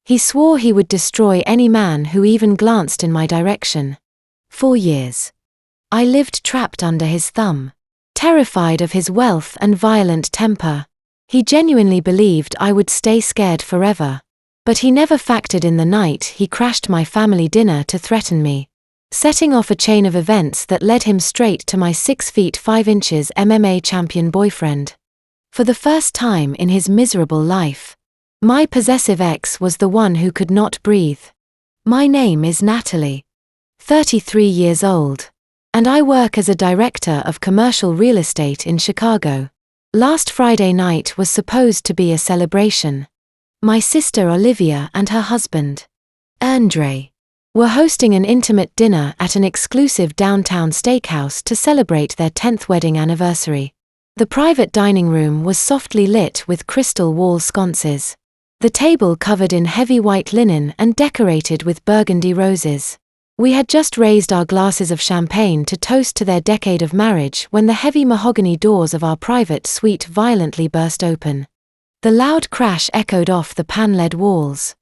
He swore he would destroy any man who even glanced in my direction. 4 years. I lived trapped under his thumb, terrified of his wealth and violent temper. He genuinely believed I would stay scared forever. But he never factored in the night he crashed my family dinner to threaten me, setting off a chain of events that led him straight to my 6 feet 5 inches MMA champion boyfriend. For the first time in his miserable life, my possessive ex was the one who could not breathe. My name is Natalie, 33 years old, and I work as a director of commercial real estate in Chicago. Last Friday night was supposed to be a celebration. My sister Olivia and her husband, Andre, were hosting an intimate dinner at an exclusive downtown steakhouse to celebrate their 10th wedding anniversary. The private dining room was softly lit with crystal wall sconces, the table covered in heavy white linen and decorated with burgundy roses. We had just raised our glasses of champagne to toast to their decade of marriage when the heavy mahogany doors of our private suite violently burst open. The loud crash echoed off the pan-led walls,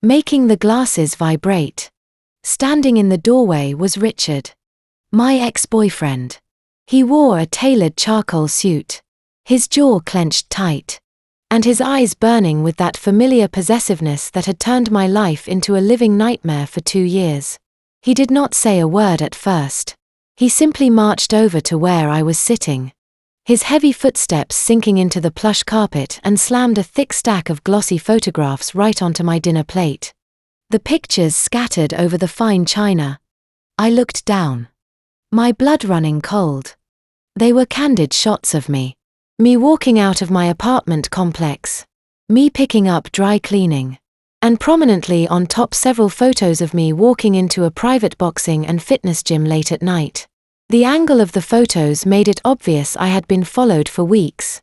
making the glasses vibrate. Standing in the doorway was Richard, my ex-boyfriend. He wore a tailored charcoal suit, his jaw clenched tight, and his eyes burning with that familiar possessiveness that had turned my life into a living nightmare for 2 years. He did not say a word at first. He simply marched over to where I was sitting, his heavy footsteps sinking into the plush carpet, and slammed a thick stack of glossy photographs right onto my dinner plate. The pictures scattered over the fine china. I looked down, my blood running cold. They were candid shots of me walking out of my apartment complex, me picking up dry cleaning, and prominently on top several photos of me walking into a private boxing and fitness gym late at night. The angle of the photos made it obvious I had been followed for weeks.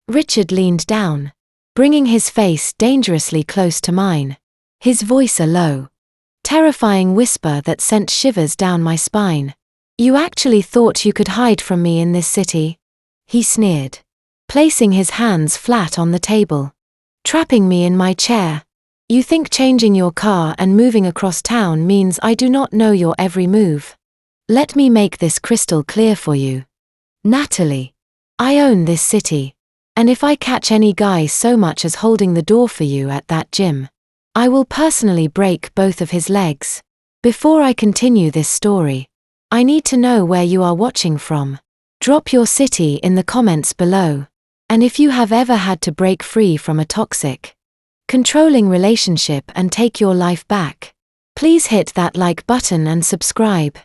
Richard leaned down, bringing his face dangerously close to mine, his voice a low, terrifying whisper that sent shivers down my spine. "You actually thought you could hide from me in this city?" he sneered, placing his hands flat on the table, trapping me in my chair. "You think changing your car and moving across town means I do not know your every move? Let me make this crystal clear for you, Natalie. I own this city, and if I catch any guy so much as holding the door for you at that gym, I will personally break both of his legs. Before I continue this story, I need to know where you are watching from. Drop your city in the comments below. And if you have ever had to break free from a toxic, controlling relationship and take your life back, please hit that like button and subscribe.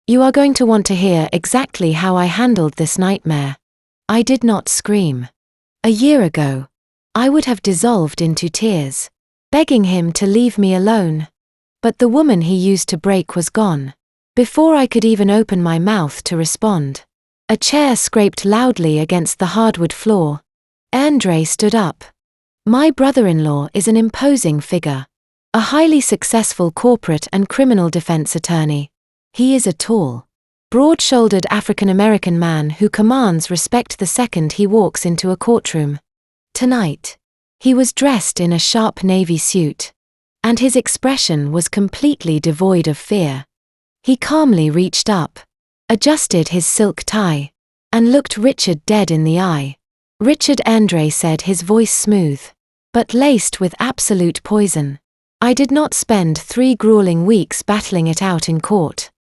You are going to want to hear exactly how I handled this nightmare. I did not scream. A year ago, I would have dissolved into tears, begging him to leave me alone. But the woman he used to break was gone. Before I could even open my mouth to respond, a chair scraped loudly against the hardwood floor. Andre stood up. My brother-in-law is an imposing figure, a highly successful corporate and criminal defense attorney. He is a tall, broad-shouldered African-American man who commands respect the second he walks into a courtroom. Tonight, he was dressed in a sharp navy suit, and his expression was completely devoid of fear. He calmly reached up, adjusted his silk tie, and looked Richard dead in the eye. "Richard," Andre said, his voice smooth, but laced with absolute poison. "I did not spend 3 grueling weeks battling it out in court,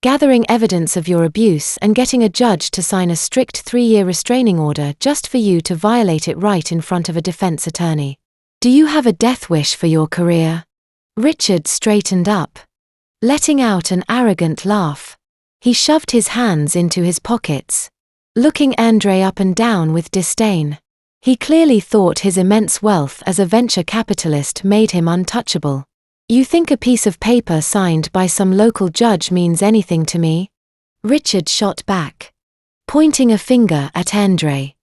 gathering evidence of your abuse and getting a judge to sign a strict 3-year restraining order just for you to violate it right in front of a defense attorney. Do you have a death wish for your career?" Richard straightened up, letting out an arrogant laugh. He shoved his hands into his pockets, looking Andre up and down with disdain. He clearly thought his immense wealth as a venture capitalist made him untouchable. "You think a piece of paper signed by some local judge means anything to me?" Richard shot back, pointing a finger at Andre.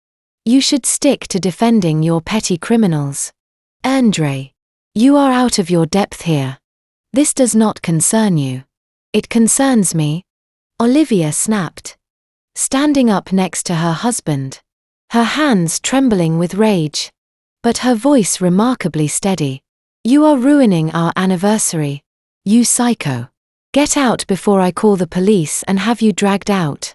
"You should stick to defending your petty criminals. Andre, you are out of your depth here. This does not concern you. It concerns me," Olivia snapped, standing up next to her husband, her hands trembling with rage, but her voice remarkably steady. You are ruining our anniversary. You psycho. Get out before I call the police and have you dragged out.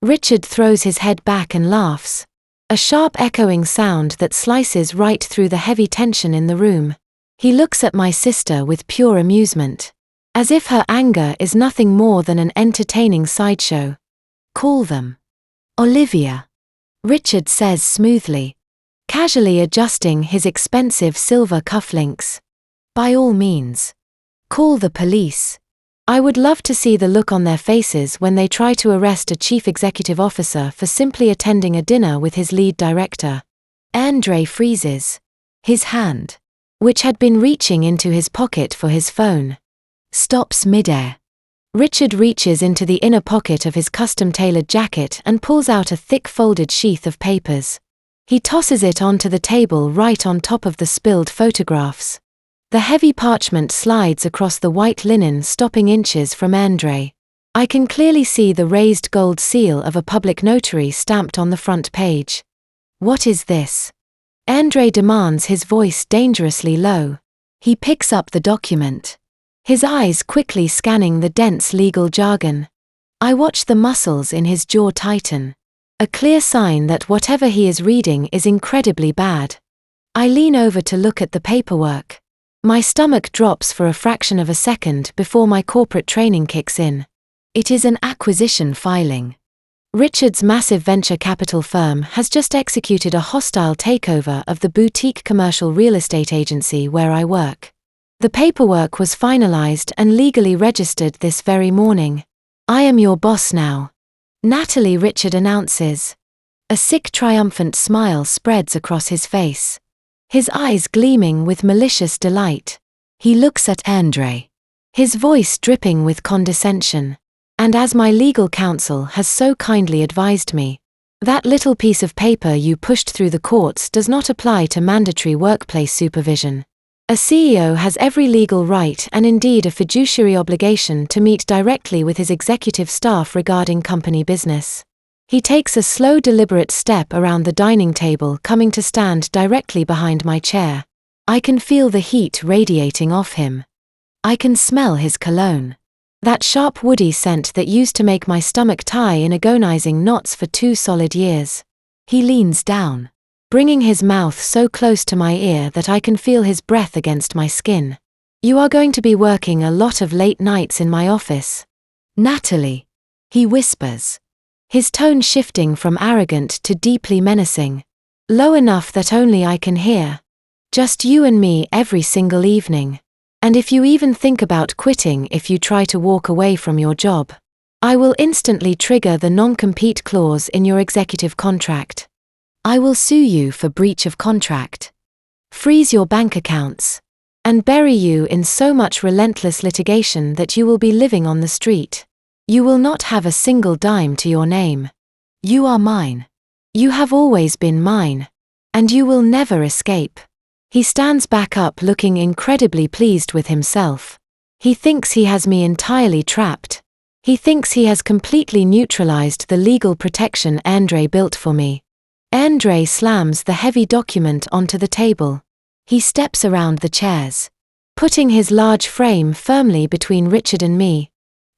Richard throws his head back and laughs. A sharp echoing sound that slices right through the heavy tension in the room. He looks at my sister with pure amusement. As if her anger is nothing more than an entertaining sideshow. Call them. Olivia. Richard says smoothly, casually adjusting his expensive silver cufflinks. By all means. Call the police. I would love to see the look on their faces when they try to arrest a chief executive officer for simply attending a dinner with his lead director. Andre freezes. His hand, which had been reaching into his pocket for his phone, stops midair. Richard reaches into the inner pocket of his custom-tailored jacket and pulls out a thick folded sheath of papers. He tosses it onto the table right on top of the spilled photographs. The heavy parchment slides across the white linen, stopping inches from Andre. I can clearly see the raised gold seal of a public notary stamped on the front page. What is this? Andre demands, his voice dangerously low. He picks up the document, his eyes quickly scanning the dense legal jargon. I watch the muscles in his jaw tighten, a clear sign that whatever he is reading is incredibly bad. I lean over to look at the paperwork. My stomach drops for a fraction of a second before my corporate training kicks in. It is an acquisition filing. Richard's massive venture capital firm has just executed a hostile takeover of the boutique commercial real estate agency where I work. The paperwork was finalized and legally registered this very morning. I am your boss now, Natalie, Richard announces. A sick, triumphant smile spreads across his face, his eyes gleaming with malicious delight. He looks at Andre, his voice dripping with condescension. And as my legal counsel has so kindly advised me, that little piece of paper you pushed through the courts does not apply to mandatory workplace supervision. A CEO has every legal right and indeed a fiduciary obligation to meet directly with his executive staff regarding company business. He takes a slow, deliberate step around the dining table, coming to stand directly behind my chair. I can feel the heat radiating off him. I can smell his cologne. That sharp, woody scent that used to make my stomach tie in agonizing knots for 2 solid years. He leans down, bringing his mouth so close to my ear that I can feel his breath against my skin. You are going to be working a lot of late nights in my office, Natalie, he whispers, his tone shifting from arrogant to deeply menacing, low enough that only I can hear. Just you and me every single evening. And if you even think about quitting, if you try to walk away from your job, I will instantly trigger the non-compete clause in your executive contract. I will sue you for breach of contract, freeze your bank accounts, and bury you in so much relentless litigation that you will be living on the street. You will not have a single dime to your name. You are mine. You have always been mine. And you will never escape. He stands back up, looking incredibly pleased with himself. He thinks he has me entirely trapped. He thinks he has completely neutralized the legal protection Andre built for me. Andre slams the heavy document onto the table. He steps around the chairs, putting his large frame firmly between Richard and me.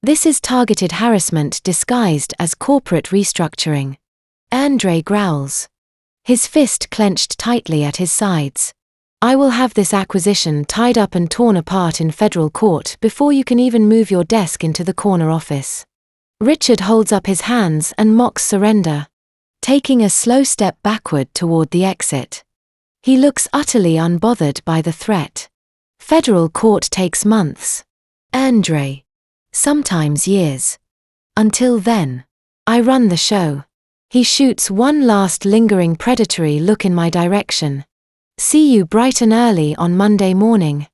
This is targeted harassment disguised as corporate restructuring. Andre growls, his fist clenched tightly at his sides. I will have this acquisition tied up and torn apart in federal court before you can even move your desk into the corner office. Richard holds up his hands and mocks surrender, taking a slow step backward toward the exit. He looks utterly unbothered by the threat. Federal court takes months. Andre. Sometimes years. Until then, I run the show. He shoots one last lingering predatory look in my direction. See you bright and early on Monday morning.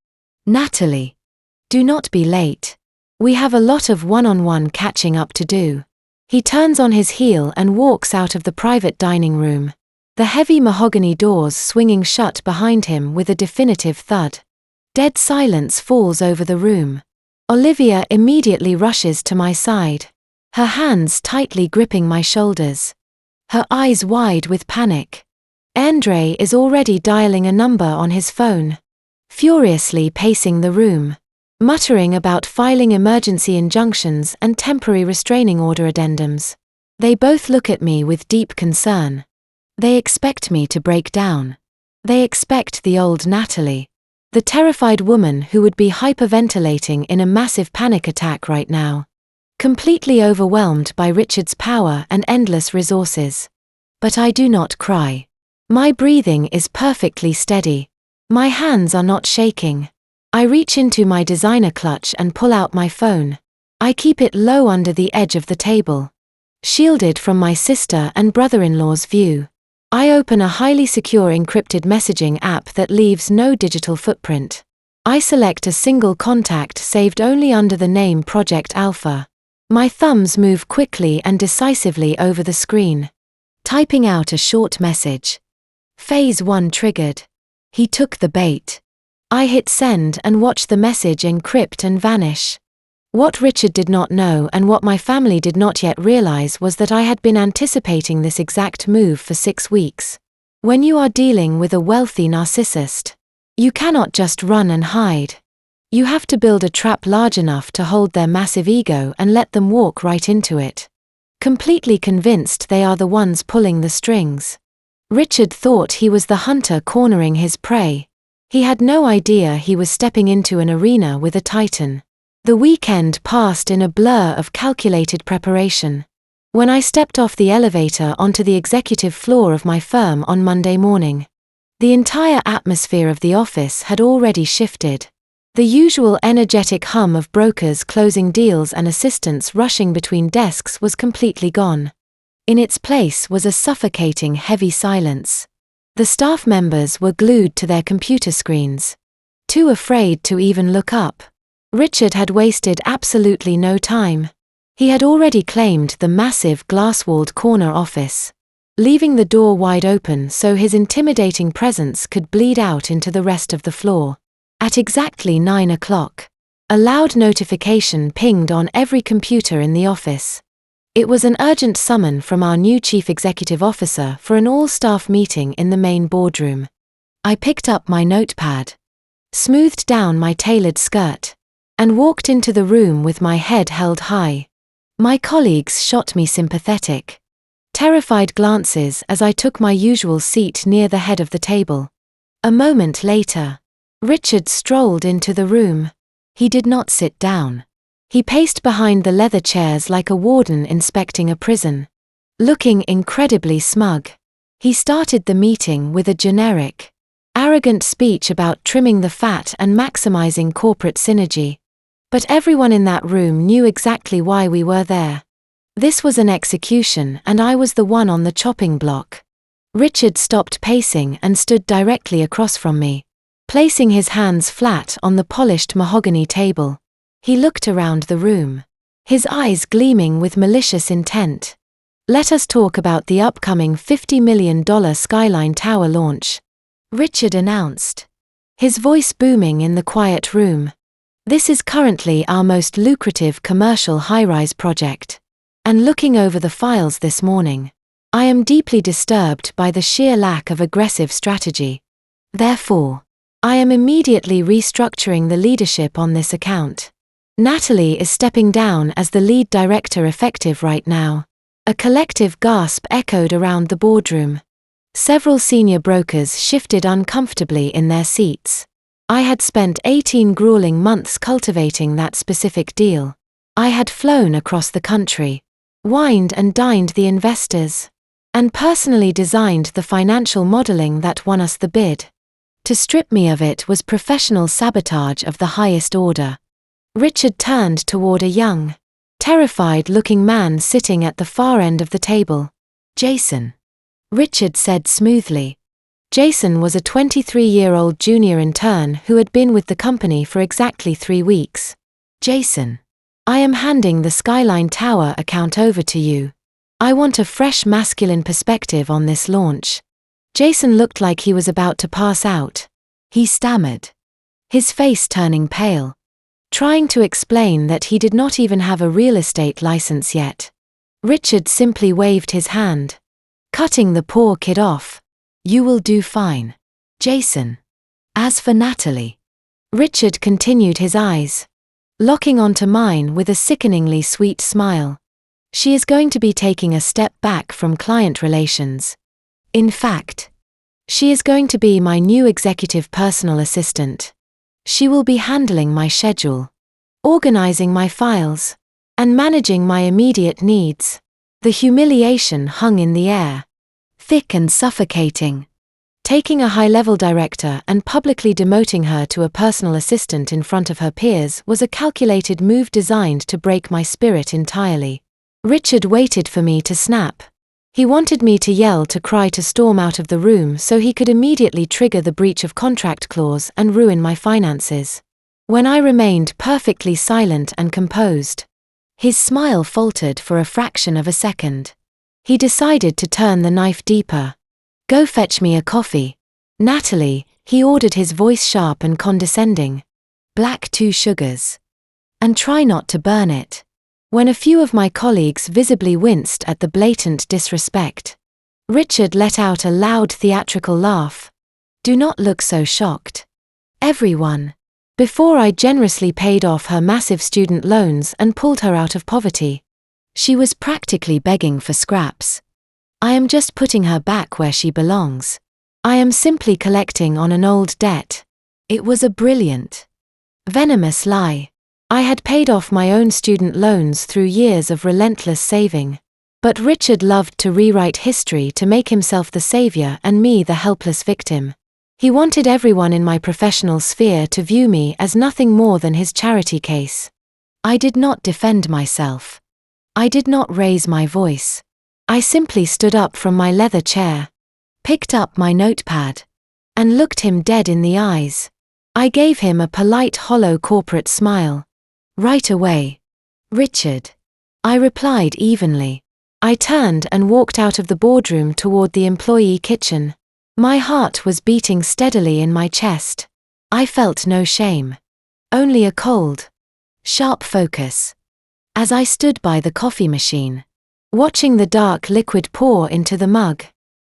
Natalie. Do not be late. We have a lot of one-on-one catching up to do. He turns on his heel and walks out of the private dining room, the heavy mahogany doors swinging shut behind him with a definitive thud. Dead silence falls over the room. Olivia immediately rushes to my side, her hands tightly gripping my shoulders, her eyes wide with panic. Andre is already dialing a number on his phone. furiously pacing the room, muttering about filing emergency injunctions and temporary restraining order addendums. They both look at me with deep concern. They expect me to break down. They expect the old Natalie, the terrified woman who would be hyperventilating in a massive panic attack right now, completely overwhelmed by Richard's power and endless resources. But I do not cry. My breathing is perfectly steady. My hands are not shaking. I reach into my designer clutch and pull out my phone. I keep it low under the edge of the table, shielded from my sister and brother-in-law's view. I open a highly secure encrypted messaging app that leaves no digital footprint. I select a single contact saved only under the name Project Alpha. My thumbs move quickly and decisively over the screen, typing out a short message. Phase 1 triggered. He took the bait. I hit send and watch the message encrypt and vanish. What Richard did not know and what my family did not yet realize was that I had been anticipating this exact move for 6 weeks. When you are dealing with a wealthy narcissist, you cannot just run and hide. You have to build a trap large enough to hold their massive ego and let them walk right into it, completely convinced they are the ones pulling the strings. Richard thought he was the hunter cornering his prey. He had no idea he was stepping into an arena with a titan. The weekend passed in a blur of calculated preparation. When I stepped off the elevator onto the executive floor of my firm on Monday morning, the entire atmosphere of the office had already shifted. The usual energetic hum of brokers closing deals and assistants rushing between desks was completely gone. In its place was a suffocating heavy silence. The staff members were glued to their computer screens, too afraid to even look up. Richard had wasted absolutely no time. He had already claimed the massive glass-walled corner office, leaving the door wide open so his intimidating presence could bleed out into the rest of the floor. At exactly 9 o'clock, a loud notification pinged on every computer in the office. It was an urgent summon from our new chief executive officer for an all-staff meeting in the main boardroom. I picked up my notepad, smoothed down my tailored skirt, and walked into the room with my head held high. My colleagues shot me sympathetic, terrified glances as I took my usual seat near the head of the table. A moment later, Richard strolled into the room. He did not sit down. He paced behind the leather chairs like a warden inspecting a prison, looking incredibly smug. He started the meeting with a generic, arrogant speech about trimming the fat and maximizing corporate synergy. But everyone in that room knew exactly why we were there. This was an execution and I was the one on the chopping block. Richard stopped pacing and stood directly across from me, placing his hands flat on the polished mahogany table. He looked around the room, his eyes gleaming with malicious intent. "Let us talk about the upcoming $50 million Skyline Tower launch," Richard announced, his voice booming in the quiet room. "This is currently our most lucrative commercial high-rise project. And looking over the files this morning, I am deeply disturbed by the sheer lack of aggressive strategy. Therefore, I am immediately restructuring the leadership on this account. Natalie is stepping down as the lead director effective right now." A collective gasp echoed around the boardroom. Several senior brokers shifted uncomfortably in their seats. I had spent 18 grueling months cultivating that specific deal. I had flown across the country, wined and dined the investors, and personally designed the financial modeling that won us the bid. To strip me of it was professional sabotage of the highest order. Richard turned toward a young, terrified-looking man sitting at the far end of the table. "Jason," Richard said smoothly. Jason was a 23-year-old junior intern who had been with the company for exactly 3 weeks. "Jason, I am handing the Skyline Tower account over to you. I want a fresh masculine perspective on this launch." Jason looked like he was about to pass out. He stammered, his face turning pale, trying to explain that he did not even have a real estate license yet. Richard simply waved his hand, cutting the poor kid off. "You will do fine, Jason. As for Natalie, Richard continued, his eyes locking onto mine with a sickeningly sweet smile. She is going to be taking a step back from client relations. In fact, she is going to be my new executive personal assistant. She will be handling my schedule, organizing my files, and managing my immediate needs. The humiliation hung in the air, thick and suffocating. Taking a high-level director and publicly demoting her to a personal assistant in front of her peers was a calculated move designed to break my spirit entirely. Richard waited for me to snap. He wanted me to yell, to cry, to storm out of the room so he could immediately trigger the breach of contract clause and ruin my finances. When I remained perfectly silent and composed, his smile faltered for a fraction of a second. He decided to turn the knife deeper. "Go fetch me a coffee, Natalie," he ordered, his voice sharp and condescending. "Black 2 sugars. And try not to burn it." When a few of my colleagues visibly winced at the blatant disrespect, Richard let out a loud theatrical laugh. "Do not look so shocked, everyone." Before I generously paid off her massive student loans and pulled her out of poverty, she was practically begging for scraps. I am just putting her back where she belongs. I am simply collecting on an old debt. It was a brilliant, venomous lie. I had paid off my own student loans through years of relentless saving. But Richard loved to rewrite history to make himself the savior and me the helpless victim. He wanted everyone in my professional sphere to view me as nothing more than his charity case. I did not defend myself. I did not raise my voice. I simply stood up from my leather chair, picked up my notepad, and looked him dead in the eyes. I gave him a polite, hollow corporate smile. "Right away, Richard," I replied evenly. I turned and walked out of the boardroom toward the employee kitchen. My heart was beating steadily in my chest. I felt no shame, only a cold, sharp focus. As I stood by the coffee machine, watching the dark liquid pour into the mug,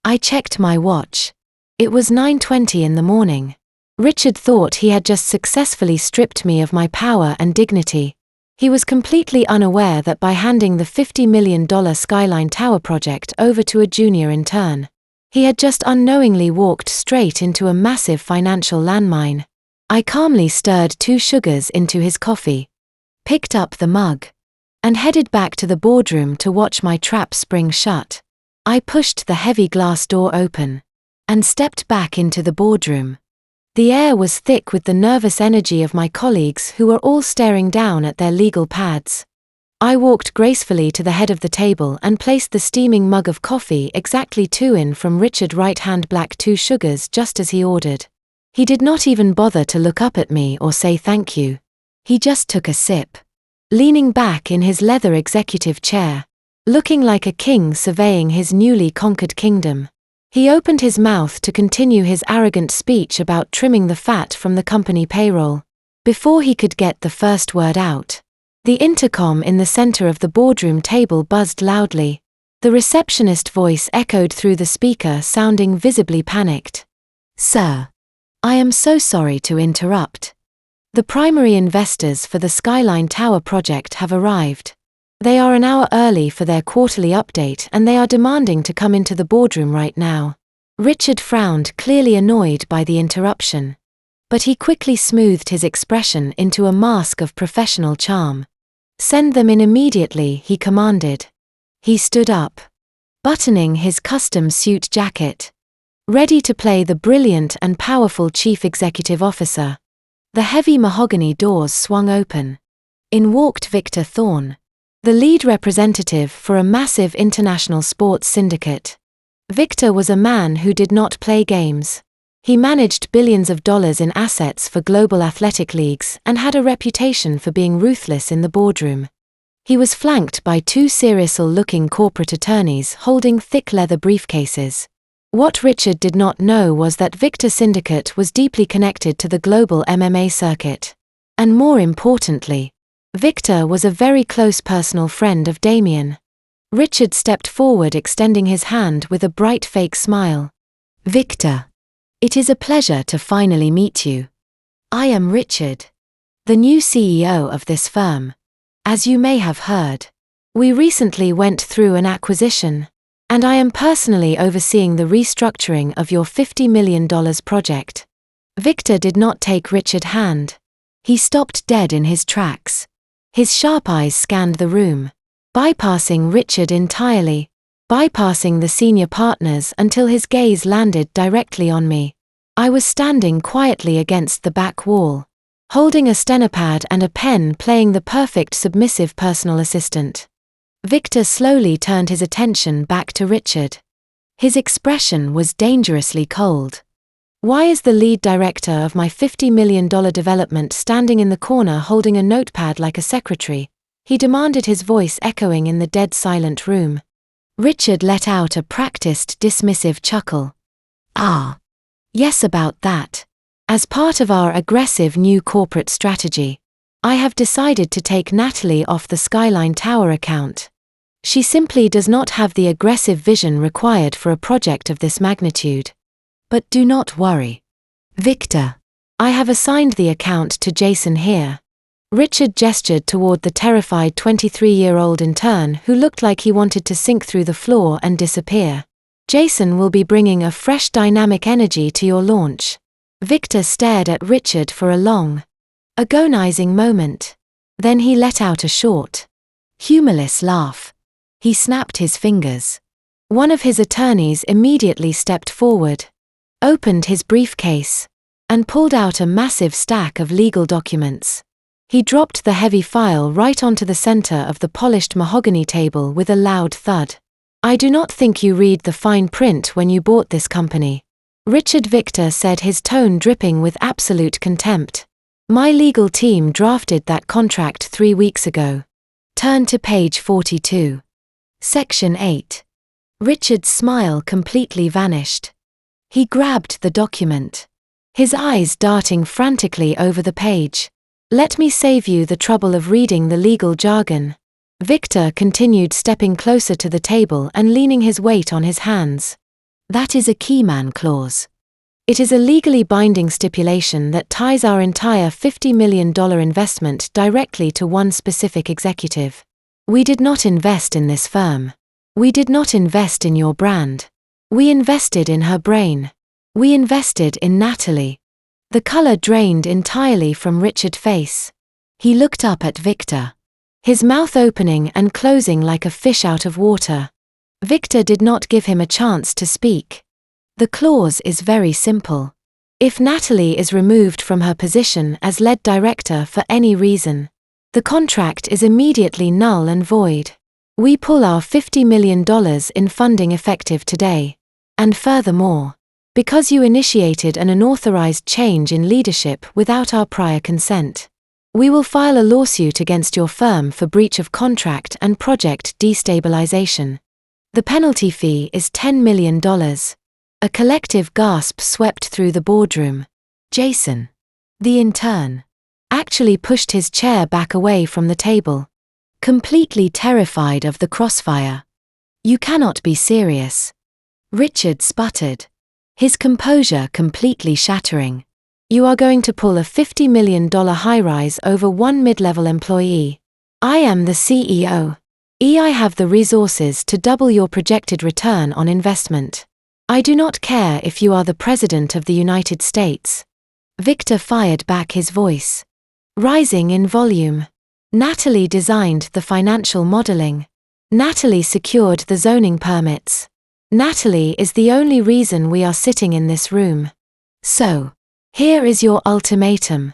I checked my watch. It was 9:20 in the morning. Richard thought he had just successfully stripped me of my power and dignity. He was completely unaware that by handing the $50 million Skyline Tower project over to a junior intern, he had just unknowingly walked straight into a massive financial landmine. I calmly stirred 2 sugars into his coffee, picked up the mug, and headed back to the boardroom to watch my trap spring shut. I pushed the heavy glass door open and stepped back into the boardroom. The air was thick with the nervous energy of my colleagues who were all staring down at their legal pads. I walked gracefully to the head of the table and placed the steaming mug of coffee exactly 2 in from Richard, right hand, black 2 sugars, just as he ordered. He did not even bother to look up at me or say thank you. He just took a sip, leaning back in his leather executive chair, looking like a king surveying his newly conquered kingdom. He opened his mouth to continue his arrogant speech about trimming the fat from the company payroll. Before he could get the first word out, the intercom in the center of the boardroom table buzzed loudly. The receptionist voice echoed through the speaker, sounding visibly panicked. "Sir, I am so sorry to interrupt. The primary investors for the Skyline Tower project have arrived. They are an hour early for their quarterly update and they are demanding to come into the boardroom right now." Richard frowned, clearly annoyed by the interruption. But he quickly smoothed his expression into a mask of professional charm. "Send them in immediately," he commanded. He stood up, buttoning his custom suit jacket, ready to play the brilliant and powerful chief executive officer. The heavy mahogany doors swung open. In walked Victor Thorne, the lead representative for a massive international sports syndicate. Victor was a man who did not play games. He managed billions of dollars in assets for global athletic leagues and had a reputation for being ruthless in the boardroom. He was flanked by 2 serious-looking corporate attorneys holding thick leather briefcases. What Richard did not know was that Victor Syndicate was deeply connected to the global MMA circuit. And more importantly, Victor was a very close personal friend of Damien. Richard stepped forward, extending his hand with a bright fake smile. "Victor, it is a pleasure to finally meet you. I am Richard, the new CEO of this firm. As you may have heard, we recently went through an acquisition, and I am personally overseeing the restructuring of your $50 million project. Victor did not take Richard's hand. He stopped dead in his tracks. His sharp eyes scanned the room, bypassing Richard entirely, bypassing the senior partners until his gaze landed directly on me. I was standing quietly against the back wall, holding a stenopad and a pen, playing the perfect submissive personal assistant. Victor slowly turned his attention back to Richard. His expression was dangerously cold. Why is the lead director of my $50 million development standing in the corner holding a notepad like a secretary? He demanded, his voice echoing in the dead silent room. Richard let out a practiced dismissive chuckle. Ah. Yes, about that. As part of our aggressive new corporate strategy, I have decided to take Natalie off the Skyline Tower account. She simply does not have the aggressive vision required for a project of this magnitude. But do not worry, Victor. I have assigned the account to Jason here. Richard gestured toward the terrified 23-year-old intern who looked like he wanted to sink through the floor and disappear. Jason will be bringing a fresh dynamic energy to your launch. Victor stared at Richard for a long, agonizing moment. Then he let out a short, humorless laugh. He snapped his fingers. One of his attorneys immediately stepped forward, opened his briefcase, and pulled out a massive stack of legal documents. He dropped the heavy file right onto the center of the polished mahogany table with a loud thud. I do not think you read the fine print when you bought this company, Richard, Victor said, his tone dripping with absolute contempt. My legal team drafted that contract 3 weeks ago. Turn to page 42. Section 8. Richard's smile completely vanished. He grabbed the document, his eyes darting frantically over the page. Let me save you the trouble of reading the legal jargon. Victor continued, stepping closer to the table and leaning his weight on his hands. That is a keyman clause. It is a legally binding stipulation that ties our entire $50 million investment directly to one specific executive. We did not invest in this firm. We did not invest in your brand. We invested in her brain. We invested in Natalie. The color drained entirely from Richard's face. He looked up at Victor, his mouth opening and closing like a fish out of water. Victor did not give him a chance to speak. The clause is very simple. If Natalie is removed from her position as lead director for any reason, the contract is immediately null and void. We pull our $50 million in funding effective today. And furthermore, because you initiated an unauthorized change in leadership without our prior consent, we will file a lawsuit against your firm for breach of contract and project destabilization. The penalty fee is $10 million. A collective gasp swept through the boardroom. Jason, the intern, actually pushed his chair back away from the table, completely terrified of the crossfire. You cannot be serious. Richard sputtered, his composure completely shattering. You are going to pull a $50 million high-rise over one mid-level employee. I am the CEO. I have the resources to double your projected return on investment. I do not care if you are the President of the United States. Victor fired back, his voice rising in volume. Natalie designed the financial modeling. Natalie secured the zoning permits. Natalie is the only reason we are sitting in this room. So, here is your ultimatum.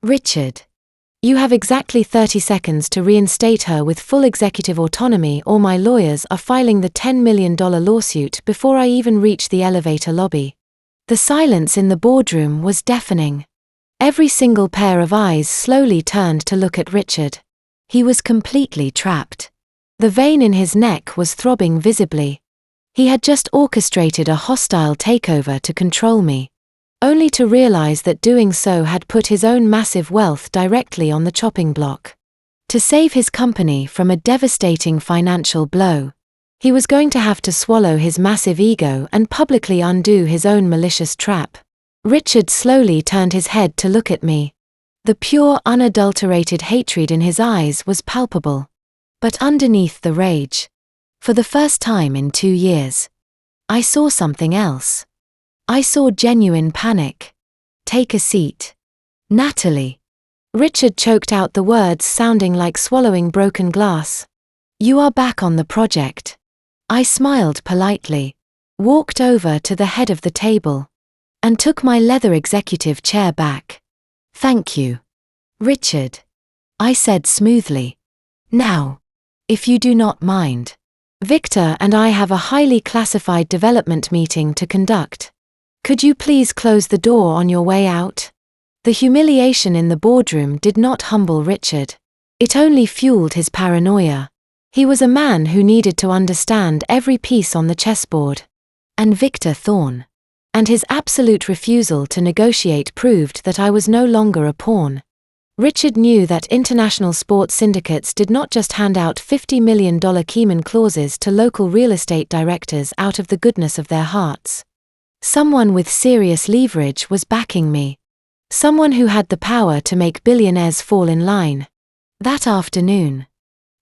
Richard, you have exactly 30 seconds to reinstate her with full executive autonomy, or my lawyers are filing the $10 million lawsuit before I even reach the elevator lobby. The silence in the boardroom was deafening. Every single pair of eyes slowly turned to look at Richard. He was completely trapped. The vein in his neck was throbbing visibly. He had just orchestrated a hostile takeover to control me, only to realize that doing so had put his own massive wealth directly on the chopping block. To save his company from a devastating financial blow, he was going to have to swallow his massive ego and publicly undo his own malicious trap. Richard slowly turned his head to look at me. The pure, unadulterated hatred in his eyes was palpable. But underneath the rage, for the first time in 2 years, I saw something else. I saw genuine panic. "Take a seat. Natalie." Richard choked out the words, sounding like swallowing broken glass. "You are back on the project." I smiled politely, walked over to the head of the table, and took my leather executive chair back. "Thank you, Richard," I said smoothly. "Now, if you do not mind, Victor and I have a highly classified development meeting to conduct. Could you please close the door on your way out?" The humiliation in the boardroom did not humble Richard. It only fueled his paranoia. He was a man who needed to understand every piece on the chessboard. And Victor Thorne. And his absolute refusal to negotiate proved that I was no longer a pawn. Richard knew that international sports syndicates did not just hand out $50 million Cayman clauses to local real estate directors out of the goodness of their hearts. Someone with serious leverage was backing me. Someone who had the power to make billionaires fall in line. That afternoon,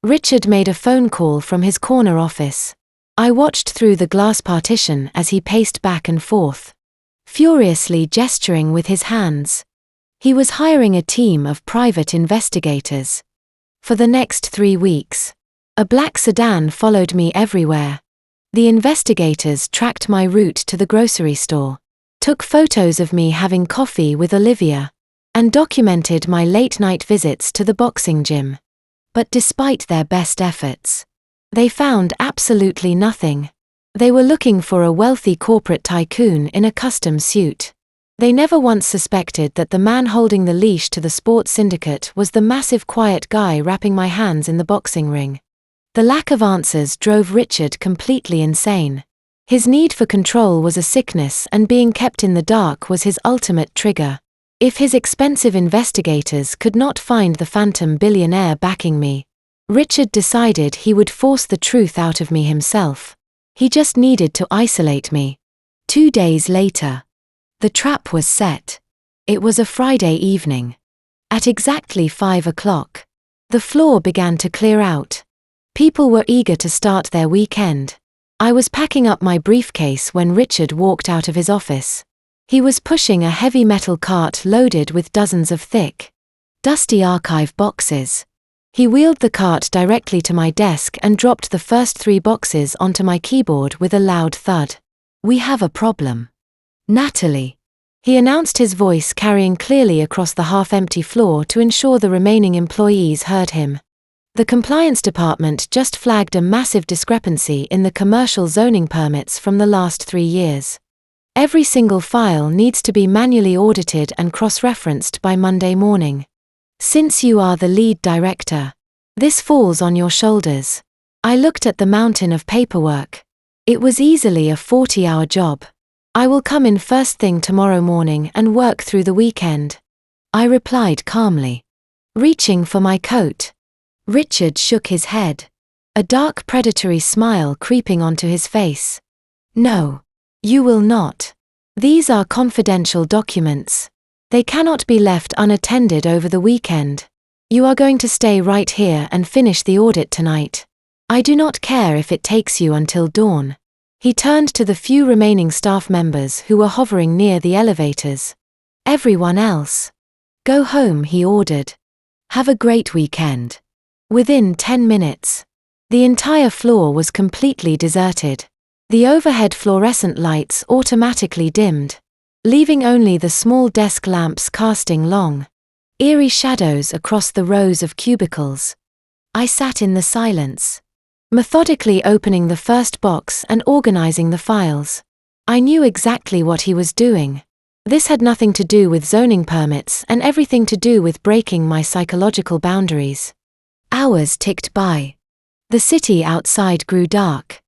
Richard made a phone call from his corner office. I watched through the glass partition as he paced back and forth, furiously gesturing with his hands. He was hiring a team of private investigators. For the next 3 weeks, a black sedan followed me everywhere. The investigators tracked my route to the grocery store, took photos of me having coffee with Olivia, and documented my late-night visits to the boxing gym. But despite their best efforts, they found absolutely nothing. They were looking for a wealthy corporate tycoon in a custom suit. They never once suspected that the man holding the leash to the sports syndicate was the massive quiet guy wrapping my hands in the boxing ring. The lack of answers drove Richard completely insane. His need for control was a sickness, and being kept in the dark was his ultimate trigger. If his expensive investigators could not find the phantom billionaire backing me, Richard decided he would force the truth out of me himself. He just needed to isolate me. 2 days later, the trap was set. It was a Friday evening. At exactly 5 o'clock, the floor began to clear out. People were eager to start their weekend. I was packing up my briefcase when Richard walked out of his office. He was pushing a heavy metal cart loaded with dozens of thick, dusty archive boxes. He wheeled the cart directly to my desk and dropped the first 3 boxes onto my keyboard with a loud thud. "We have a problem, Natalie," he announced, his voice carrying clearly across the half-empty floor to ensure the remaining employees heard him. The compliance department just flagged a massive discrepancy in the commercial zoning permits from the last 3 years. Every single file needs to be manually audited and cross-referenced by Monday morning. Since you are the lead director, this falls on your shoulders. I looked at the mountain of paperwork. It was easily a 40-hour job. "I will come in first thing tomorrow morning and work through the weekend," I replied calmly, reaching for my coat. Richard shook his head, a dark predatory smile creeping onto his face. "No, you will not. These are confidential documents. They cannot be left unattended over the weekend. You are going to stay right here and finish the audit tonight. I do not care if it takes you until dawn." He turned to the few remaining staff members who were hovering near the elevators. "Everyone else, go home," he ordered. "Have a great weekend." Within 10 minutes, the entire floor was completely deserted. The overhead fluorescent lights automatically dimmed, leaving only the small desk lamps casting long, eerie shadows across the rows of cubicles. I sat in the silence, methodically opening the first box and organizing the files. I knew exactly what he was doing. This had nothing to do with zoning permits and everything to do with breaking my psychological boundaries. Hours ticked by. The city outside grew dark.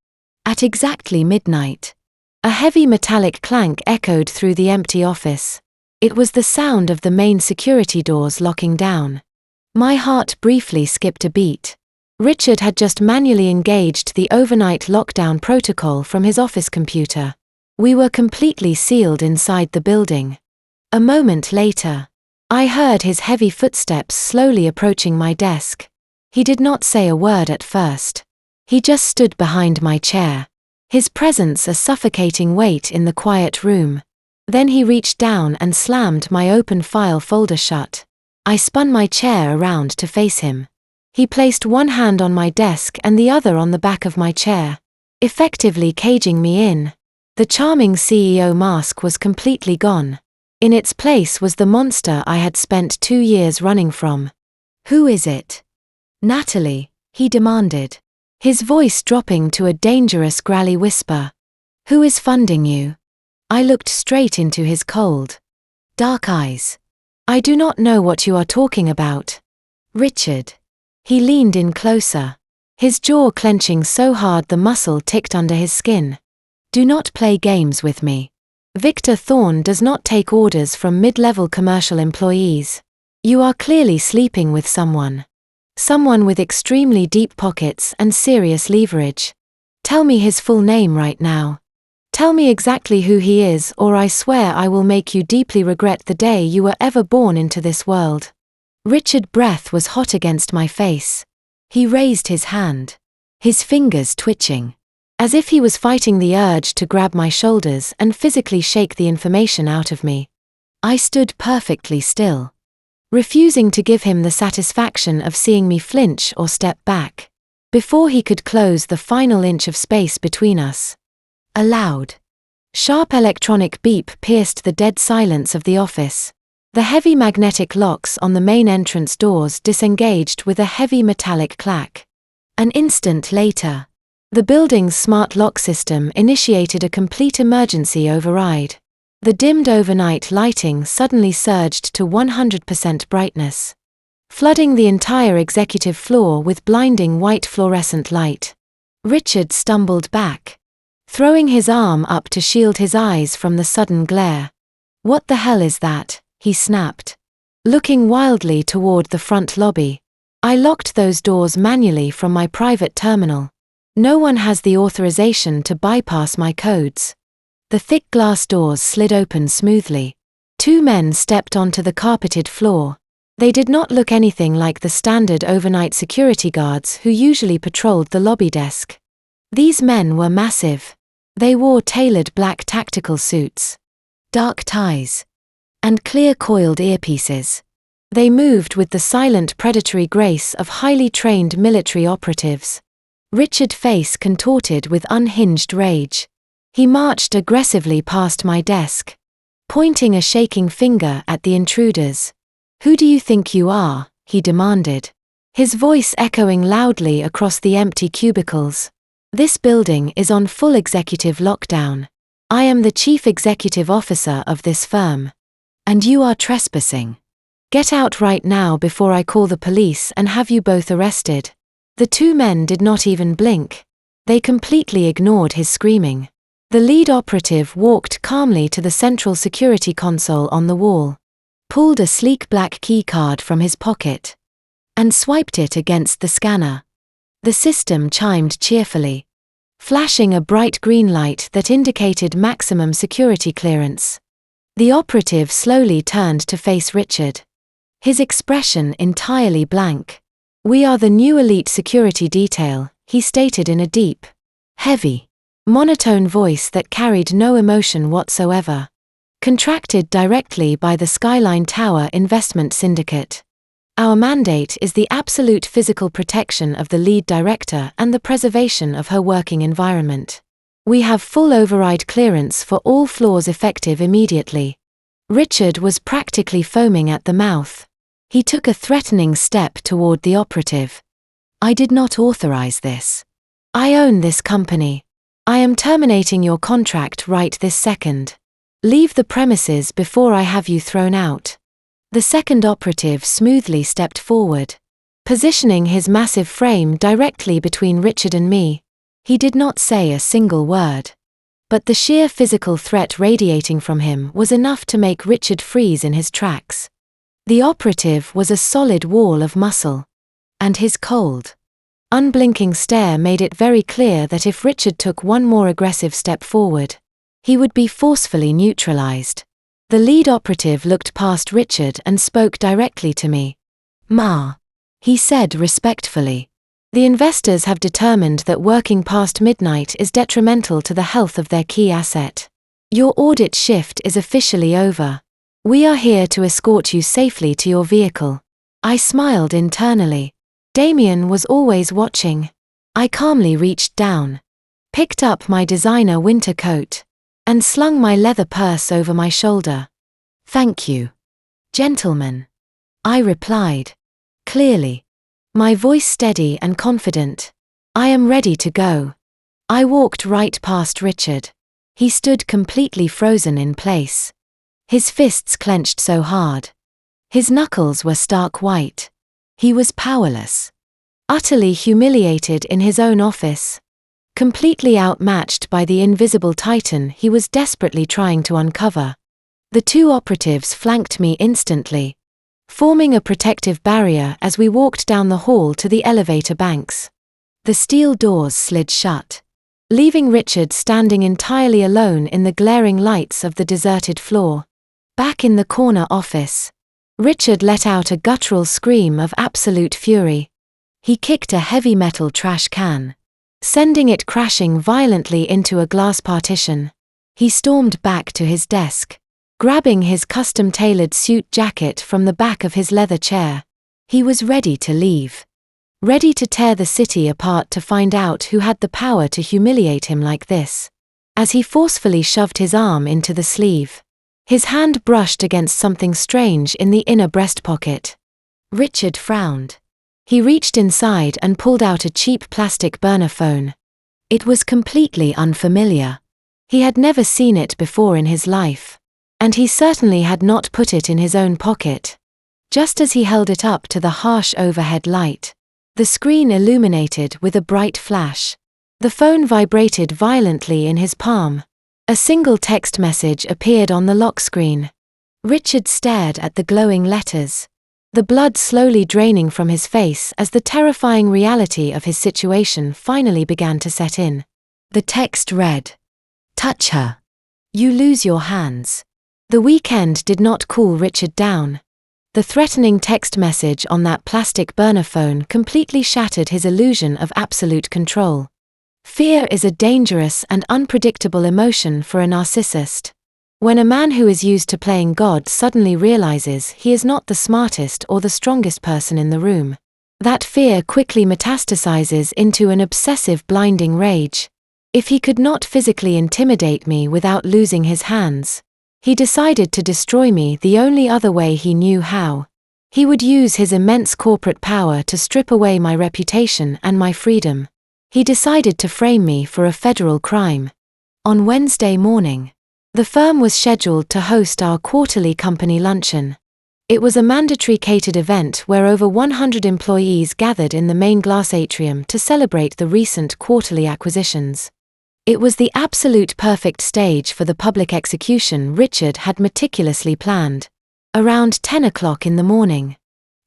At exactly midnight, a heavy metallic clank echoed through the empty office. It was the sound of the main security doors locking down. My heart briefly skipped a beat. Richard had just manually engaged the overnight lockdown protocol from his office computer. We were completely sealed inside the building. A moment later, I heard his heavy footsteps slowly approaching my desk. He did not say a word at first. He just stood behind my chair, his presence a suffocating weight in the quiet room. Then he reached down and slammed my open file folder shut. I spun my chair around to face him. He placed one hand on my desk and the other on the back of my chair, effectively caging me in. The charming CEO mask was completely gone. In its place was the monster I had spent 2 years running from. "Who is it?" "Natalie," he demanded, his voice dropping to a dangerous growly whisper. "Who is funding you?" I looked straight into his cold, dark eyes. "I do not know what you are talking about." "Richard." He leaned in closer, his jaw clenching so hard the muscle ticked under his skin. "Do not play games with me. Victor Thorne does not take orders from mid-level commercial employees. You are clearly sleeping with someone. Someone with extremely deep pockets and serious leverage. Tell me his full name right now. Tell me exactly who he is, or I swear I will make you deeply regret the day you were ever born into this world." Richard's breath was hot against my face. He raised his hand, his fingers twitching, as if he was fighting the urge to grab my shoulders and physically shake the information out of me. I stood perfectly still, refusing to give him the satisfaction of seeing me flinch or step back, before he could close the final inch of space between us. A loud, sharp electronic beep pierced the dead silence of the office. The heavy magnetic locks on the main entrance doors disengaged with a heavy metallic clack. An instant later, the building's smart lock system initiated a complete emergency override. The dimmed overnight lighting suddenly surged to 100% brightness, flooding the entire executive floor with blinding white fluorescent light. Richard stumbled back, throwing his arm up to shield his eyes from the sudden glare. "What the hell is that?" he snapped, looking wildly toward the front lobby. "I locked those doors manually from my private terminal. No one has the authorization to bypass my codes." The thick glass doors slid open smoothly. 2 men stepped onto the carpeted floor. They did not look anything like the standard overnight security guards who usually patrolled the lobby desk. These men were massive. They wore tailored black tactical suits, dark ties, and clear coiled earpieces. They moved with the silent predatory grace of highly trained military operatives. Richard's face contorted with unhinged rage. He marched aggressively past my desk, pointing a shaking finger at the intruders. "Who do you think you are?" he demanded, his voice echoing loudly across the empty cubicles. "This building is on full executive lockdown. I am the chief executive officer of this firm. And you are trespassing. Get out right now before I call the police and have you both arrested." The 2 men did not even blink. They completely ignored his screaming. The lead operative walked calmly to the central security console on the wall, pulled a sleek black keycard from his pocket, and swiped it against the scanner. The system chimed cheerfully, flashing a bright green light that indicated maximum security clearance. The operative slowly turned to face Richard, his expression entirely blank. "We are the new elite security detail," he stated in a deep, heavy, monotone voice that carried no emotion whatsoever. "Contracted directly by the Skyline Tower Investment Syndicate. Our mandate is the absolute physical protection of the lead director and the preservation of her working environment. We have full override clearance for all floors effective immediately." Richard was practically foaming at the mouth. He took a threatening step toward the operative. "I did not authorize this. I own this company. I am terminating your contract right this second. Leave the premises before I have you thrown out." The second operative smoothly stepped forward, positioning his massive frame directly between Richard and me. He did not say a single word, but the sheer physical threat radiating from him was enough to make Richard freeze in his tracks. The operative was a solid wall of muscle, and his cold, unblinking stare made it very clear that if Richard took one more aggressive step forward, he would be forcefully neutralized. The lead operative looked past Richard and spoke directly to me. "Ma," he said respectfully. "The investors have determined that working past midnight is detrimental to the health of their key asset. Your audit shift is officially over. We are here to escort you safely to your vehicle." I smiled internally. Damien was always watching. I calmly reached down, picked up my designer winter coat, and slung my leather purse over my shoulder. "Thank you, gentlemen," I replied, clearly, my voice steady and confident. "I am ready to go." I walked right past Richard. He stood completely frozen in place. His fists clenched so hard. His knuckles were stark white. He was powerless, utterly humiliated in his own office, completely outmatched by the invisible titan he was desperately trying to uncover. The two operatives flanked me instantly, forming a protective barrier as we walked down the hall to the elevator banks. The steel doors slid shut, leaving Richard standing entirely alone in the glaring lights of the deserted floor. Back in the corner office, Richard let out a guttural scream of absolute fury. He kicked a heavy metal trash can, sending it crashing violently into a glass partition. He stormed back to his desk, grabbing his custom-tailored suit jacket from the back of his leather chair. He was ready to leave, ready to tear the city apart to find out who had the power to humiliate him like this. As he forcefully shoved his arm into the sleeve, his hand brushed against something strange in the inner breast pocket. Richard frowned. He reached inside and pulled out a cheap plastic burner phone. It was completely unfamiliar. He had never seen it before in his life, and he certainly had not put it in his own pocket. Just as he held it up to the harsh overhead light, the screen illuminated with a bright flash. The phone vibrated violently in his palm. A single text message appeared on the lock screen. Richard stared at the glowing letters, the blood slowly draining from his face as the terrifying reality of his situation finally began to set in. The text read, "Touch her. You lose your hands." The weekend did not cool Richard down. The threatening text message on that plastic burner phone completely shattered his illusion of absolute control. Fear is a dangerous and unpredictable emotion for a narcissist. When a man who is used to playing God suddenly realizes he is not the smartest or the strongest person in the room, that fear quickly metastasizes into an obsessive, blinding rage. If he could not physically intimidate me without losing his hands, he decided to destroy me the only other way he knew how. He would use his immense corporate power to strip away my reputation and my freedom. He decided to frame me for a federal crime. On Wednesday morning, the firm was scheduled to host our quarterly company luncheon. It was a mandatory catered event where over 100 employees gathered in the main glass atrium to celebrate the recent quarterly acquisitions. It was the absolute perfect stage for the public execution Richard had meticulously planned. Around 10 o'clock in the morning,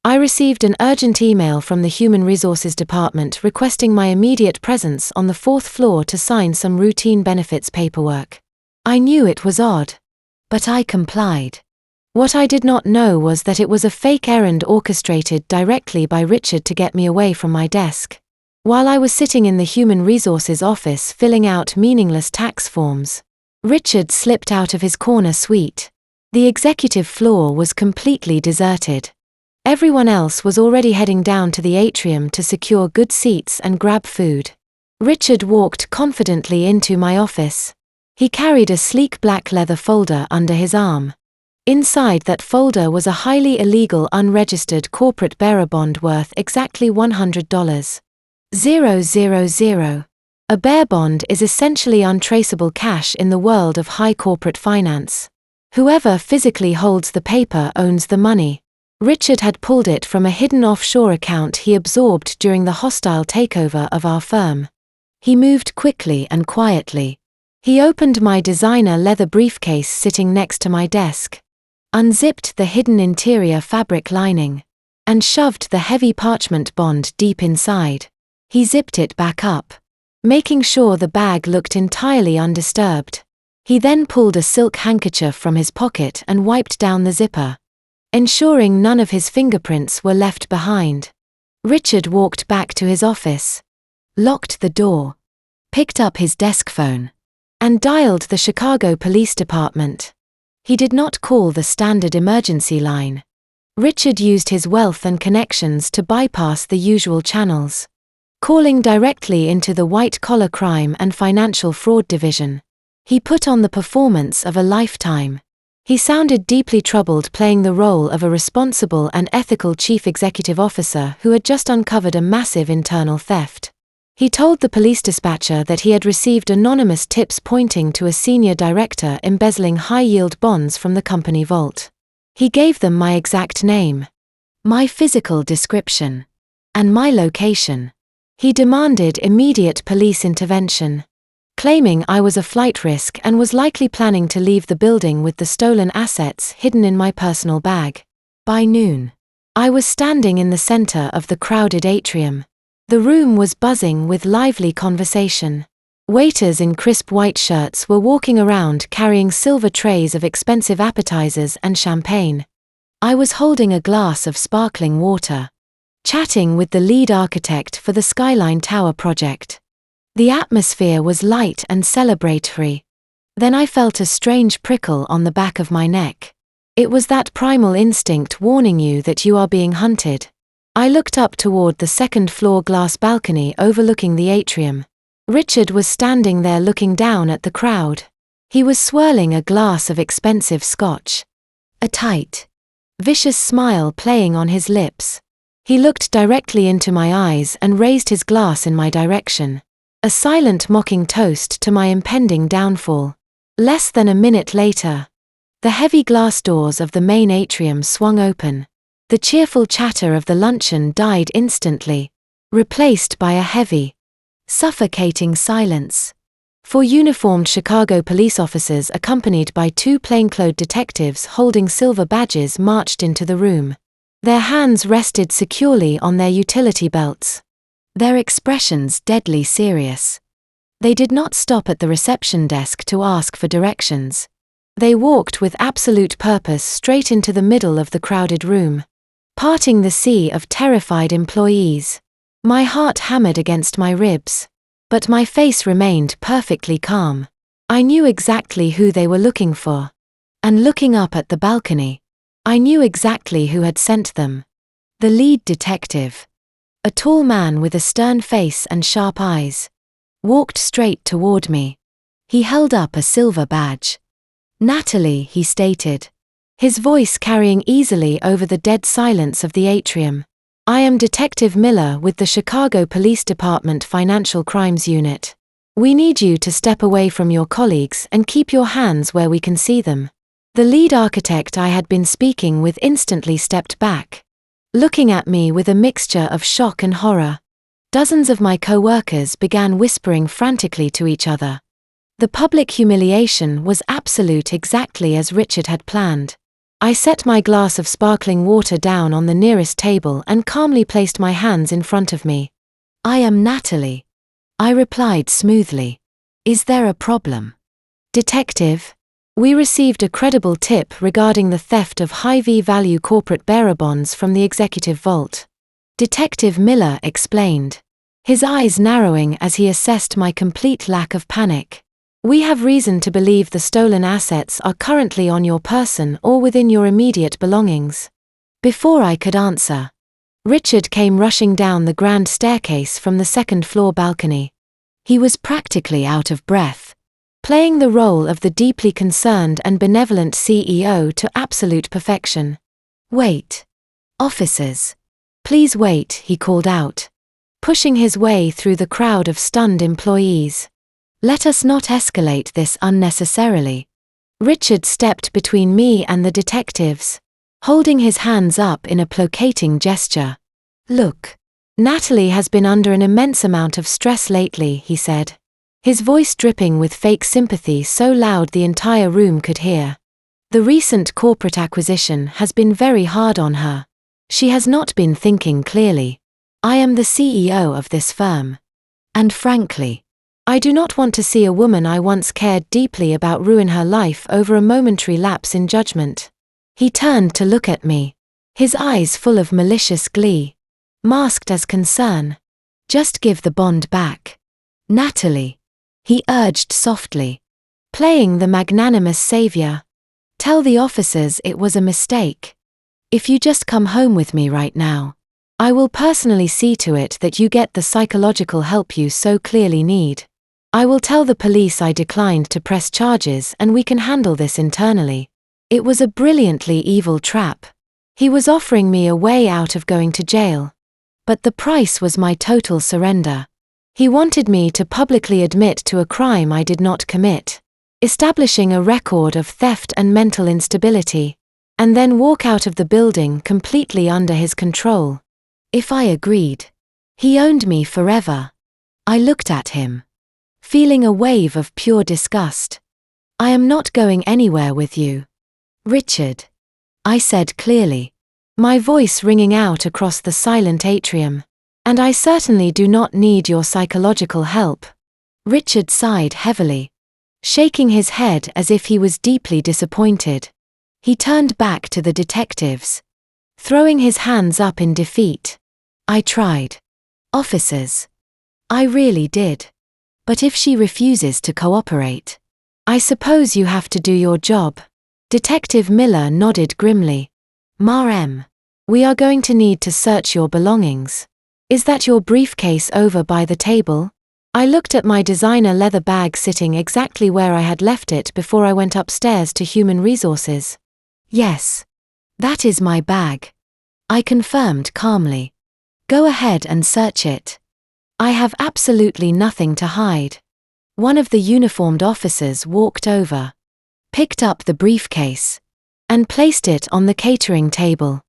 I received an urgent email from the Human Resources Department requesting my immediate presence on the 4th floor to sign some routine benefits paperwork. I knew it was odd, but I complied. What I did not know was that it was a fake errand orchestrated directly by Richard to get me away from my desk. While I was sitting in the Human Resources office filling out meaningless tax forms, Richard slipped out of his corner suite. The executive floor was completely deserted. Everyone else was already heading down to the atrium to secure good seats and grab food. Richard walked confidently into my office. He carried a sleek black leather folder under his arm. Inside that folder was a highly illegal unregistered corporate bearer bond worth exactly $100. 000. A bear bond is essentially untraceable cash in the world of high corporate finance. Whoever physically holds the paper owns the money. Richard had pulled it from a hidden offshore account he absorbed during the hostile takeover of our firm. He moved quickly and quietly. He opened my designer leather briefcase sitting next to my desk, unzipped the hidden interior fabric lining, and shoved the heavy parchment bond deep inside. He zipped it back up, making sure the bag looked entirely undisturbed. He then pulled a silk handkerchief from his pocket and wiped down the zipper, ensuring none of his fingerprints were left behind. Richard walked back to his office, locked the door, picked up his desk phone, and dialed the Chicago Police Department. He did not call the standard emergency line. Richard used his wealth and connections to bypass the usual channels, calling directly into the white-collar crime and financial fraud division. He put on the performance of a lifetime. He sounded deeply troubled, playing the role of a responsible and ethical chief executive officer who had just uncovered a massive internal theft. He told the police dispatcher that he had received anonymous tips pointing to a senior director embezzling high-yield bonds from the company vault. He gave them my exact name, my physical description, and my location. He demanded immediate police intervention, claiming I was a flight risk and was likely planning to leave the building with the stolen assets hidden in my personal bag. By noon, I was standing in the center of the crowded atrium. The room was buzzing with lively conversation. Waiters in crisp white shirts were walking around carrying silver trays of expensive appetizers and champagne. I was holding a glass of sparkling water, chatting with the lead architect for the Skyline Tower project. The atmosphere was light and celebratory. Then I felt a strange prickle on the back of my neck. It was that primal instinct warning you that you are being hunted. I looked up toward the second-floor glass balcony overlooking the atrium. Richard was standing there looking down at the crowd. He was swirling a glass of expensive scotch, a tight, vicious smile playing on his lips. He looked directly into my eyes and raised his glass in my direction, a silent mocking toast to my impending downfall. Less than a minute later, the heavy glass doors of the main atrium swung open. The cheerful chatter of the luncheon died instantly, replaced by a heavy, suffocating silence. Four uniformed Chicago police officers accompanied by two plainclothes detectives holding silver badges marched into the room. Their hands rested securely on their utility belts, their expressions deadly serious. They did not stop at the reception desk to ask for directions. They walked with absolute purpose straight into the middle of the crowded room, parting the sea of terrified employees. My heart hammered against my ribs, but my face remained perfectly calm. I knew exactly who they were looking for. And looking up at the balcony, I knew exactly who had sent them. The lead detective, a tall man with a stern face and sharp eyes, walked straight toward me. He held up a silver badge. "Natalie," he stated, his voice carrying easily over the dead silence of the atrium. "I am Detective Miller with the Chicago Police Department Financial Crimes Unit. We need you to step away from your colleagues and keep your hands where we can see them." The lead architect I had been speaking with instantly stepped back, looking at me with a mixture of shock and horror. Dozens of my co-workers began whispering frantically to each other. The public humiliation was absolute, exactly as Richard had planned. I set my glass of sparkling water down on the nearest table and calmly placed my hands in front of me. "I am Natalie," I replied smoothly. "Is there a problem?" "Detective, we received a credible tip regarding the theft of high V-value corporate bearer bonds from the executive vault," Detective Miller explained, his eyes narrowing as he assessed my complete lack of panic. "We have reason to believe the stolen assets are currently on your person or within your immediate belongings." Before I could answer, Richard came rushing down the grand staircase from the second-floor balcony. He was practically out of breath, playing the role of the deeply concerned and benevolent CEO to absolute perfection. "Wait. Officers. Please wait," he called out, pushing his way through the crowd of stunned employees. "Let us not escalate this unnecessarily." Richard stepped between me and the detectives, holding his hands up in a placating gesture. "Look, Natalie has been under an immense amount of stress lately," he said, his voice dripping with fake sympathy so loud the entire room could hear. "The recent corporate acquisition has been very hard on her. She has not been thinking clearly. I am the CEO of this firm. And frankly, I do not want to see a woman I once cared deeply about ruin her life over a momentary lapse in judgment. He turned to look at me, his eyes full of malicious glee, masked as concern. Just give the bond back, Natalie, he urged softly, playing the magnanimous savior. Tell the officers it was a mistake. If you just come home with me right now, I will personally see to it that you get the psychological help you so clearly need. I will tell the police I declined to press charges and we can handle this internally. It was a brilliantly evil trap. He was offering me a way out of going to jail. But the price was my total surrender. He wanted me to publicly admit to a crime I did not commit, establishing a record of theft and mental instability, and then walk out of the building completely under his control. If I agreed, he owned me forever. I looked at him, feeling a wave of pure disgust. I am not going anywhere with you, Richard, I said clearly, my voice ringing out across the silent atrium. And I certainly do not need your psychological help. Richard sighed heavily, shaking his head as if he was deeply disappointed. He turned back to the detectives, throwing his hands up in defeat. I tried. Officers. I really did. But if she refuses to cooperate, I suppose you have to do your job. Detective Miller nodded grimly. Ma, we are going to need to search your belongings. Is that your briefcase over by the table? I looked at my designer leather bag sitting exactly where I had left it before I went upstairs to Human Resources. Yes. That is my bag, I confirmed calmly. Go ahead and search it. I have absolutely nothing to hide. One of the uniformed officers walked over, picked up the briefcase, and placed it on the catering table,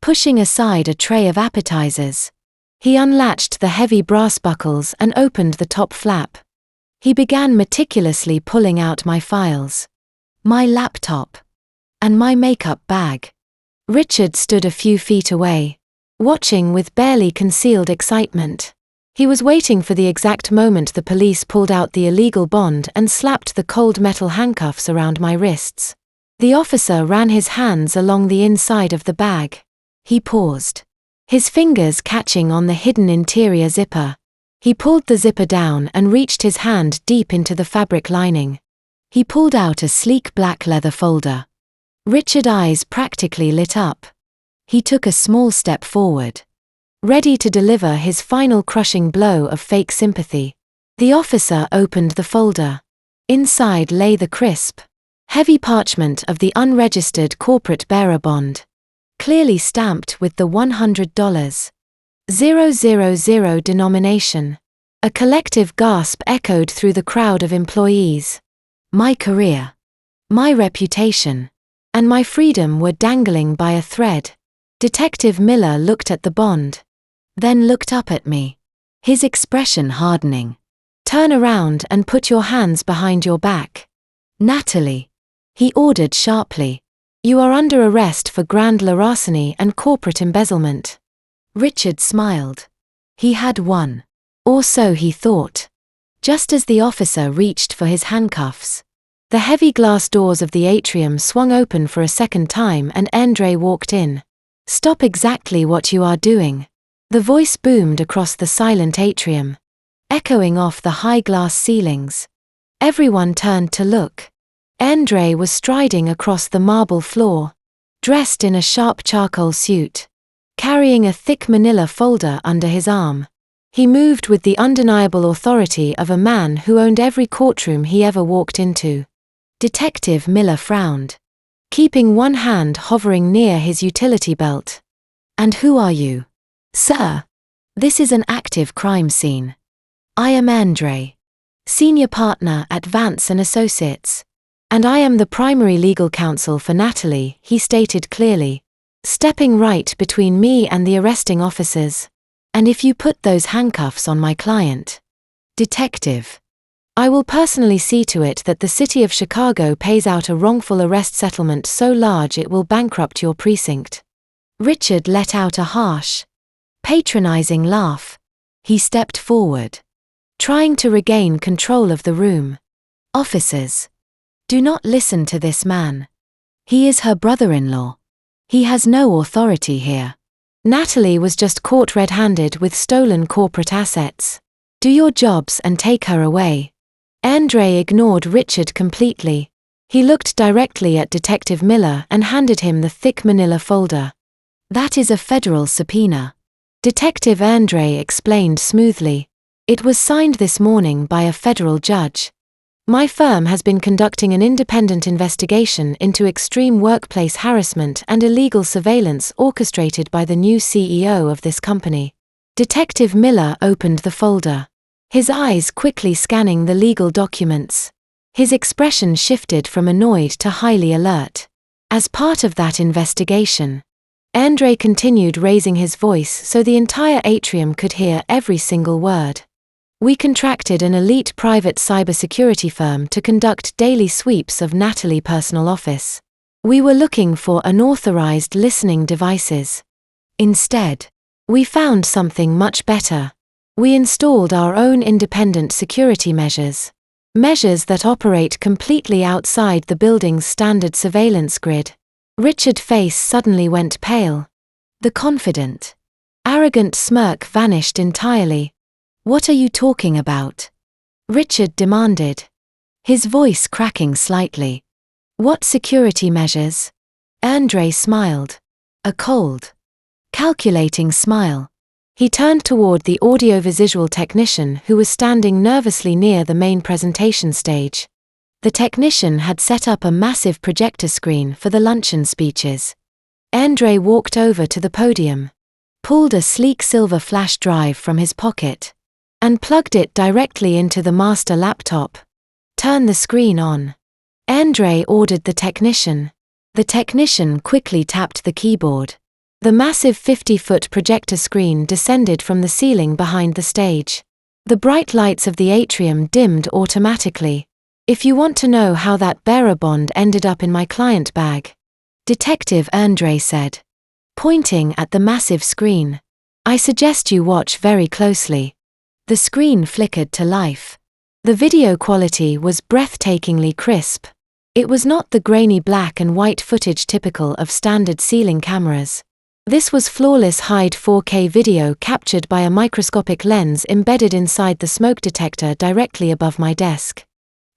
pushing aside a tray of appetizers. He unlatched the heavy brass buckles and opened the top flap. He began meticulously pulling out my files, my laptop, and my makeup bag. Richard stood a few feet away, watching with barely concealed excitement. He was waiting for the exact moment the police pulled out the illegal bond and slapped the cold metal handcuffs around my wrists. The officer ran his hands along the inside of the bag. He paused, his fingers catching on the hidden interior zipper. He pulled the zipper down and reached his hand deep into the fabric lining. He pulled out a sleek black leather folder. Richard's eyes practically lit up. He took a small step forward, ready to deliver his final crushing blow of fake sympathy. The officer opened the folder. Inside lay the crisp, heavy parchment of the unregistered corporate bearer bond, clearly stamped with the $100,000 denomination. A collective gasp echoed through the crowd of employees. My career, my reputation, and my freedom were dangling by a thread. Detective Miller looked at the bond, then looked up at me, his expression hardening. Turn around and put your hands behind your back. Natalie, he ordered sharply. You are under arrest for grand larceny and corporate embezzlement. Richard smiled. He had won. Or so he thought. Just as the officer reached for his handcuffs, the heavy glass doors of the atrium swung open for a second time and Andre walked in. Stop exactly what you are doing. The voice boomed across the silent atrium, echoing off the high glass ceilings. Everyone turned to look. Andre was striding across the marble floor, dressed in a sharp charcoal suit, carrying a thick manila folder under his arm. He moved with the undeniable authority of a man who owned every courtroom he ever walked into. Detective Miller frowned, keeping one hand hovering near his utility belt. And who are you? Sir, this is an active crime scene. I am Andre, senior partner at Vance & Associates. And I am the primary legal counsel for Natalie, he stated clearly, stepping right between me and the arresting officers. And if you put those handcuffs on my client, detective, I will personally see to it that the city of Chicago pays out a wrongful arrest settlement so large it will bankrupt your precinct. Richard let out a harsh, patronizing laugh. He stepped forward, trying to regain control of the room. "Officers, do not listen to this man. He is her brother-in-law. He has no authority here. Natalie was just caught red-handed with stolen corporate assets. Do your jobs and take her away." Andre ignored Richard completely. He looked directly at Detective Miller and handed him the thick manila folder. "That is a federal subpoena," Detective Andre explained smoothly. "It was signed this morning by a federal judge. My firm has been conducting an independent investigation into extreme workplace harassment and illegal surveillance orchestrated by the new CEO of this company." Detective Miller opened the folder, his eyes quickly scanning the legal documents. His expression shifted from annoyed to highly alert. "As part of that investigation," Andre continued, raising his voice so the entire atrium could hear every single word, "we contracted an elite private cybersecurity firm to conduct daily sweeps of Natalie's personal office. We were looking for unauthorized listening devices. Instead, we found something much better. We installed our own independent security measures. Measures that operate completely outside the building's standard surveillance grid." Richard's face suddenly went pale. The confident, arrogant smirk vanished entirely. "What are you talking about?" Richard demanded, his voice cracking slightly. "What security measures?" Andre smiled. A cold, calculating smile. He turned toward the audiovisual technician who was standing nervously near the main presentation stage. The technician had set up a massive projector screen for the luncheon speeches. Andre walked over to the podium, pulled a sleek silver flash drive from his pocket, and plugged it directly into the master laptop. "Turn the screen on," Andre ordered the technician. The technician quickly tapped the keyboard. The massive 50-foot projector screen descended from the ceiling behind the stage. The bright lights of the atrium dimmed automatically. "If you want to know how that bearer bond ended up in my client bag," Detective Andre said, pointing at the massive screen, "I suggest you watch very closely." The screen flickered to life. The video quality was breathtakingly crisp. It was not the grainy black and white footage typical of standard ceiling cameras. This was flawless high 4K video captured by a microscopic lens embedded inside the smoke detector directly above my desk.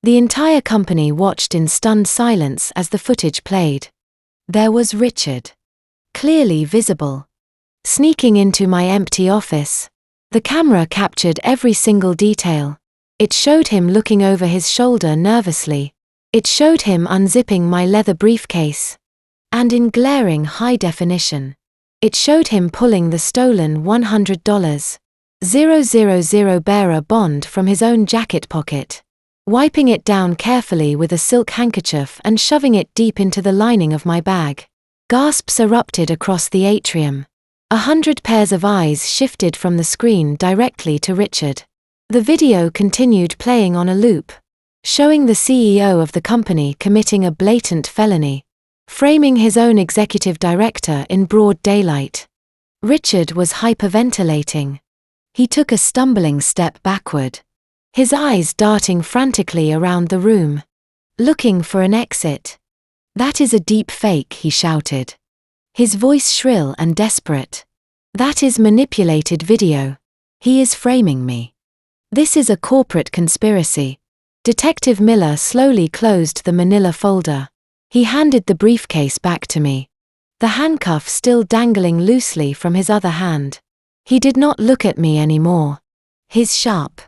The entire company watched in stunned silence as the footage played. There was Richard, clearly visible, sneaking into my empty office. The camera captured every single detail. It showed him looking over his shoulder nervously. It showed him unzipping my leather briefcase. And in glaring high definition, it showed him pulling the stolen $100,000 bearer bond from his own jacket pocket, wiping it down carefully with a silk handkerchief and shoving it deep into the lining of my bag. Gasps erupted across the atrium. 100 pairs of eyes shifted from the screen directly to Richard. The video continued playing on a loop, showing the CEO of the company committing a blatant felony, framing his own executive director in broad daylight. Richard was hyperventilating. He took a stumbling step backward, his eyes darting frantically around the room, looking for an exit. "That is a deep fake," he shouted, his voice shrill and desperate. "That is manipulated video. He is framing me. This is a corporate conspiracy." Detective Miller slowly closed the manila folder. He handed the briefcase back to me, the handcuff still dangling loosely from his other hand. He did not look at me anymore. His sharp,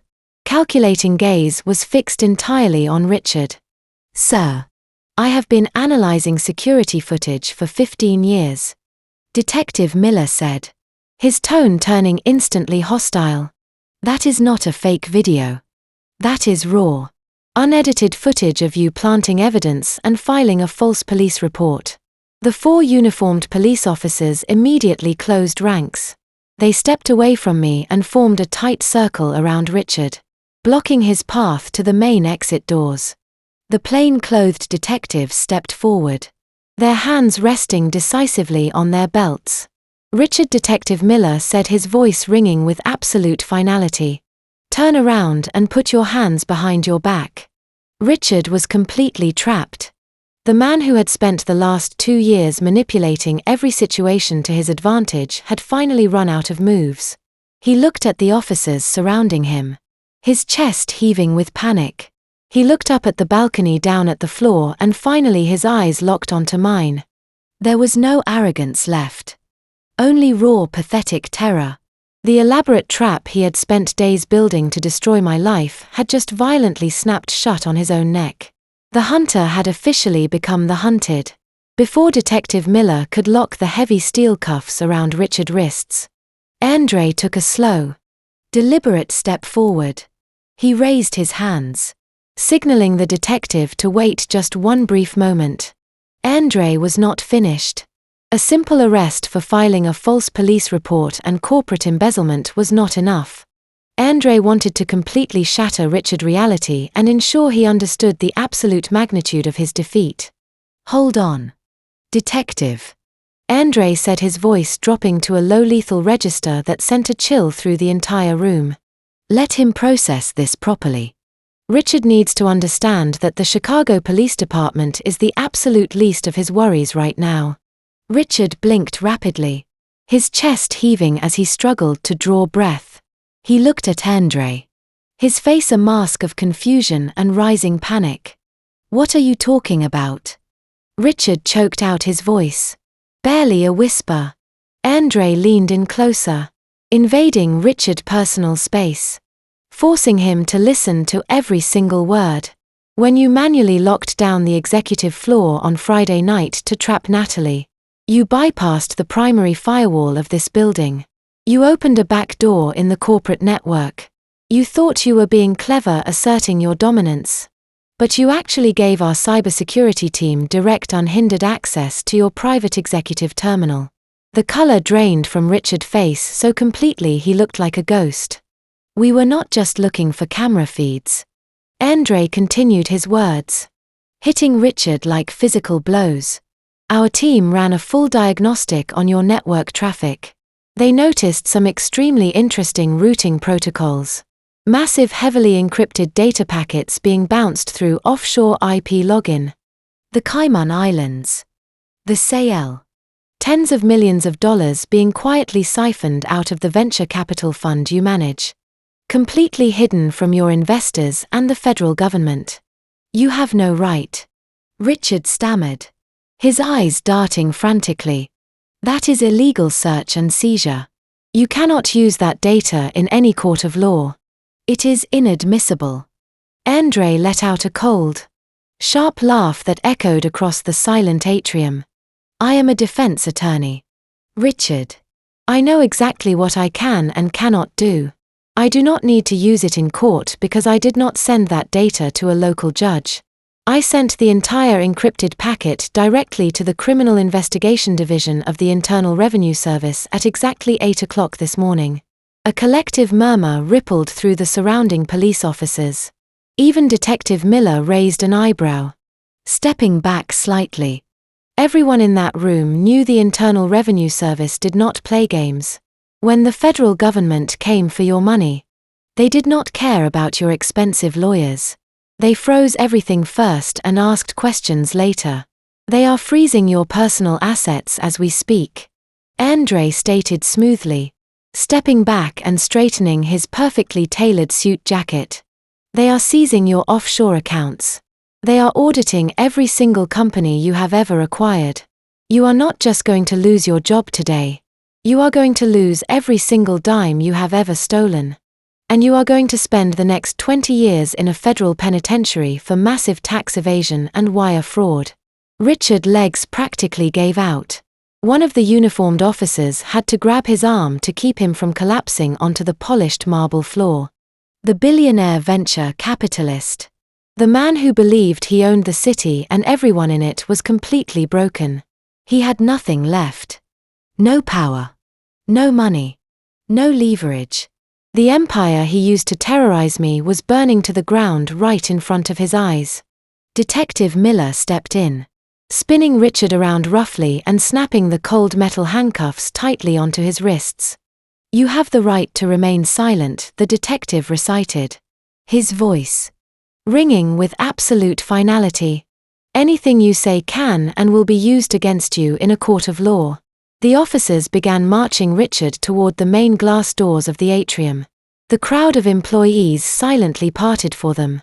calculating gaze was fixed entirely on Richard. "Sir, I have been analyzing security footage for 15 years," Detective Miller said, his tone turning instantly hostile. "That is not a fake video. That is raw, unedited footage of you planting evidence and filing a false police report." The 4 uniformed police officers immediately closed ranks. They stepped away from me and formed a tight circle around Richard, blocking his path to the main exit doors. The plain-clothed detectives stepped forward, their hands resting decisively on their belts. "Richard," Detective Miller said, his voice ringing with absolute finality, Turn around and put your hands behind your back. Richard was completely trapped. The man who had spent the last 2 years manipulating every situation to his advantage had finally run out of moves. He looked at the officers surrounding him, his chest heaving with panic. He looked up at the balcony down at the floor, and finally his eyes locked onto mine. There was no arrogance left. Only raw, pathetic terror. The elaborate trap he had spent days building to destroy my life had just violently snapped shut on his own neck. The hunter had officially become the hunted. Before Detective Miller could lock the heavy steel cuffs around Richard's wrists, Andre took a slow, deliberate step forward. He raised his hands, signaling the detective to wait just one brief moment. Andre was not finished. A simple arrest for filing a false police report and corporate embezzlement was not enough. Andre wanted to completely shatter Richard's reality and ensure he understood the absolute magnitude of his defeat. "Hold on, Detective," Andre said, his voice dropping to a low lethal register that sent a chill through the entire room. "Let him process this properly. Richard needs to understand that the Chicago Police Department is the absolute least of his worries right now." Richard blinked rapidly, his chest heaving as he struggled to draw breath. He looked at Andre, his face a mask of confusion and rising panic. "What are you talking about?" Richard choked out his voice. Barely a whisper. Andre leaned in closer, invading Richard's personal space, forcing him to listen to every single word. "When you manually locked down the executive floor on Friday night to trap Natalie, you bypassed the primary firewall of this building. You opened a back door in the corporate network. You thought you were being clever, asserting your dominance. But you actually gave our cybersecurity team direct, unhindered access to your private executive terminal." The color drained from Richard's face so completely he looked like a ghost. "We were not just looking for camera feeds." Andre continued his words, hitting Richard like physical blows. "Our team ran a full diagnostic on your network traffic. They noticed some extremely interesting routing protocols. Massive, heavily encrypted data packets being bounced through offshore IP login. The Cayman Islands. The Seychelles. Tens of millions of dollars being quietly siphoned out of the venture capital fund you manage. Completely hidden from your investors and the federal government. You have no right." Richard stammered, his eyes darting frantically. "That is illegal search and seizure. You cannot use that data in any court of law. It is inadmissible." Andre let out a cold, sharp laugh that echoed across the silent atrium. "I am a defense attorney, Richard. I know exactly what I can and cannot do. I do not need to use it in court because I did not send that data to a local judge. I sent the entire encrypted packet directly to the Criminal Investigation Division of the Internal Revenue Service at exactly 8 o'clock this morning." A collective murmur rippled through the surrounding police officers. Even Detective Miller raised an eyebrow, stepping back slightly. Everyone in that room knew the Internal Revenue Service did not play games. When the federal government came for your money, they did not care about your expensive lawyers. They froze everything first and asked questions later. They are freezing your personal assets as we speak, Andre stated smoothly, stepping back and straightening his perfectly tailored suit jacket. They are seizing your offshore accounts. They are auditing every single company you have ever acquired. You are not just going to lose your job today. You are going to lose every single dime you have ever stolen. And you are going to spend the next 20 years in a federal penitentiary for massive tax evasion and wire fraud. Richard's legs practically gave out. One of the uniformed officers had to grab his arm to keep him from collapsing onto the polished marble floor. The billionaire venture capitalist. The man who believed he owned the city and everyone in it was completely broken. He had nothing left. No power. No money. No leverage. The empire he used to terrorize me was burning to the ground right in front of his eyes. Detective Miller stepped in, spinning Richard around roughly and snapping the cold metal handcuffs tightly onto his wrists. You have the right to remain silent, the detective recited. His voice ringing with absolute finality. Anything you say can and will be used against you in a court of law. The officers began marching Richard toward the main glass doors of the atrium. The crowd of employees silently parted for them,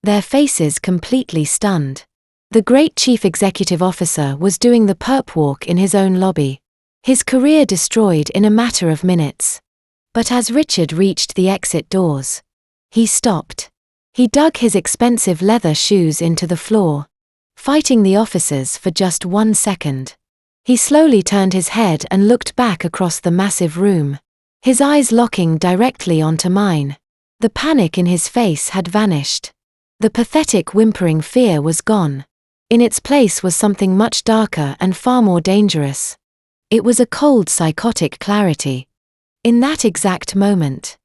their faces completely stunned. The great chief executive officer was doing the perp walk in his own lobby. His career destroyed in a matter of minutes. But as Richard reached the exit doors, he stopped. He dug his expensive leather shoes into the floor, fighting the officers for just 1 second. He slowly turned his head and looked back across the massive room, his eyes locking directly onto mine. The panic in his face had vanished. The pathetic whimpering fear was gone. In its place was something much darker and far more dangerous. It was a cold, psychotic clarity. In that exact moment,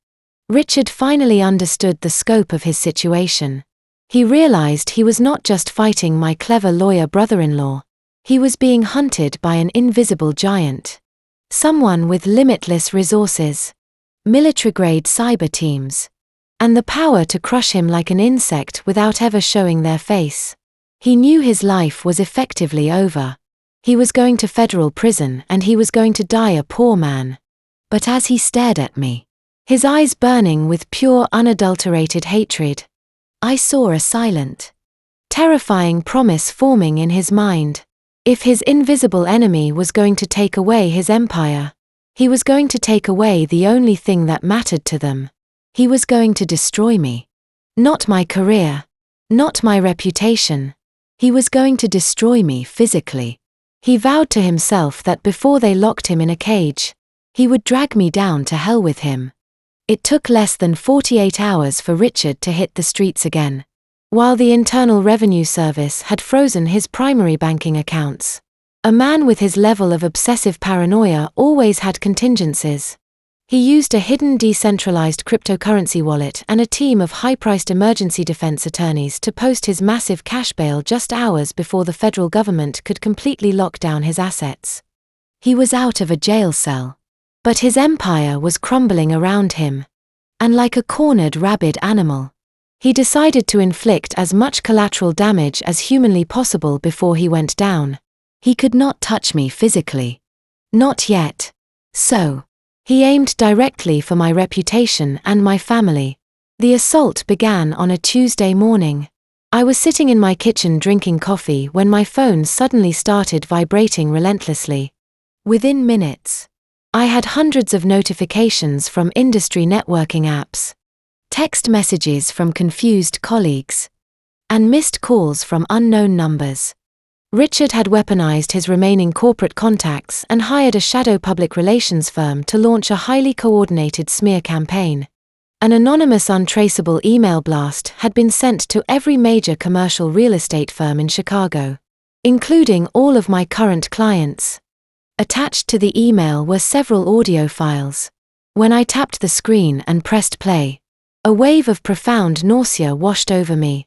Richard finally understood the scope of his situation. He realized he was not just fighting my clever lawyer brother-in-law. He was being hunted by an invisible giant. Someone with limitless resources, military-grade cyber teams, and the power to crush him like an insect without ever showing their face. He knew his life was effectively over. He was going to federal prison and he was going to die a poor man. But as he stared at me, his eyes burning with pure unadulterated hatred, I saw a silent, terrifying promise forming in his mind. If his invisible enemy was going to take away his empire, he was going to take away the only thing that mattered to them. He was going to destroy me. Not my career, not my reputation. He was going to destroy me physically. He vowed to himself that before they locked him in a cage, he would drag me down to hell with him. It took less than 48 hours for Richard to hit the streets again. While the Internal Revenue Service had frozen his primary banking accounts, a man with his level of obsessive paranoia always had contingencies. He used a hidden decentralized cryptocurrency wallet and a team of high-priced emergency defense attorneys to post his massive cash bail just hours before the federal government could completely lock down his assets. He was out of a jail cell, but his empire was crumbling around him. And like a cornered rabid animal, he decided to inflict as much collateral damage as humanly possible before he went down. He could not touch me physically. Not yet. So, he aimed directly for my reputation and my family. The assault began on a Tuesday morning. I was sitting in my kitchen drinking coffee when my phone suddenly started vibrating relentlessly. Within minutes, I had hundreds of notifications from industry networking apps, text messages from confused colleagues, and missed calls from unknown numbers. Richard had weaponized his remaining corporate contacts and hired a shadow public relations firm to launch a highly coordinated smear campaign. An anonymous untraceable email blast had been sent to every major commercial real estate firm in Chicago, including all of my current clients. Attached to the email were several audio files. When I tapped the screen and pressed play, a wave of profound nausea washed over me.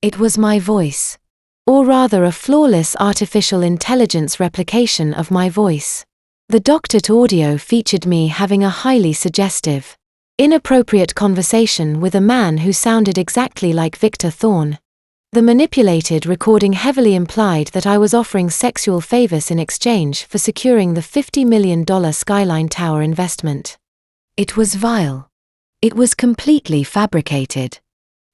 It was my voice. Or rather a flawless artificial intelligence replication of my voice. The doctored audio featured me having a highly suggestive, inappropriate conversation with a man who sounded exactly like Victor Thorne. The manipulated recording heavily implied that I was offering sexual favors in exchange for securing the $50 million Skyline Tower investment. It was vile. It was completely fabricated.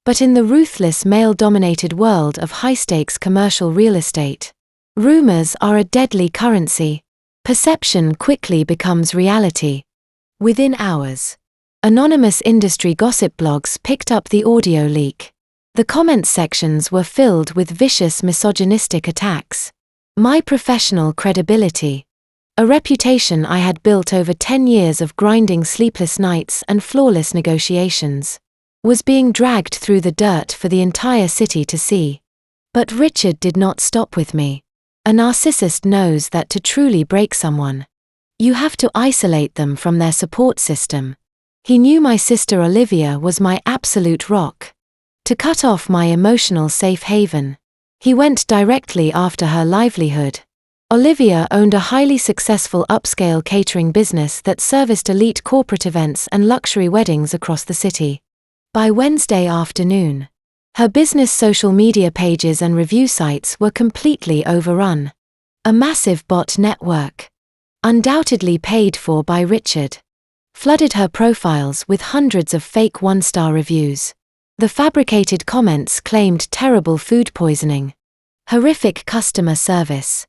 But in the ruthless male-dominated world of high-stakes commercial real estate, rumors are a deadly currency. Perception quickly becomes reality. Within hours, anonymous industry gossip blogs picked up the audio leak. The comments sections were filled with vicious misogynistic attacks. My professional credibility, a reputation I had built over 10 years of grinding sleepless nights and flawless negotiations, was being dragged through the dirt for the entire city to see. But Richard did not stop with me. A narcissist knows that to truly break someone, you have to isolate them from their support system. He knew my sister Olivia was my absolute rock. To cut off my emotional safe haven, he went directly after her livelihood. Olivia owned a highly successful upscale catering business that serviced elite corporate events and luxury weddings across the city. By Wednesday afternoon, her business social media pages and review sites were completely overrun. A massive bot network, undoubtedly paid for by Richard, flooded her profiles with hundreds of fake one-star reviews. The fabricated comments claimed terrible food poisoning, horrific customer service,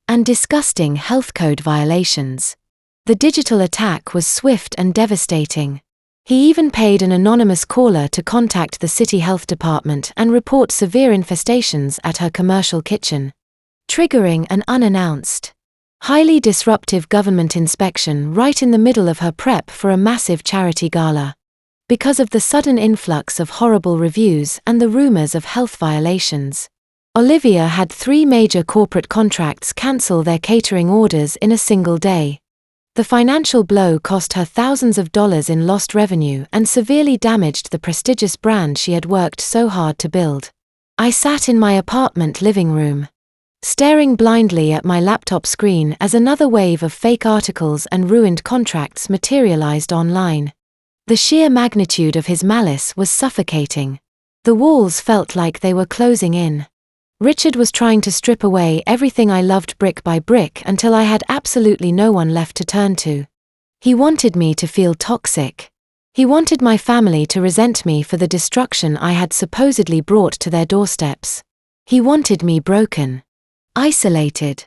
and disgusting health code violations. The digital attack was swift and devastating. He even paid an anonymous caller to contact the city health department and report severe infestations at her commercial kitchen, triggering an unannounced, highly disruptive government inspection right in the middle of her prep for a massive charity gala. Because of the sudden influx of horrible reviews and the rumors of health violations, Olivia had 3 major corporate contracts cancel their catering orders in a single day. The financial blow cost her thousands of dollars in lost revenue and severely damaged the prestigious brand she had worked so hard to build. I sat in my apartment living room, staring blindly at my laptop screen as another wave of fake articles and ruined contracts materialized online. The sheer magnitude of his malice was suffocating. The walls felt like they were closing in. Richard was trying to strip away everything I loved brick by brick until I had absolutely no one left to turn to. He wanted me to feel toxic. He wanted my family to resent me for the destruction I had supposedly brought to their doorsteps. He wanted me broken, isolated,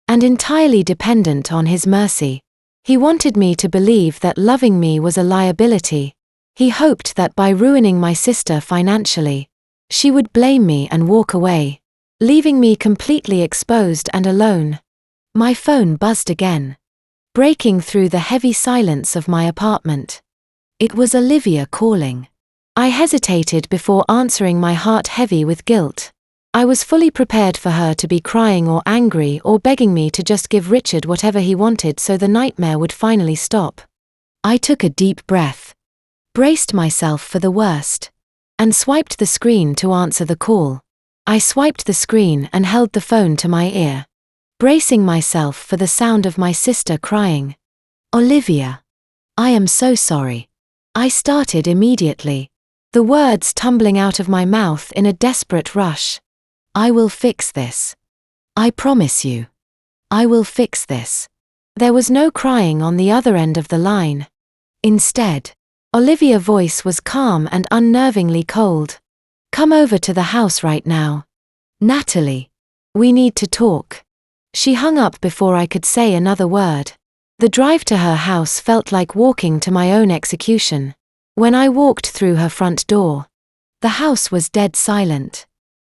and entirely dependent on his mercy. He wanted me to believe that loving me was a liability. He hoped that by ruining my sister financially, she would blame me and walk away, leaving me completely exposed and alone. My phone buzzed again, breaking through the heavy silence of my apartment. It was Olivia calling. I hesitated before answering, my heart heavy with guilt. I was fully prepared for her to be crying or angry or begging me to just give Richard whatever he wanted so the nightmare would finally stop. I took a deep breath, braced myself for the worst, and swiped the screen to answer the call. I swiped the screen and held the phone to my ear, bracing myself for the sound of my sister crying. "Olivia, I am so sorry." I started immediately, the words tumbling out of my mouth in a desperate rush. "I will fix this. I promise you. I will fix this." There was no crying on the other end of the line. Instead, Olivia's voice was calm and unnervingly cold. "Come over to the house right now. Natalie. We need to talk." She hung up before I could say another word. The drive to her house felt like walking to my own execution. When I walked through her front door, the house was dead silent.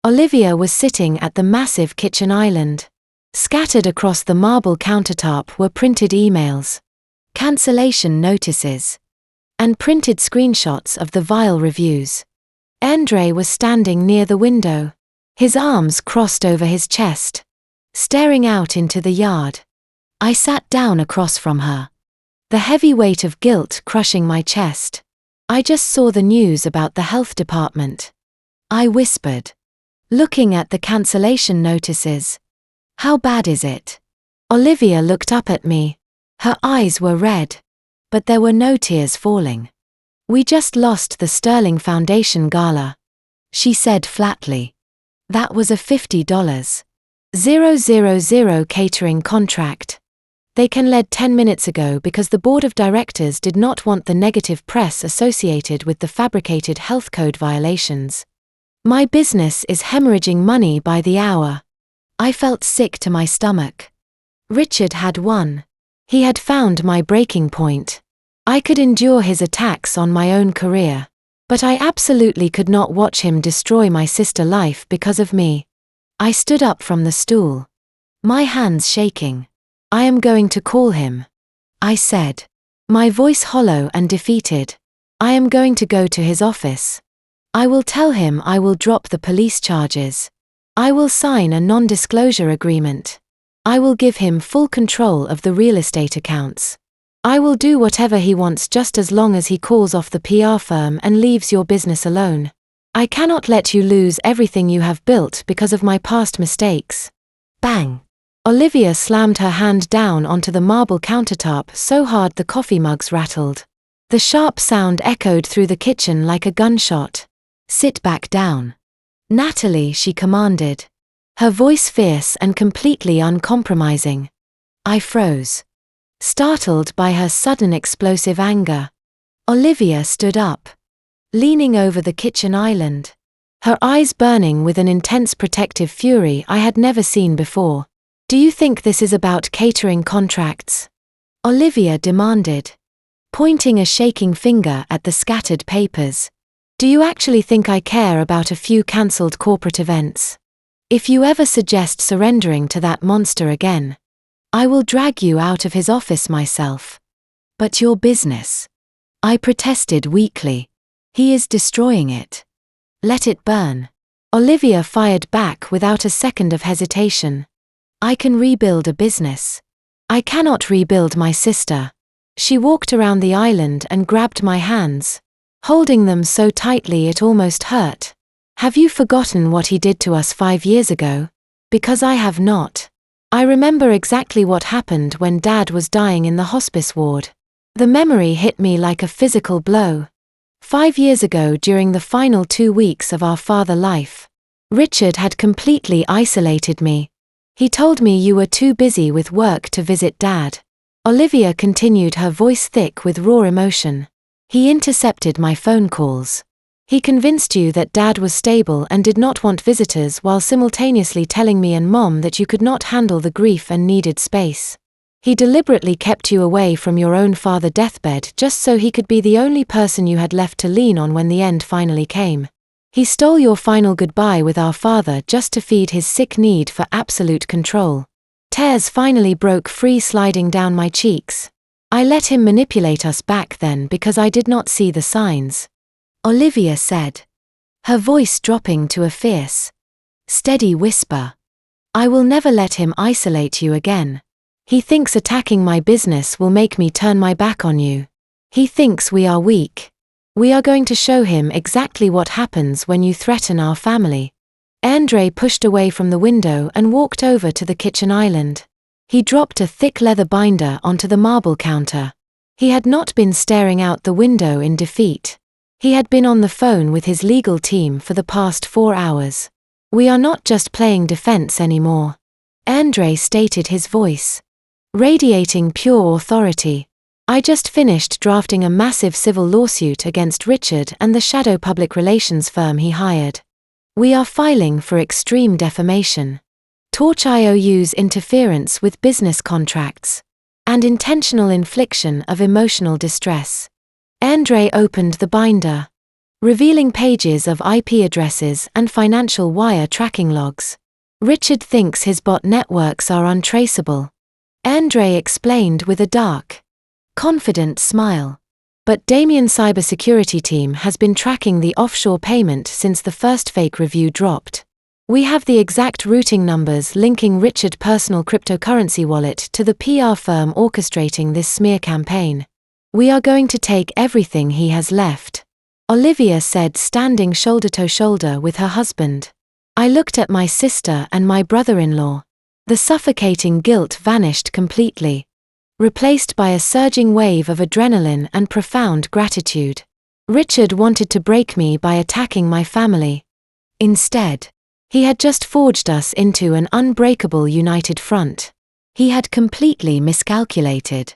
Olivia was sitting at the massive kitchen island. Scattered across the marble countertop were printed emails, cancellation notices, and printed screenshots of the vile reviews. Andre was standing near the window, his arms crossed over his chest, staring out into the yard. I sat down across from her, the heavy weight of guilt crushing my chest. "I just saw the news about the health department," I whispered, looking at the cancellation notices. "How bad is it?" Olivia looked up at me. Her eyes were red, but there were no tears falling. "We just lost the Sterling Foundation Gala," she said flatly. "That was a $50,000 catering contract. They canceled 10 minutes ago because the board of directors did not want the negative press associated with the fabricated health code violations. My business is hemorrhaging money by the hour." I felt sick to my stomach. Richard had won. He had found my breaking point. I could endure his attacks on my own career, but I absolutely could not watch him destroy my sister's life because of me. I stood up from the stool, my hands shaking. "I am going to call him," I said, my voice hollow and defeated. "I am going to go to his office. I will tell him I will drop the police charges. I will sign a non-disclosure agreement. I will give him full control of the real estate accounts. I will do whatever he wants just as long as he calls off the PR firm and leaves your business alone. I cannot let you lose everything you have built because of my past mistakes." Bang! Olivia slammed her hand down onto the marble countertop so hard the coffee mugs rattled. The sharp sound echoed through the kitchen like a gunshot. "Sit back down, Natalie," she commanded, her voice fierce and completely uncompromising. I froze, startled by her sudden explosive anger. Olivia stood up, leaning over the kitchen island, her eyes burning with an intense protective fury I had never seen before. "Do you think this is about catering contracts?" Olivia demanded, pointing a shaking finger at the scattered papers. "Do you actually think I care about a few cancelled corporate events? If you ever suggest surrendering to that monster again, I will drag you out of his office myself." "But your business," I protested weakly. "He is destroying it. Let it burn." Olivia fired back without a second of hesitation. "I can rebuild a business. I cannot rebuild my sister." She walked around the island and grabbed my hands, holding them so tightly it almost hurt. "Have you forgotten what he did to us 5 years ago? Because I have not. I remember exactly what happened when Dad was dying in the hospice ward." The memory hit me like a physical blow. 5 years ago, during the final 2 weeks of our father life, Richard had completely isolated me. "He told me you were too busy with work to visit Dad." Olivia continued, her voice thick with raw emotion. "He intercepted my phone calls. He convinced you that Dad was stable and did not want visitors, while simultaneously telling me and Mom that you could not handle the grief and needed space. He deliberately kept you away from your own father's deathbed just so he could be the only person you had left to lean on when the end finally came. He stole your final goodbye with our father just to feed his sick need for absolute control." Tears finally broke free, sliding down my cheeks. "I let him manipulate us back then because I did not see the signs," Olivia said, her voice dropping to a fierce, steady whisper. "I will never let him isolate you again. He thinks attacking my business will make me turn my back on you. He thinks we are weak. We are going to show him exactly what happens when you threaten our family." Andre pushed away from the window and walked over to the kitchen island. He dropped a thick leather binder onto the marble counter. He had not been staring out the window in defeat. He had been on the phone with his legal team for the past 4 hours. "We are not just playing defense anymore," Andre stated, his voice radiating pure authority. "I just finished drafting a massive civil lawsuit against Richard and the shadow public relations firm he hired. We are filing for extreme defamation, torch IOUs, interference with business contracts, and intentional infliction of emotional distress." Andre opened the binder, revealing pages of IP addresses and financial wire tracking logs. "Richard thinks his bot networks are untraceable," Andre explained with a dark, confident smile. "But Damien's cybersecurity team has been tracking the offshore payment since the first fake review dropped. We have the exact routing numbers linking Richard's personal cryptocurrency wallet to the PR firm orchestrating this smear campaign. We are going to take everything he has left," Olivia said, standing shoulder to shoulder with her husband. I looked at my sister and my brother-in-law. The suffocating guilt vanished completely, replaced by a surging wave of adrenaline and profound gratitude. Richard wanted to break me by attacking my family. Instead, he had just forged us into an unbreakable united front. He had completely miscalculated.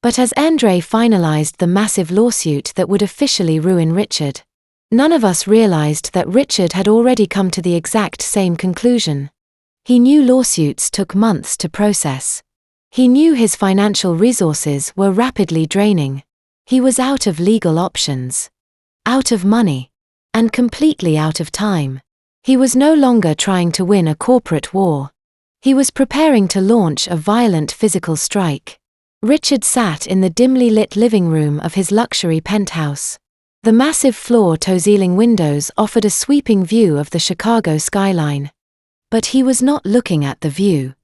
But as Andre finalized the massive lawsuit that would officially ruin Richard, none of us realized that Richard had already come to the exact same conclusion. He knew lawsuits took months to process. He knew his financial resources were rapidly draining. He was out of legal options, out of money, and completely out of time. He was no longer trying to win a corporate war. He was preparing to launch a violent physical strike. Richard sat in the dimly lit living room of his luxury penthouse. The massive floor-to-ceiling windows offered a sweeping view of the Chicago skyline. But he was not looking at the view.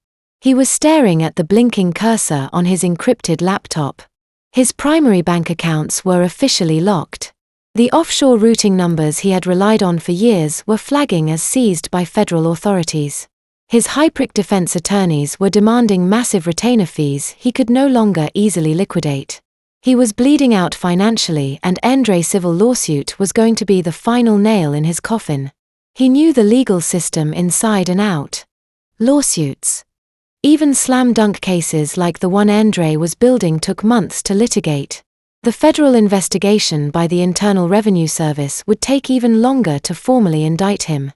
He was staring at the blinking cursor on his encrypted laptop. His primary bank accounts were officially locked. The offshore routing numbers he had relied on for years were flagging as seized by federal authorities. His heartbreak defense attorneys were demanding massive retainer fees he could no longer easily liquidate. He was bleeding out financially, and Andre's civil lawsuit was going to be the final nail in his coffin. He knew the legal system inside and out. Lawsuits. Even slam-dunk cases like the one Andre was building took months to litigate. The federal investigation by the Internal Revenue Service would take even longer to formally indict him.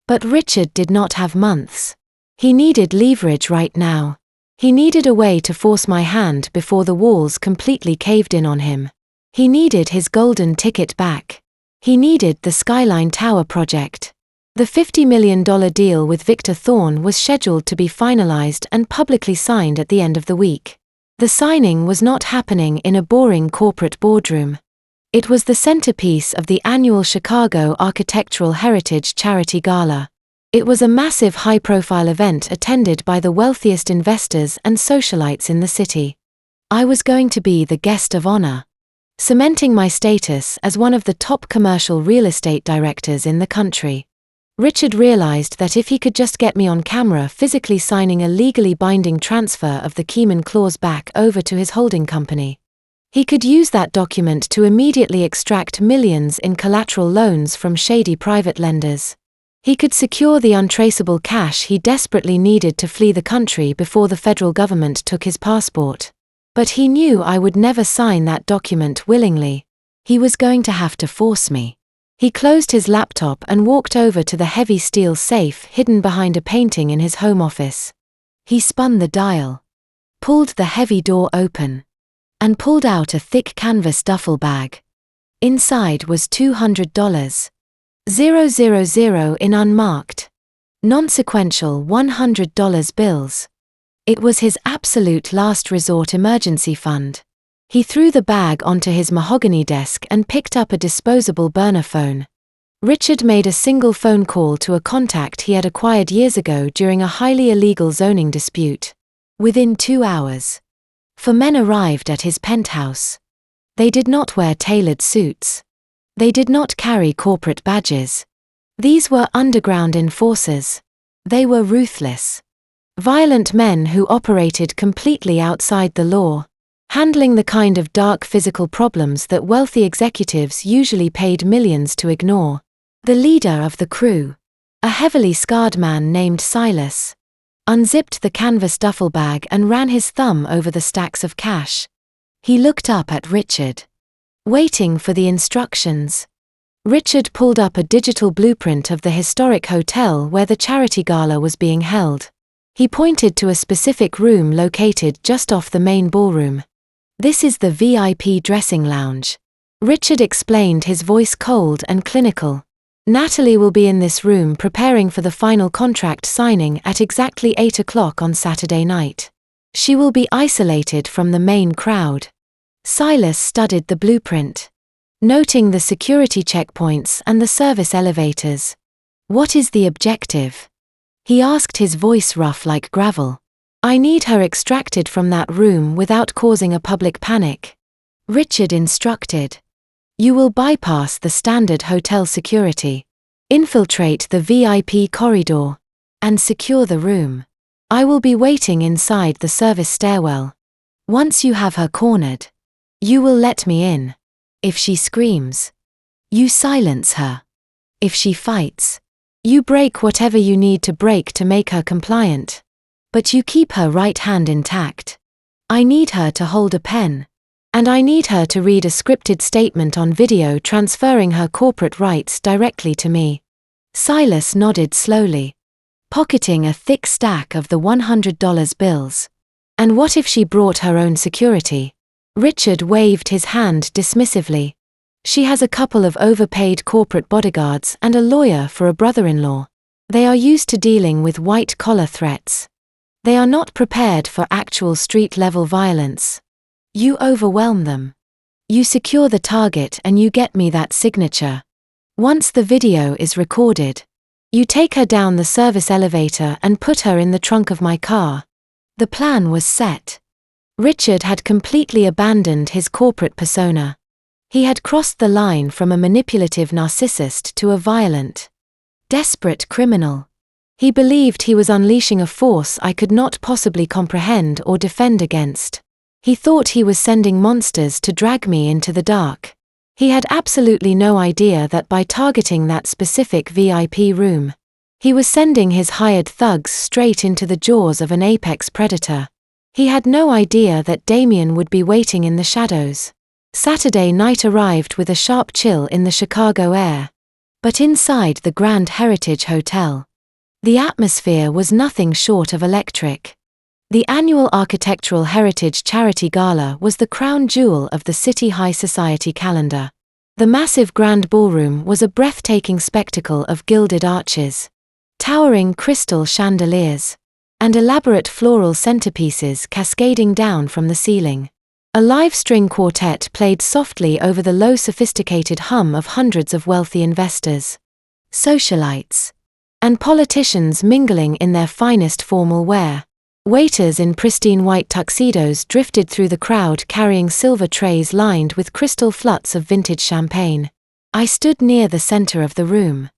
But Richard did not have months. He needed leverage right now. He needed a way to force my hand before the walls completely caved in on him. He needed his golden ticket back. He needed the Skyline Tower project. The $50 million deal with Victor Thorne was scheduled to be finalized and publicly signed at the end of the week. The signing was not happening in a boring corporate boardroom. It was the centerpiece of the annual Chicago Architectural Heritage Charity Gala. It was a massive high-profile event attended by the wealthiest investors and socialites in the city. I was going to be the guest of honor, cementing my status as one of the top commercial real estate directors in the country. Richard realized that if he could just get me on camera physically signing a legally binding transfer of the Keyman clause back over to his holding company, he could use that document to immediately extract millions in collateral loans from shady private lenders. He could secure the untraceable cash he desperately needed to flee the country before the federal government took his passport. But he knew I would never sign that document willingly. He was going to have to force me. He closed his laptop and walked over to the heavy steel safe hidden behind a painting in his home office. He spun the dial, pulled the heavy door open, and pulled out a thick canvas duffel bag. Inside was $200. 000 in unmarked, non-sequential $100 bills. It was his absolute last resort emergency fund. He threw the bag onto his mahogany desk and picked up a disposable burner phone. Richard made a single phone call to a contact he had acquired years ago during a highly illegal zoning dispute. Within 2 hours, 4 men arrived at his penthouse. They did not wear tailored suits. They did not carry corporate badges. These were underground enforcers. They were ruthless, violent men who operated completely outside the law, handling the kind of dark physical problems that wealthy executives usually paid millions to ignore. The leader of the crew, a heavily scarred man named Silas, unzipped the canvas duffel bag and ran his thumb over the stacks of cash. He looked up at Richard, waiting for the instructions. Richard pulled up a digital blueprint of the historic hotel where the charity gala was being held. He pointed to a specific room located just off the main ballroom. "This is the VIP dressing lounge," Richard explained, his voice cold and clinical. "Natalie will be in this room preparing for the final contract signing at exactly 8 o'clock on Saturday night. She will be isolated from the main crowd." Silas studied the blueprint, noting the security checkpoints and the service elevators. "What is the objective?" he asked, his voice rough like gravel. "I need her extracted from that room without causing a public panic," Richard instructed. "You will bypass the standard hotel security, infiltrate the VIP corridor, and secure the room. I will be waiting inside the service stairwell. Once you have her cornered, you will let me in. If she screams, you silence her. If she fights, you break whatever you need to break to make her compliant. But you keep her right hand intact. I need her to hold a pen, and I need her to read a scripted statement on video transferring her corporate rights directly to me." Silas nodded slowly, pocketing a thick stack of the $100 bills. "And what if she brought her own security?" Richard waved his hand dismissively. "She has a couple of overpaid corporate bodyguards and a lawyer for a brother-in-law. They are used to dealing with white-collar threats. They are not prepared for actual street-level violence. You overwhelm them. You secure the target and you get me that signature. Once the video is recorded, you take her down the service elevator and put her in the trunk of my car." The plan was set. Richard had completely abandoned his corporate persona. He had crossed the line from a manipulative narcissist to a violent, desperate criminal. He believed he was unleashing a force I could not possibly comprehend or defend against. He thought he was sending monsters to drag me into the dark. He had absolutely no idea that by targeting that specific VIP room, he was sending his hired thugs straight into the jaws of an apex predator. He had no idea that Damien would be waiting in the shadows. Saturday night arrived with a sharp chill in the Chicago air. But inside the Grand Heritage Hotel, the atmosphere was nothing short of electric. The annual Architectural Heritage Charity Gala was the crown jewel of the City High Society calendar. The massive grand ballroom was a breathtaking spectacle of gilded arches, towering crystal chandeliers, and elaborate floral centerpieces cascading down from the ceiling. A live string quartet played softly over the low sophisticated hum of hundreds of wealthy investors, socialites, and politicians mingling in their finest formal wear. Waiters in pristine white tuxedos drifted through the crowd carrying silver trays lined with crystal fluts of vintage champagne. I stood near the center of the room,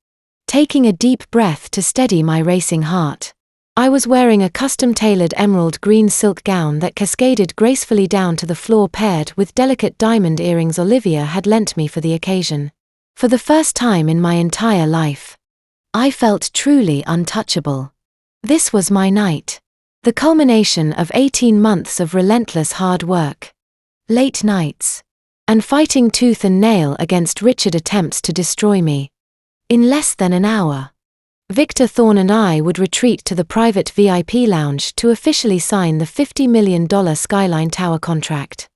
taking a deep breath to steady my racing heart. I was wearing a custom-tailored emerald green silk gown that cascaded gracefully down to the floor paired with delicate diamond earrings Olivia had lent me for the occasion. For the first time in my entire life, I felt truly untouchable. This was my night. The culmination of 18 months of relentless hard work, late nights, and fighting tooth and nail against Richard's attempts to destroy me. In less than an hour, Victor Thorne and I would retreat to the private VIP lounge to officially sign the $50 million Skyline Tower contract,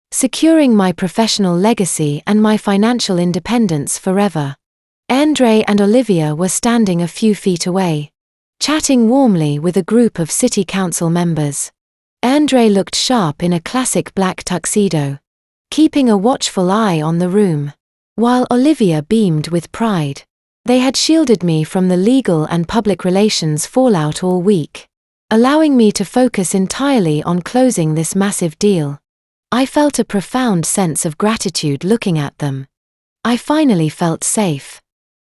securing my professional legacy and my financial independence forever. Andre and Olivia were standing a few feet away, chatting warmly with a group of city council members. Andre looked sharp in a classic black tuxedo, keeping a watchful eye on the room, while Olivia beamed with pride. They had shielded me from the legal and public relations fallout all week, allowing me to focus entirely on closing this massive deal. I felt a profound sense of gratitude looking at them. I finally felt safe.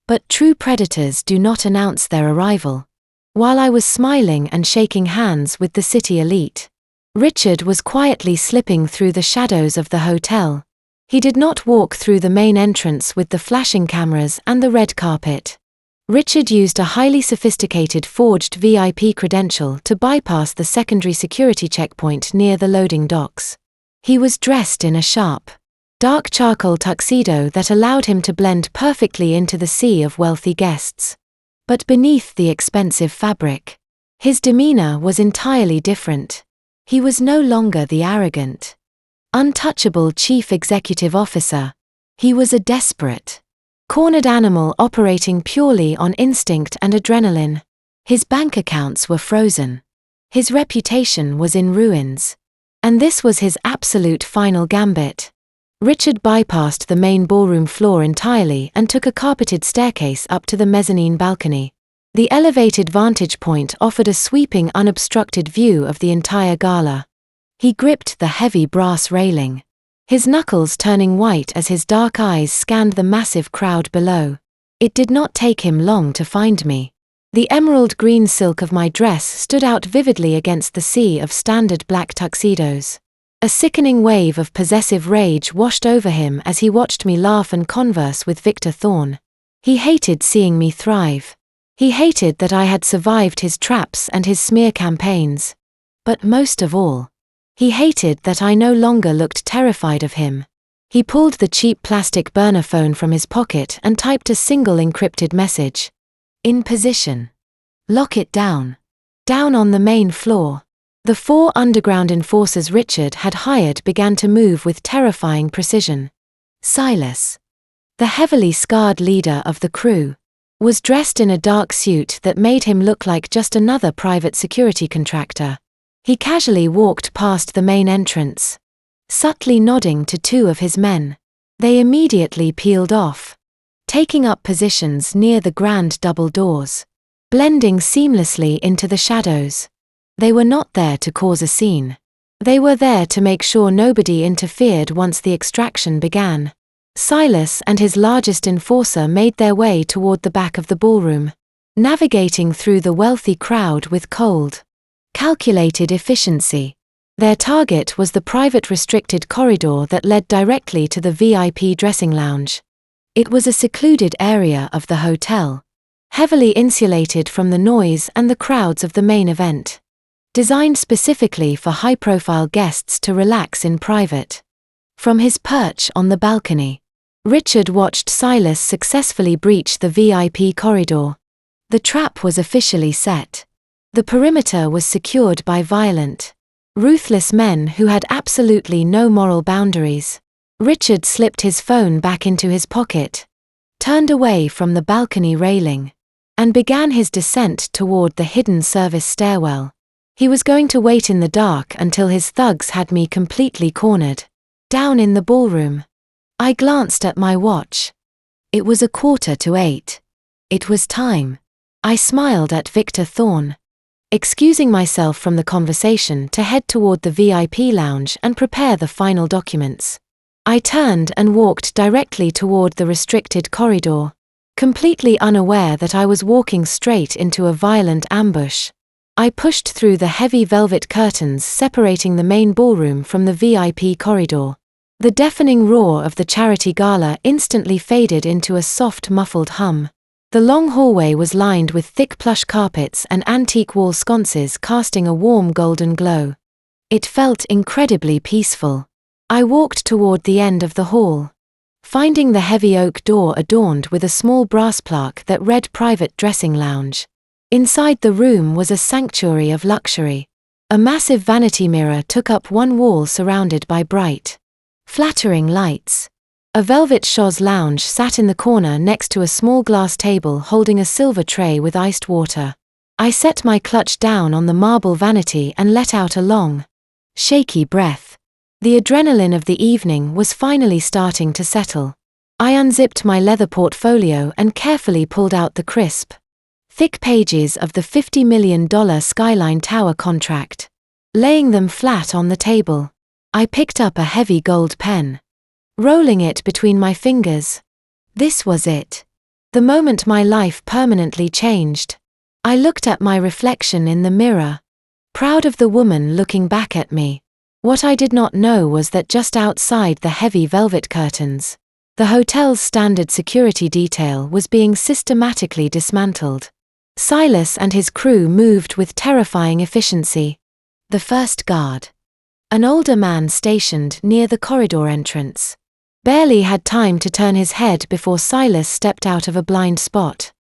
But true predators do not announce their arrival. While I was smiling and shaking hands with the city elite, Richard was quietly slipping through the shadows of the hotel. He did not walk through the main entrance with the flashing cameras and the red carpet. Richard used a highly sophisticated forged VIP credential to bypass the secondary security checkpoint near the loading docks. He was dressed in a sharp, dark charcoal tuxedo that allowed him to blend perfectly into the sea of wealthy guests. But beneath the expensive fabric, his demeanor was entirely different. He was no longer the arrogant, untouchable chief executive officer. He was a desperate, cornered animal operating purely on instinct and adrenaline. His bank accounts were frozen. His reputation was in ruins. And this was his absolute final gambit. Richard bypassed the main ballroom floor entirely and took a carpeted staircase up to the mezzanine balcony. The elevated vantage point offered a sweeping unobstructed view of the entire gala. He gripped the heavy brass railing, his knuckles turning white as his dark eyes scanned the massive crowd below. It did not take him long to find me. The emerald green silk of my dress stood out vividly against the sea of standard black tuxedos. A sickening wave of possessive rage washed over him as he watched me laugh and converse with Victor Thorne. He hated seeing me thrive. He hated that I had survived his traps and his smear campaigns. But most of all, he hated that I no longer looked terrified of him. He pulled the cheap plastic burner phone from his pocket and typed a single encrypted message. In position. Lock it down. Down on the main floor. The 4 underground enforcers Richard had hired began to move with terrifying precision. Silas, the heavily scarred leader of the crew, was dressed in a dark suit that made him look like just another private security contractor. He casually walked past the main entrance, subtly nodding to 2 of his men. They immediately peeled off, taking up positions near the grand double doors, blending seamlessly into the shadows. They were not there to cause a scene. They were there to make sure nobody interfered once the extraction began. Silas and his largest enforcer made their way toward the back of the ballroom. navigating through the wealthy crowd with cold, calculated efficiency. Their target was the private restricted corridor that led directly to the VIP dressing lounge. It was a secluded area of the hotel, heavily insulated from the noise and the crowds of the main event, designed specifically for high-profile guests to relax in private. From his perch on the balcony, Richard watched Silas successfully breach the VIP corridor. The trap was officially set. The perimeter was secured by violent, ruthless men who had absolutely no moral boundaries. Richard slipped his phone back into his pocket, turned away from the balcony railing, and began his descent toward the hidden service stairwell. He was going to wait in the dark until his thugs had me completely cornered. Down in the ballroom, I glanced at my watch. It was 7:45. It was time. I smiled at Victor Thorne, excusing myself from the conversation to head toward the VIP lounge and prepare the final documents. I turned and walked directly toward the restricted corridor, completely unaware that I was walking straight into a violent ambush. I pushed through the heavy velvet curtains separating the main ballroom from the VIP corridor. The deafening roar of the charity gala instantly faded into a soft, muffled hum. The long hallway was lined with thick plush carpets and antique wall sconces casting a warm golden glow. It felt incredibly peaceful. I walked toward the end of the hall, finding the heavy oak door adorned with a small brass plaque that read Private Dressing Lounge. Inside the room was a sanctuary of luxury. A massive vanity mirror took up one wall surrounded by bright, flattering lights. A velvet chaise lounge sat in the corner next to a small glass table holding a silver tray with iced water. I set my clutch down on the marble vanity and let out a long, shaky breath. The adrenaline of the evening was finally starting to settle. I unzipped my leather portfolio and carefully pulled out the crisp, thick pages of the $50 million Skyline Tower contract. Laying them flat on the table, I picked up a heavy gold pen, rolling it between my fingers. This was it. The moment my life permanently changed. I looked at my reflection in the mirror, proud of the woman looking back at me. What I did not know was that just outside the heavy velvet curtains, the hotel's standard security detail was being systematically dismantled. Silas and his crew moved with terrifying efficiency. The first guard, an older man stationed near the corridor entrance, barely had time to turn his head before Silas stepped out of a blind spot.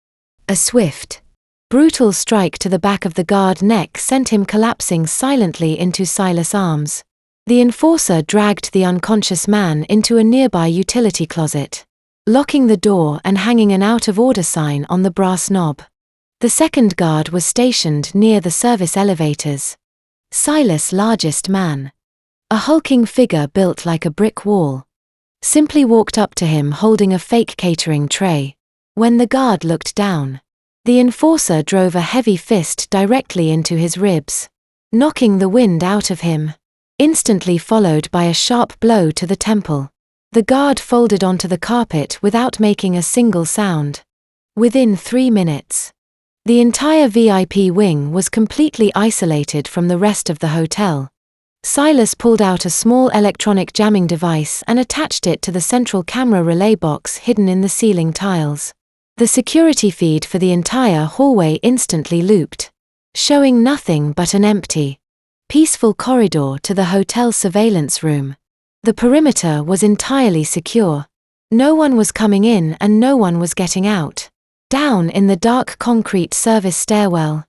A swift, brutal strike to the back of the guard's neck sent him collapsing silently into Silas' arms. The enforcer dragged the unconscious man into a nearby utility closet, locking the door and hanging an out-of-order sign on the brass knob. The second guard was stationed near the service elevators. Silas' largest man, a hulking figure built like a brick wall, simply walked up to him holding a fake catering tray. When the guard looked down, the enforcer drove a heavy fist directly into his ribs, knocking the wind out of him, instantly followed by a sharp blow to the temple. The guard folded onto the carpet without making a single sound. Within 3 minutes, the entire VIP wing was completely isolated from the rest of the hotel. Silas pulled out a small electronic jamming device and attached it to the central camera relay box hidden in the ceiling tiles. The security feed for the entire hallway instantly looped, showing nothing but an empty, peaceful corridor to the hotel surveillance room. The perimeter was entirely secure. No one was coming in and no one was getting out. Down in the dark concrete service stairwell,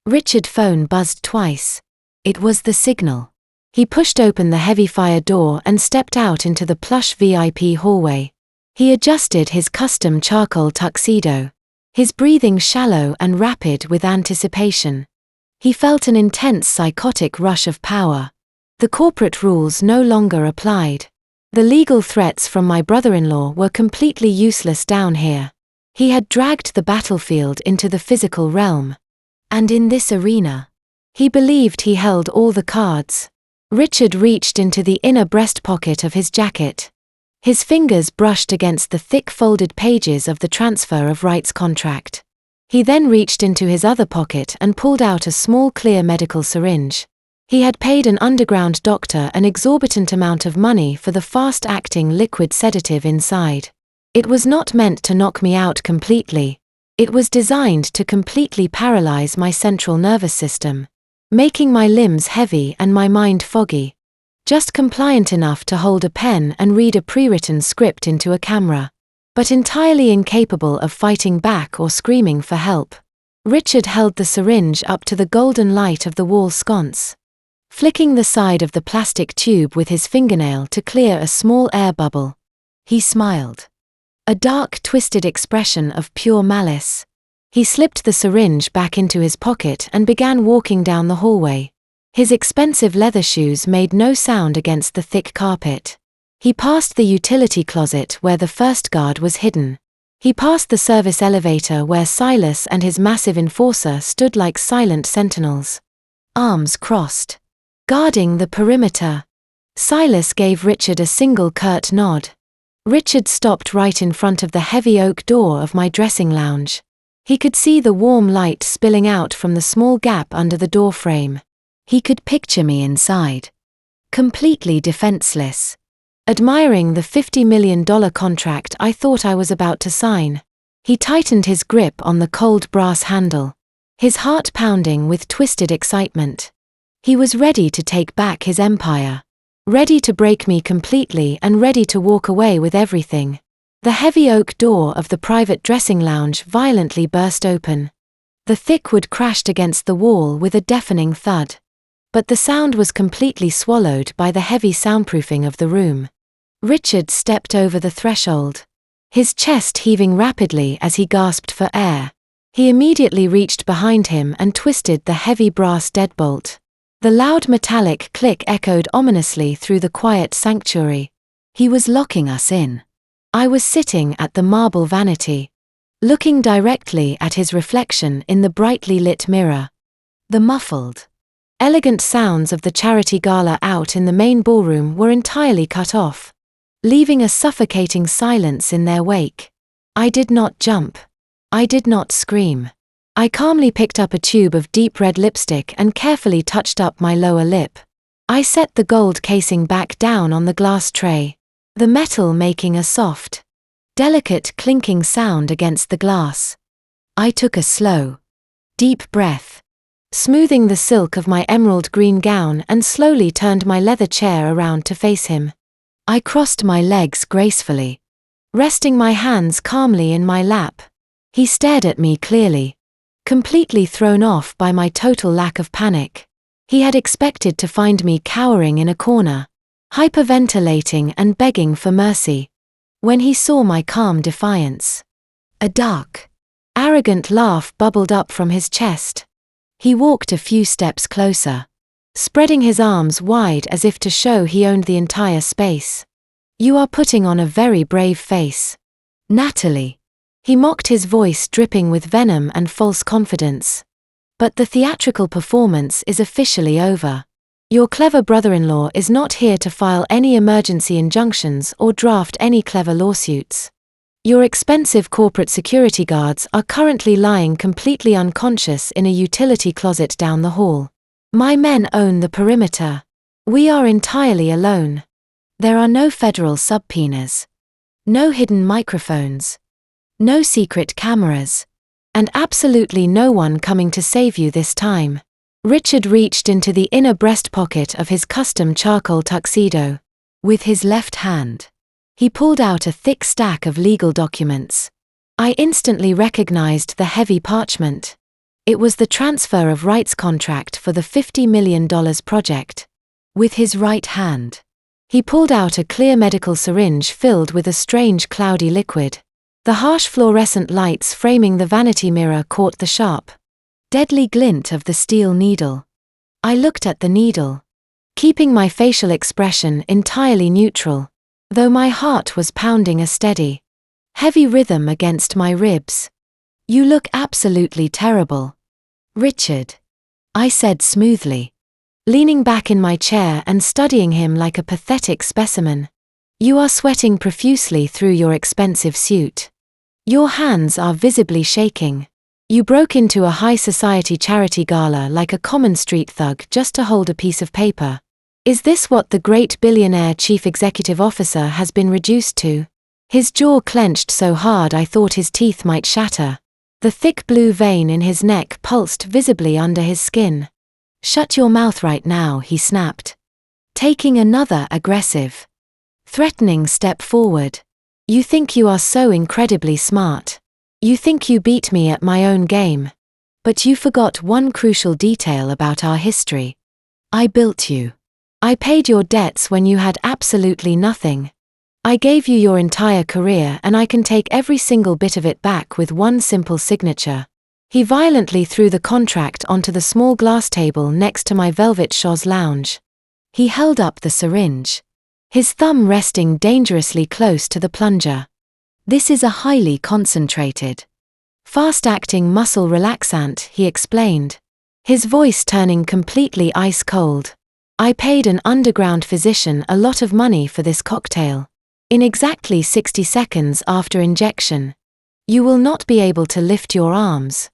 Richard's phone buzzed twice. It was the signal. He pushed open the heavy fire door and stepped out into the plush VIP hallway. He adjusted his custom charcoal tuxedo, his breathing shallow and rapid with anticipation. He felt an intense psychotic rush of power. The corporate rules no longer applied. The legal threats from my brother-in-law were completely useless down here. He had dragged the battlefield into the physical realm. And in this arena, he believed he held all the cards. Richard reached into the inner breast pocket of his jacket. His fingers brushed against the thick folded pages of the transfer of rights contract. He then reached into his other pocket and pulled out a small clear medical syringe. He had paid an underground doctor an exorbitant amount of money for the fast-acting liquid sedative inside. It was not meant to knock me out completely. It was designed to completely paralyze my central nervous system, making my limbs heavy and my mind foggy. Just compliant enough to hold a pen and read a pre-written script into a camera, but entirely incapable of fighting back or screaming for help. Richard held the syringe up to the golden light of the wall sconce, flicking the side of the plastic tube with his fingernail to clear a small air bubble. He smiled. A dark, twisted expression of pure malice. He slipped the syringe back into his pocket and began walking down the hallway. His expensive leather shoes made no sound against the thick carpet. He passed the utility closet where the first guard was hidden. He passed the service elevator where Silas and his massive enforcer stood like silent sentinels, arms crossed, guarding the perimeter. Silas gave Richard a single curt nod. Richard stopped right in front of the heavy oak door of my dressing lounge. He could see the warm light spilling out from the small gap under the door frame. He could picture me inside, completely defenseless, admiring the $50 million contract I thought I was about to sign. He tightened his grip on the cold brass handle, his heart pounding with twisted excitement. He was ready to take back his empire, ready to break me completely and ready to walk away with everything. The heavy oak door of the private dressing lounge violently burst open. The thick wood crashed against the wall with a deafening thud. But the sound was completely swallowed by the heavy soundproofing of the room. Richard stepped over the threshold, his chest heaving rapidly as he gasped for air. He immediately reached behind him and twisted the heavy brass deadbolt. The loud metallic click echoed ominously through the quiet sanctuary. He was locking us in. I was sitting at the marble vanity, looking directly at his reflection in the brightly lit mirror. The muffled, elegant sounds of the charity gala out in the main ballroom were entirely cut off, leaving a suffocating silence in their wake. I did not jump. I did not scream. I calmly picked up a tube of deep red lipstick and carefully touched up my lower lip. I set the gold casing back down on the glass tray, the metal making a soft, delicate clinking sound against the glass. I took a slow, deep breath, smoothing the silk of my emerald green gown, and slowly turned my leather chair around to face him. I crossed my legs gracefully, resting my hands calmly in my lap. He stared at me clearly, completely thrown off by my total lack of panic. He had expected to find me cowering in a corner, hyperventilating and begging for mercy. When he saw my calm defiance, a dark, arrogant laugh bubbled up from his chest. He walked a few steps closer, spreading his arms wide as if to show he owned the entire space. "You are putting on a very brave face, Natalie." He mocked, his voice dripping with venom and false confidence. "But the theatrical performance is officially over. Your clever brother-in-law is not here to file any emergency injunctions or draft any clever lawsuits. Your expensive corporate security guards are currently lying completely unconscious in a utility closet down the hall. My men own the perimeter. We are entirely alone. There are no federal subpoenas, no hidden microphones, no secret cameras, and absolutely no one coming to save you this time." Richard reached into the inner breast pocket of his custom charcoal tuxedo. With his left hand, he pulled out a thick stack of legal documents. I instantly recognized the heavy parchment. It was the transfer of rights contract for the $50 million project. With his right hand, he pulled out a clear medical syringe filled with a strange cloudy liquid. The harsh fluorescent lights framing the vanity mirror caught the sharp, deadly glint of the steel needle. I looked at the needle, keeping my facial expression entirely neutral, though my heart was pounding a steady, heavy rhythm against my ribs. "You look absolutely terrible, Richard," I said smoothly, leaning back in my chair and studying him like a pathetic specimen. "You are sweating profusely through your expensive suit. Your hands are visibly shaking. You broke into a high society charity gala like a common street thug just to hold a piece of paper. Is this what the great billionaire chief executive officer has been reduced to? His jaw clenched so hard I thought his teeth might shatter. The thick blue vein in his neck pulsed visibly under his skin. Shut your mouth right now, he snapped. Taking another aggressive, threatening step forward. You think you are so incredibly smart. You think you beat me at my own game. But you forgot one crucial detail about our history. I built you. I paid your debts when you had absolutely nothing. I gave you your entire career and I can take every single bit of it back with one simple signature. He violently threw the contract onto the small glass table next to my velvet chaise lounge. He held up the syringe, his thumb resting dangerously close to the plunger. This is a highly concentrated, fast-acting muscle relaxant, he explained, his voice turning completely ice-cold. I paid an underground physician a lot of money for this cocktail. In exactly 60 seconds after injection, you will not be able to lift your arms,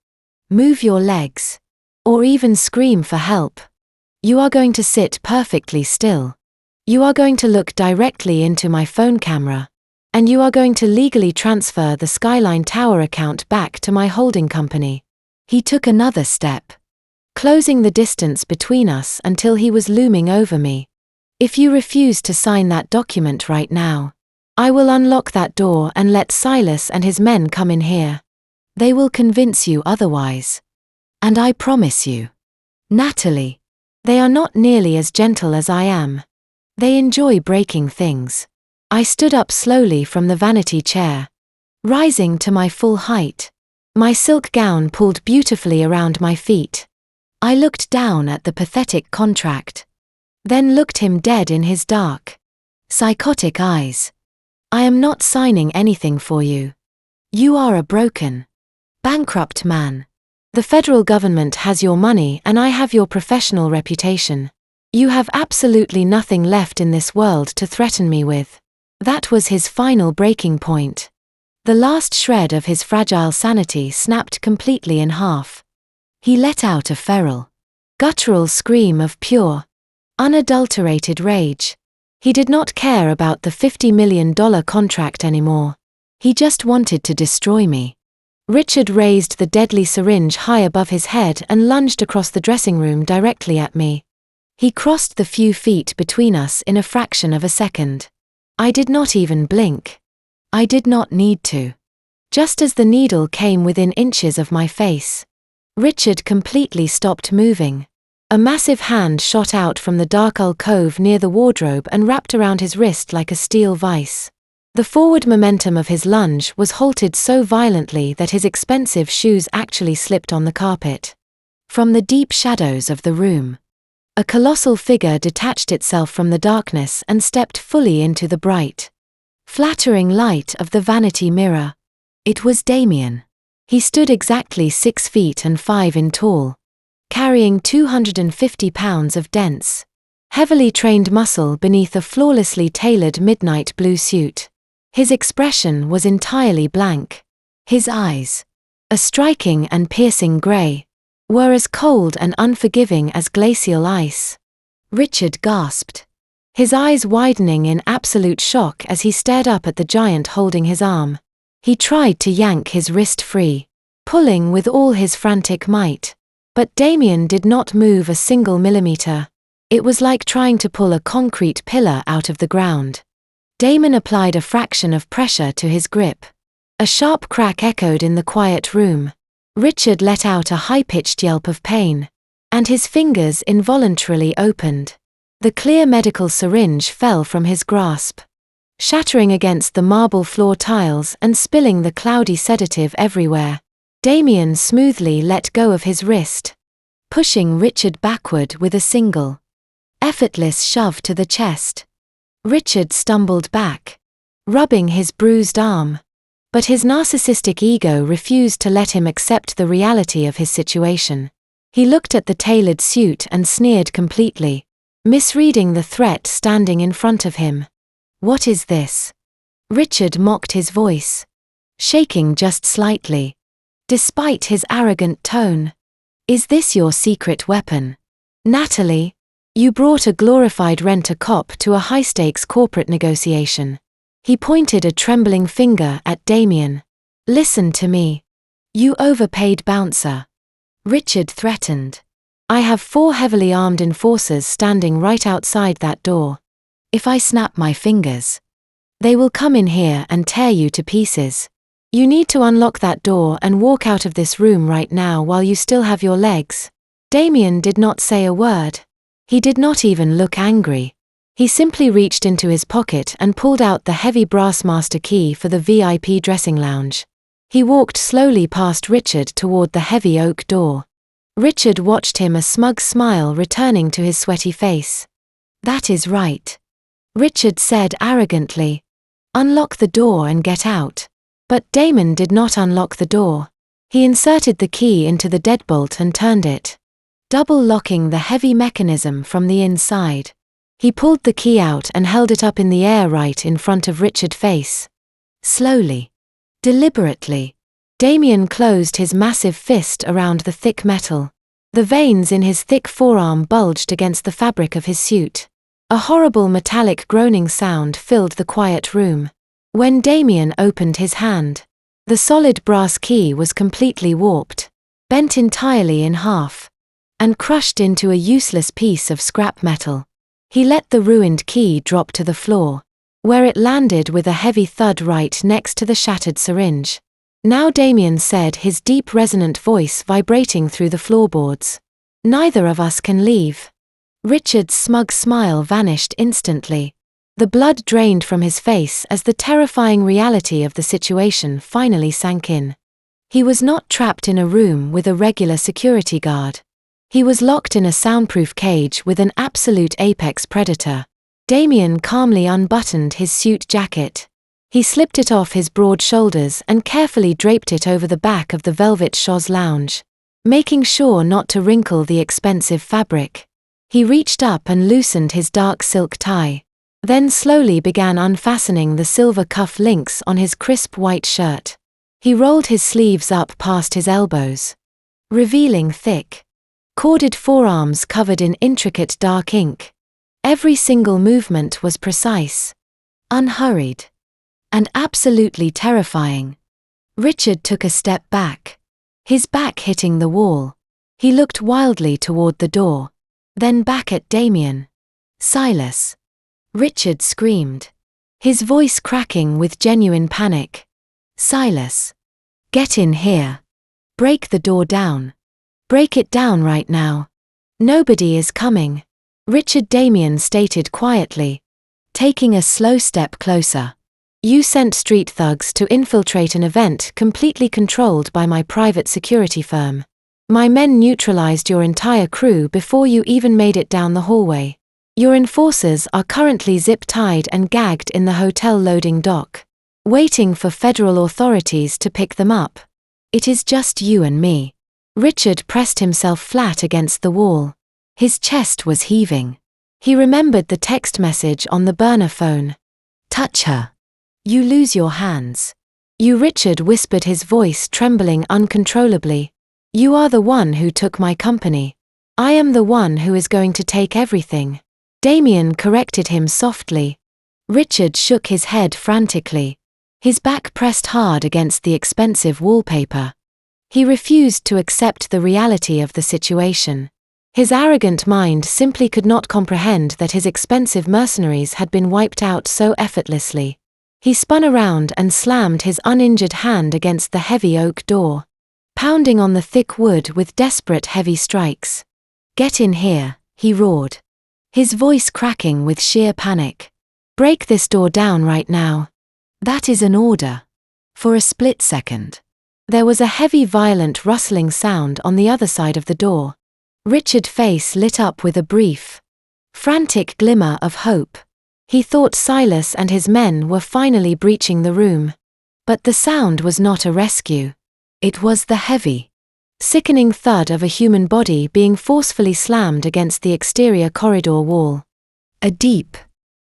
move your legs, or even scream for help. You are going to sit perfectly still. You are going to look directly into my phone camera, and you are going to legally transfer the Skyline Tower account back to my holding company. He took another step, closing the distance between us until he was looming over me. If you refuse to sign that document right now, I will unlock that door and let Silas and his men come in here. They will convince you otherwise. And I promise you, Natalie, they are not nearly as gentle as I am. They enjoy breaking things. I stood up slowly from the vanity chair, rising to my full height. My silk gown pulled beautifully around my feet. I looked down at the pathetic contract, then looked him dead in his dark, psychotic eyes. I am not signing anything for you. You are a broken, bankrupt man. The federal government has your money and I have your professional reputation. You have absolutely nothing left in this world to threaten me with. That was his final breaking point. The last shred of his fragile sanity snapped completely in half. He let out a feral, guttural scream of pure, unadulterated rage. He did not care about the $50 million contract anymore. He just wanted to destroy me. Richard raised the deadly syringe high above his head and lunged across the dressing room directly at me. He crossed the few feet between us in a fraction of a second. I did not even blink. I did not need to. Just as the needle came within inches of my face, Richard completely stopped moving. A massive hand shot out from the dark alcove near the wardrobe and wrapped around his wrist like a steel vice. The forward momentum of his lunge was halted so violently that his expensive shoes actually slipped on the carpet. From the deep shadows of the room, a colossal figure detached itself from the darkness and stepped fully into the bright, flattering light of the vanity mirror. It was Damien. He stood exactly 6 feet and 5 in tall, carrying 250 pounds of dense, heavily trained muscle beneath a flawlessly tailored midnight blue suit. His expression was entirely blank. His eyes, a striking and piercing grey, were as cold and unforgiving as glacial ice. Richard gasped, his eyes widening in absolute shock as he stared up at the giant holding his arm. He tried to yank his wrist free, pulling with all his frantic might. But Damien did not move a single millimeter. It was like trying to pull a concrete pillar out of the ground. Damon applied a fraction of pressure to his grip. A sharp crack echoed in the quiet room. Richard let out a high-pitched yelp of pain, and his fingers involuntarily opened. The clear medical syringe fell from his grasp, shattering against the marble floor tiles and spilling the cloudy sedative everywhere. Damien smoothly let go of his wrist, pushing Richard backward with a single, effortless shove to the chest. Richard stumbled back, rubbing his bruised arm, but his narcissistic ego refused to let him accept the reality of his situation. He looked at the tailored suit and sneered completely, misreading the threat standing in front of him. "What is this?" Richard mocked, his voice shaking just slightly. despite his arrogant tone. "Is this your secret weapon? Natalie, you brought a glorified rent-a-cop to a high-stakes corporate negotiation." He pointed a trembling finger at Damien. "Listen to me. You overpaid bouncer." Richard threatened. "I have 4 heavily armed enforcers standing right outside that door. If I snap my fingers, they will come in here and tear you to pieces. You need to unlock that door and walk out of this room right now while you still have your legs." Damien did not say a word. He did not even look angry. He simply reached into his pocket and pulled out the heavy brass master key for the VIP dressing lounge. He walked slowly past Richard toward the heavy oak door. Richard watched him, a smug smile returning to his sweaty face. "That is right," Richard said arrogantly. "Unlock the door and get out." But Damon did not unlock the door. He inserted the key into the deadbolt and turned it, double-locking the heavy mechanism from the inside. He pulled the key out and held it up in the air right in front of Richard's face. Slowly, deliberately, Damien closed his massive fist around the thick metal. The veins in his thick forearm bulged against the fabric of his suit. A horrible metallic groaning sound filled the quiet room. When Damien opened his hand, the solid brass key was completely warped, bent entirely in half, and crushed into a useless piece of scrap metal. He let the ruined key drop to the floor, where it landed with a heavy thud right next to the shattered syringe. "Now," Damien said, his deep resonant voice vibrating through the floorboards. "Neither of us can leave." Richard's smug smile vanished instantly. The blood drained from his face as the terrifying reality of the situation finally sank in. He was not trapped in a room with a regular security guard. He was locked in a soundproof cage with an absolute apex predator. Damien calmly unbuttoned his suit jacket. He slipped it off his broad shoulders and carefully draped it over the back of the velvet chaise lounge, making sure not to wrinkle the expensive fabric. He reached up and loosened his dark silk tie, then slowly began unfastening the silver cuff links on his crisp white shirt. He rolled his sleeves up past his elbows, revealing thick, corded forearms covered in intricate dark ink. Every single movement was precise, unhurried, and absolutely terrifying. Richard took a step back, his back hitting the wall. He looked wildly toward the door, then back at Damien. "Silas!" Richard screamed, his voice cracking with genuine panic. "Silas! Get in here! Break the door down! Break it down right now! Nobody is coming!" Richard, Damien stated quietly, taking a slow step closer. "You sent street thugs to infiltrate an event completely controlled by my private security firm. My men neutralized your entire crew before you even made it down the hallway. Your enforcers are currently zip-tied and gagged in the hotel loading dock, waiting for federal authorities to pick them up. It is just you and me." Richard pressed himself flat against the wall. His chest was heaving. He remembered the text message on the burner phone. "Touch her. You lose your hands." "You," Richard whispered, his voice trembling uncontrollably. "You are the one who took my company. I am the one who is going to take everything." Damien corrected him softly. Richard shook his head frantically, his back pressed hard against the expensive wallpaper. He refused to accept the reality of the situation. His arrogant mind simply could not comprehend that his expensive mercenaries had been wiped out so effortlessly. He spun around and slammed his uninjured hand against the heavy oak door, pounding on the thick wood with desperate heavy strikes. "Get in here," he roared, his voice cracking with sheer panic. "Break this door down right now. That is an order." For a split second, there was a heavy, violent rustling sound on the other side of the door. Richard's face lit up with a brief, frantic glimmer of hope. He thought Silas and his men were finally breaching the room. But the sound was not a rescue. It was the heavy, sickening thud of a human body being forcefully slammed against the exterior corridor wall. A deep,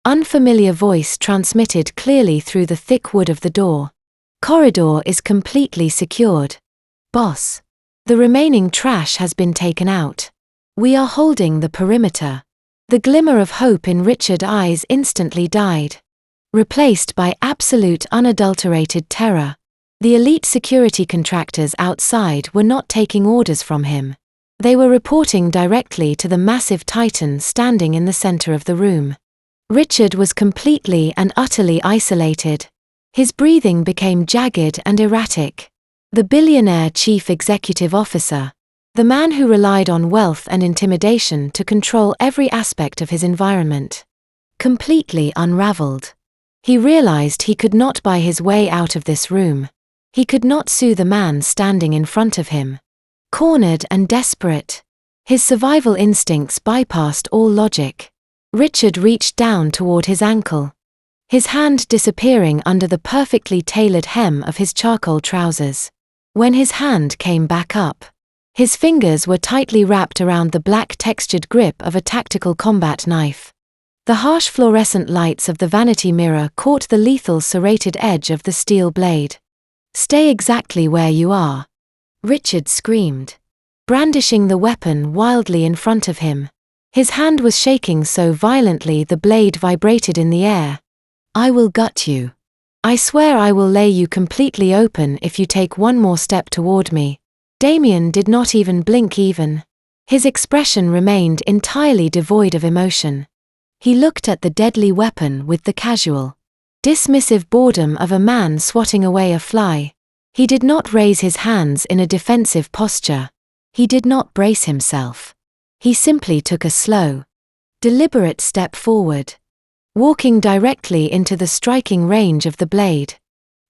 unfamiliar voice transmitted clearly through the thick wood of the door. "Corridor is completely secured. Boss. The remaining trash has been taken out. We are holding the perimeter. The glimmer of hope in Richard's eyes instantly died, replaced by absolute unadulterated terror. The elite security contractors outside were not taking orders from him. They were reporting directly to the massive titan standing in the center of the room. Richard was completely and utterly isolated. His breathing became jagged and erratic. The billionaire chief executive officer, the man who relied on wealth and intimidation to control every aspect of his environment, completely unraveled. He realized he could not buy his way out of this room. He could not sue the man standing in front of him. Cornered and desperate, his survival instincts bypassed all logic. Richard reached down toward his ankle, his hand disappearing under the perfectly tailored hem of his charcoal trousers. When his hand came back up, his fingers were tightly wrapped around the black textured grip of a tactical combat knife. The harsh fluorescent lights of the vanity mirror caught the lethal serrated edge of the steel blade. "Stay exactly where you are," Richard screamed, brandishing the weapon wildly in front of him. His hand was shaking so violently the blade vibrated in the air. "I will gut you. I swear I will lay you completely open if you take one more step toward me." Damien did not even blink. His expression remained entirely devoid of emotion. He looked at the deadly weapon with the casual, dismissive boredom of a man swatting away a fly. He did not raise his hands in a defensive posture. He did not brace himself. He simply took a slow, deliberate step forward, walking directly into the striking range of the blade.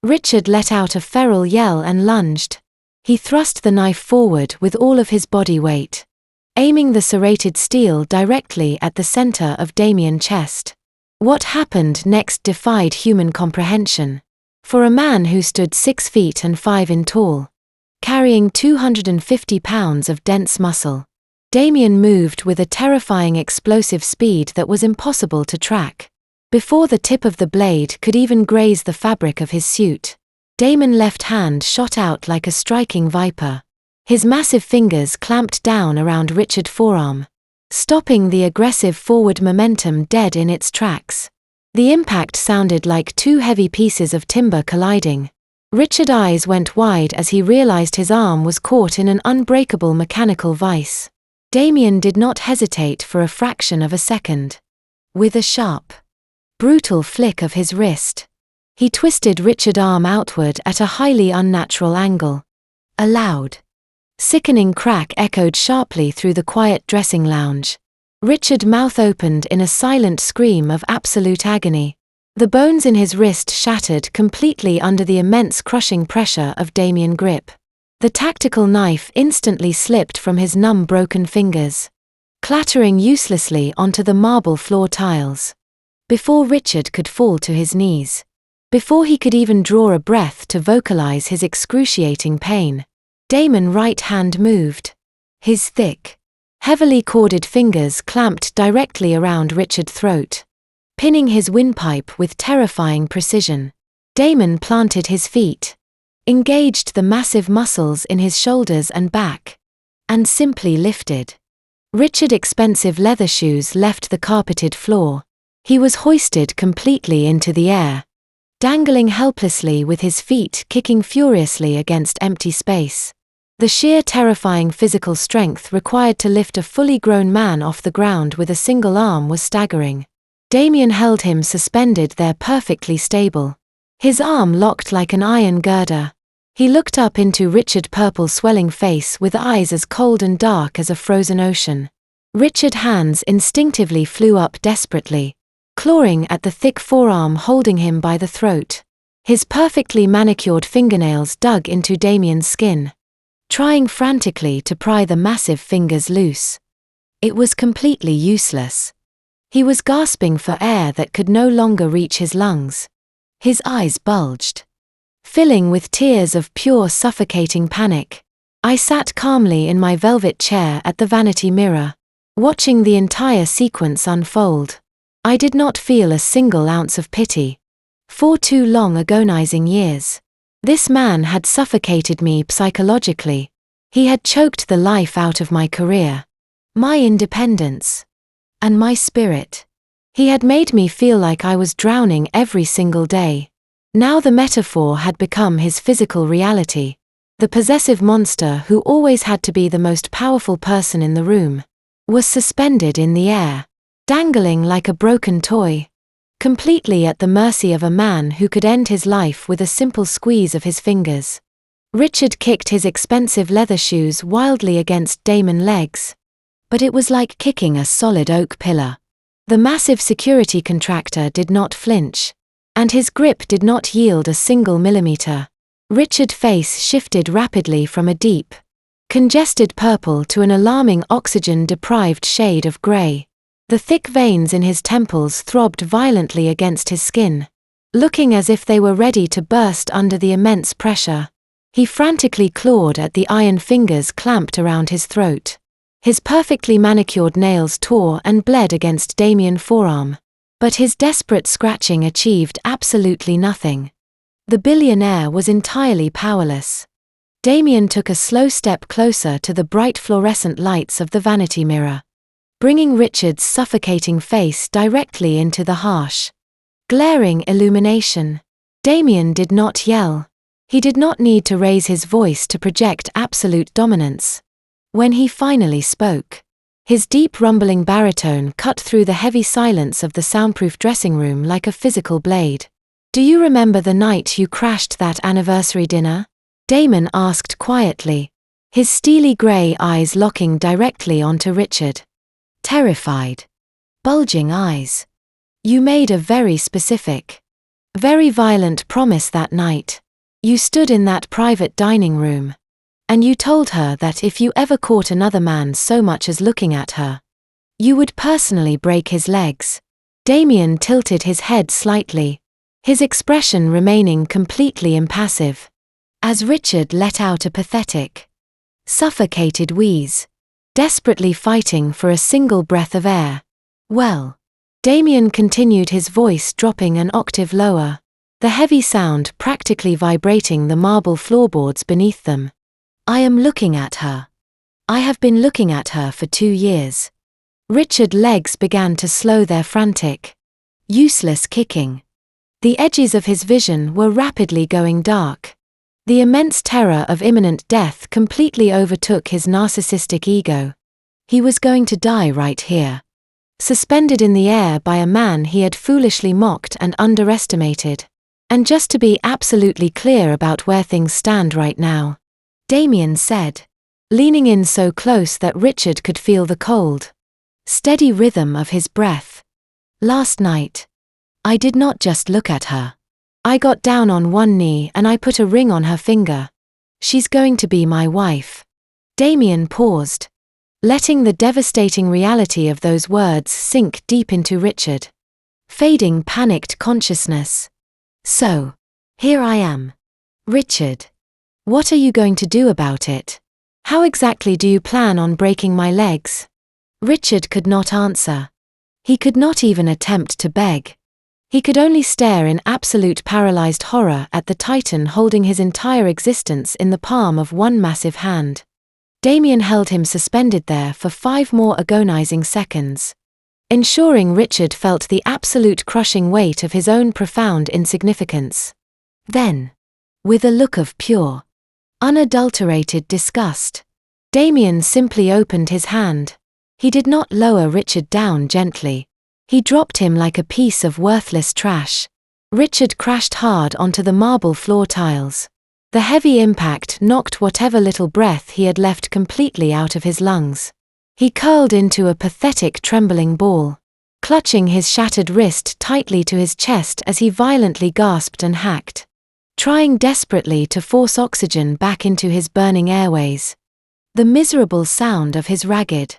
Richard let out a feral yell and lunged. He thrust the knife forward with all of his body weight, aiming the serrated steel directly at the center of Damien's chest. What happened next defied human comprehension. For a man who stood 6 feet and 5 in tall, carrying 250 pounds of dense muscle, Damien moved with a terrifying explosive speed that was impossible to track. Before the tip of the blade could even graze the fabric of his suit, Damon's left hand shot out like a striking viper. His massive fingers clamped down around Richard's forearm, stopping the aggressive forward momentum dead in its tracks. The impact sounded like 2 heavy pieces of timber colliding. Richard's eyes went wide as he realized his arm was caught in an unbreakable mechanical vice. Damien did not hesitate for a fraction of a second. With a sharp, brutal flick of his wrist, he twisted Richard's arm outward at a highly unnatural angle. A loud, sickening crack echoed sharply through the quiet dressing lounge. Richard's mouth opened in a silent scream of absolute agony. The bones in his wrist shattered completely under the immense crushing pressure of Damien's grip. The tactical knife instantly slipped from his numb broken fingers, clattering uselessly onto the marble floor tiles. Before Richard could fall to his knees, before he could even draw a breath to vocalize his excruciating pain, Damon's right hand moved. His thick, heavily corded fingers clamped directly around Richard's throat, pinning his windpipe with terrifying precision. Damon planted his feet, engaged the massive muscles in his shoulders and back, and simply lifted. Richard's expensive leather shoes left the carpeted floor. He was hoisted completely into the air, dangling helplessly with his feet kicking furiously against empty space. The sheer terrifying physical strength required to lift a fully grown man off the ground with a single arm was staggering. Damien held him suspended there perfectly stable, his arm locked like an iron girder. He looked up into Richard's purple swelling face with eyes as cold and dark as a frozen ocean. Richard's hands instinctively flew up desperately, clawing at the thick forearm holding him by the throat. His perfectly manicured fingernails dug into Damien's skin, trying frantically to pry the massive fingers loose. It was completely useless. He was gasping for air that could no longer reach his lungs. His eyes bulged, filling with tears of pure suffocating panic. I sat calmly in my velvet chair at the vanity mirror, watching the entire sequence unfold. I did not feel a single ounce of pity. For 2 long agonizing years, This man had suffocated me psychologically. He had choked the life out of my career, my independence, and my spirit. He had made me feel like I was drowning every single day. Now the metaphor had become his physical reality. The possessive monster who always had to be the most powerful person in the room was suspended in the air, dangling like a broken toy, completely at the mercy of a man who could end his life with a simple squeeze of his fingers. Richard kicked his expensive leather shoes wildly against Damon's legs. But it was like kicking a solid oak pillar. The massive security contractor did not flinch, and his grip did not yield a single millimeter. Richard's face shifted rapidly from a deep, congested purple to an alarming oxygen-deprived shade of gray. The thick veins in his temples throbbed violently against his skin, looking as if they were ready to burst under the immense pressure. He frantically clawed at the iron fingers clamped around his throat. His perfectly manicured nails tore and bled against Damien's forearm. But his desperate scratching achieved absolutely nothing. The billionaire was entirely powerless. Damien took a slow step closer to the bright fluorescent lights of the vanity mirror, bringing Richard's suffocating face directly into the harsh, glaring illumination. Damien did not yell. He did not need to raise his voice to project absolute dominance. When he finally spoke, his deep rumbling baritone cut through the heavy silence of the soundproof dressing room like a physical blade. "Do you remember the night you crashed that anniversary dinner?" Damon asked quietly, his steely grey eyes locking directly onto Richard. Terrified, bulging eyes. "You made a very specific, very violent promise that night. You stood in that private dining room, and you told her that if you ever caught another man so much as looking at her, you would personally break his legs." Damien tilted his head slightly, his expression remaining completely impassive, as Richard let out a pathetic, suffocated wheeze, desperately fighting for a single breath of air. "Well," Damien continued, his voice dropping an octave lower, the heavy sound practically vibrating the marble floorboards beneath them. "I am looking at her. I have been looking at her for 2 years." Richard's legs began to slow their frantic, useless kicking. The edges of his vision were rapidly going dark. The immense terror of imminent death completely overtook his narcissistic ego. He was going to die right here, suspended in the air by a man he had foolishly mocked and underestimated. "And just to be absolutely clear about where things stand right now," Damien said, leaning in so close that Richard could feel the cold, steady rhythm of his breath. "Last night, I did not just look at her. I got down on one knee and I put a ring on her finger. She's going to be my wife." Damien paused, letting the devastating reality of those words sink deep into Richard. Fading panicked consciousness. "So, here I am. Richard. What are you going to do about it? How exactly do you plan on breaking my legs?" Richard could not answer. He could not even attempt to beg. He could only stare in absolute paralyzed horror at the titan holding his entire existence in the palm of one massive hand. Damien held him suspended there for 5 more agonizing seconds, ensuring Richard felt the absolute crushing weight of his own profound insignificance. Then, with a look of pure, unadulterated disgust, Damien simply opened his hand. He did not lower Richard down gently. He dropped him like a piece of worthless trash. Richard crashed hard onto the marble floor tiles. The heavy impact knocked whatever little breath he had left completely out of his lungs. He curled into a pathetic trembling ball, clutching his shattered wrist tightly to his chest as he violently gasped and hacked, trying desperately to force oxygen back into his burning airways. The miserable sound of his ragged,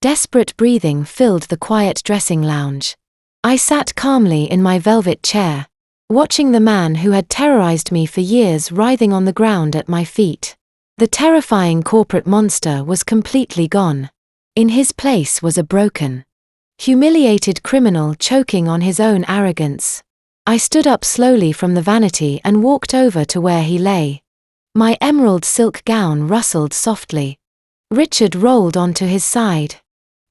desperate breathing filled the quiet dressing lounge. I sat calmly in my velvet chair, watching the man who had terrorized me for years writhing on the ground at my feet. The terrifying corporate monster was completely gone. In his place was a broken, humiliated criminal choking on his own arrogance. I stood up slowly from the vanity and walked over to where he lay. My emerald silk gown rustled softly. Richard rolled onto his side,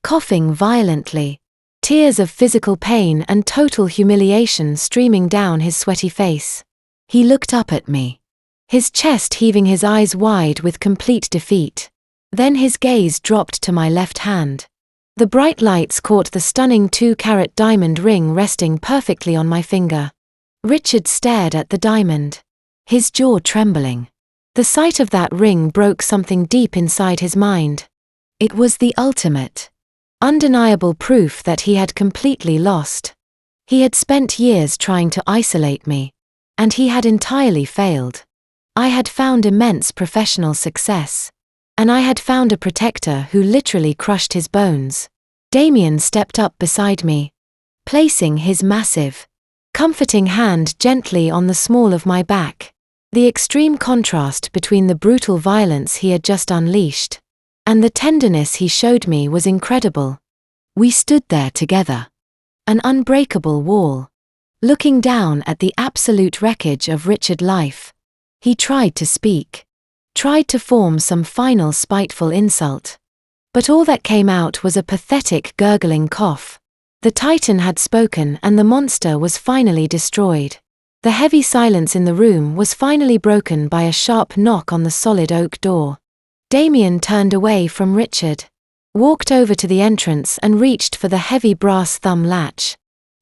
coughing violently, tears of physical pain and total humiliation streaming down his sweaty face. He looked up at me, his chest heaving, his eyes wide with complete defeat. Then his gaze dropped to my left hand. The bright lights caught the stunning 2-carat diamond ring resting perfectly on my finger. Richard stared at the diamond, his jaw trembling. The sight of that ring broke something deep inside his mind. It was the ultimate, undeniable proof that he had completely lost. He had spent years trying to isolate me, and he had entirely failed. I had found immense professional success, and I had found a protector who literally crushed his bones. Damien stepped up beside me, placing his massive, comforting hand gently on the small of my back. The extreme contrast between the brutal violence he had just unleashed and the tenderness he showed me was incredible. We stood there together, an unbreakable wall, looking down at the absolute wreckage of Richard's life. He tried to speak, tried to form some final spiteful insult, but all that came out was a pathetic gurgling cough. The Titan had spoken and the monster was finally destroyed. The heavy silence in the room was finally broken by a sharp knock on the solid oak door. Damien turned away from Richard, walked over to the entrance and reached for the heavy brass thumb latch.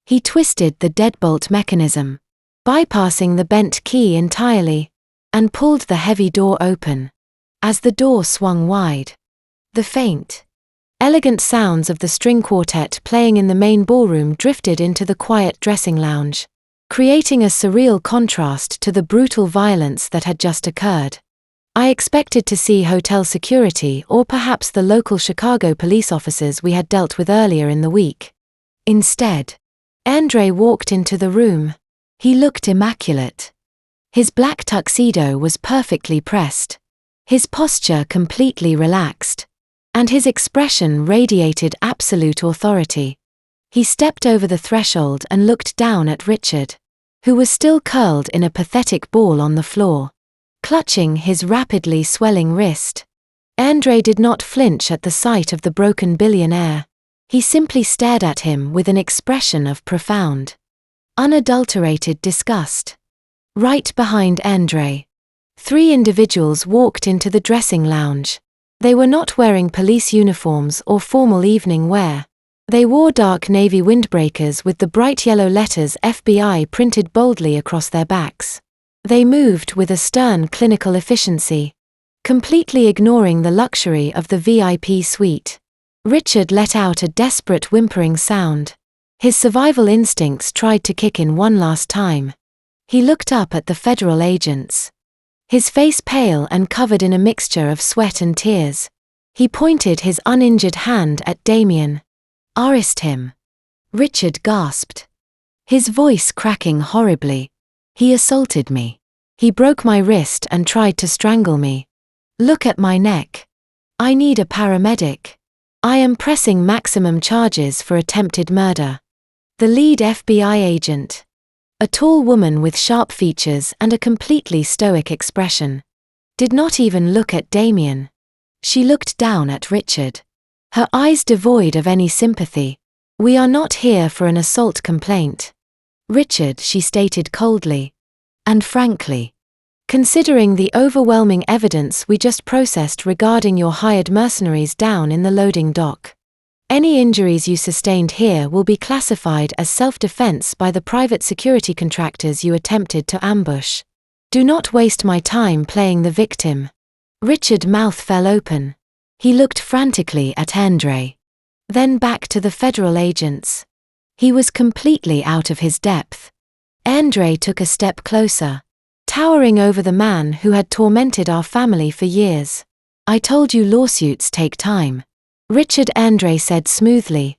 He twisted the deadbolt mechanism, bypassing the bent key entirely, and pulled the heavy door open. As the door swung wide, the faint, elegant sounds of the string quartet playing in the main ballroom drifted into the quiet dressing lounge, creating a surreal contrast to the brutal violence that had just occurred. I expected to see hotel security or perhaps the local Chicago police officers we had dealt with earlier in the week. Instead, Andre walked into the room. He looked immaculate. His black tuxedo was perfectly pressed, his posture completely relaxed, and his expression radiated absolute authority. He stepped over the threshold and looked down at Richard, who was still curled in a pathetic ball on the floor, clutching his rapidly swelling wrist. Andre did not flinch at the sight of the broken billionaire. He simply stared at him with an expression of profound, unadulterated disgust. Right behind Andre, 3 individuals walked into the dressing lounge. They were not wearing police uniforms or formal evening wear. They wore dark navy windbreakers with the bright yellow letters FBI printed boldly across their backs. They moved with a stern clinical efficiency, completely ignoring the luxury of the VIP suite. Richard let out a desperate whimpering sound. His survival instincts tried to kick in one last time. He looked up at the federal agents, his face pale and covered in a mixture of sweat and tears. He pointed his uninjured hand at Damien. "Arrest him." Richard gasped, his voice cracking horribly. "He assaulted me. He broke my wrist and tried to strangle me. Look at my neck. I need a paramedic. I am pressing maximum charges for attempted murder." The lead FBI agent, a tall woman with sharp features and a completely stoic expression, did not even look at Damien. She looked down at Richard, her eyes devoid of any sympathy. "We are not here for an assault complaint, Richard," she stated coldly. "And frankly, considering the overwhelming evidence we just processed regarding your hired mercenaries down in the loading dock, any injuries you sustained here will be classified as self-defense by the private security contractors you attempted to ambush. Do not waste my time playing the victim." Richard's mouth fell open. He looked frantically at Andre, then back to the federal agents. He was completely out of his depth. Andre took a step closer, towering over the man who had tormented our family for years. "I told you lawsuits take time," Richard, Andre said smoothly.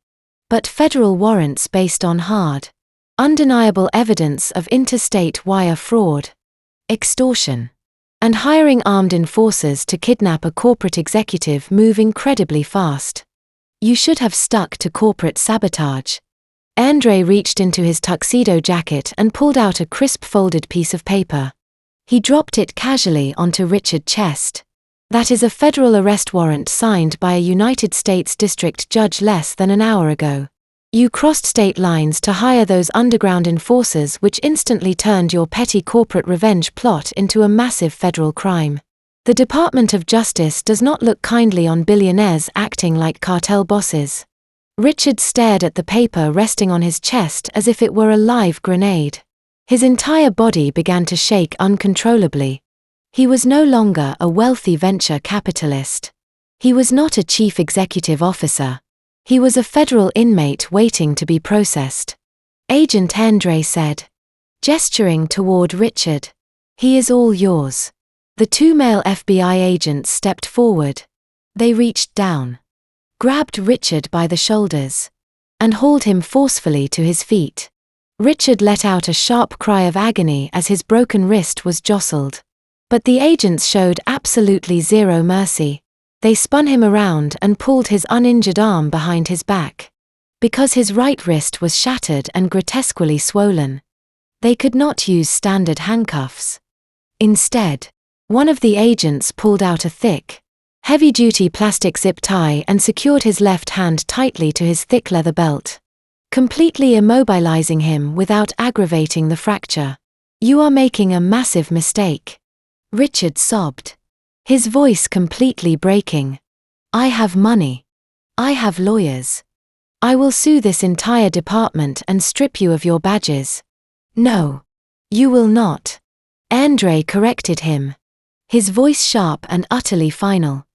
"But federal warrants based on hard, undeniable evidence of interstate wire fraud, extortion, and hiring armed enforcers to kidnap a corporate executive move incredibly fast. You should have stuck to corporate sabotage." Andre reached into his tuxedo jacket and pulled out a crisp folded piece of paper. He dropped it casually onto Richard's chest. That is a federal arrest warrant signed by a United States District Judge less than an hour ago. You crossed state lines to hire those underground enforcers, which instantly turned your petty corporate revenge plot into a massive federal crime. The Department of Justice does not look kindly on billionaires acting like cartel bosses. Richard stared at the paper resting on his chest as if it were a live grenade. His entire body began to shake uncontrollably. He was no longer a wealthy venture capitalist. He was not a chief executive officer. He was a federal inmate waiting to be processed. Agent Andre said, gesturing toward Richard. He is all yours. The two male FBI agents stepped forward. They reached down, grabbed Richard by the shoulders, and hauled him forcefully to his feet. Richard let out a sharp cry of agony as his broken wrist was jostled. But the agents showed absolutely zero mercy. They spun him around and pulled his uninjured arm behind his back. Because his right wrist was shattered and grotesquely swollen, they could not use standard handcuffs. Instead, one of the agents pulled out a thick, heavy-duty plastic zip tie and secured his left hand tightly to his thick leather belt, completely immobilizing him without aggravating the fracture. You are making a massive mistake, Richard sobbed, his voice completely breaking. I have money. I have lawyers. I will sue this entire department and strip you of your badges. No. You will not. Andre corrected him, his voice sharp and utterly final.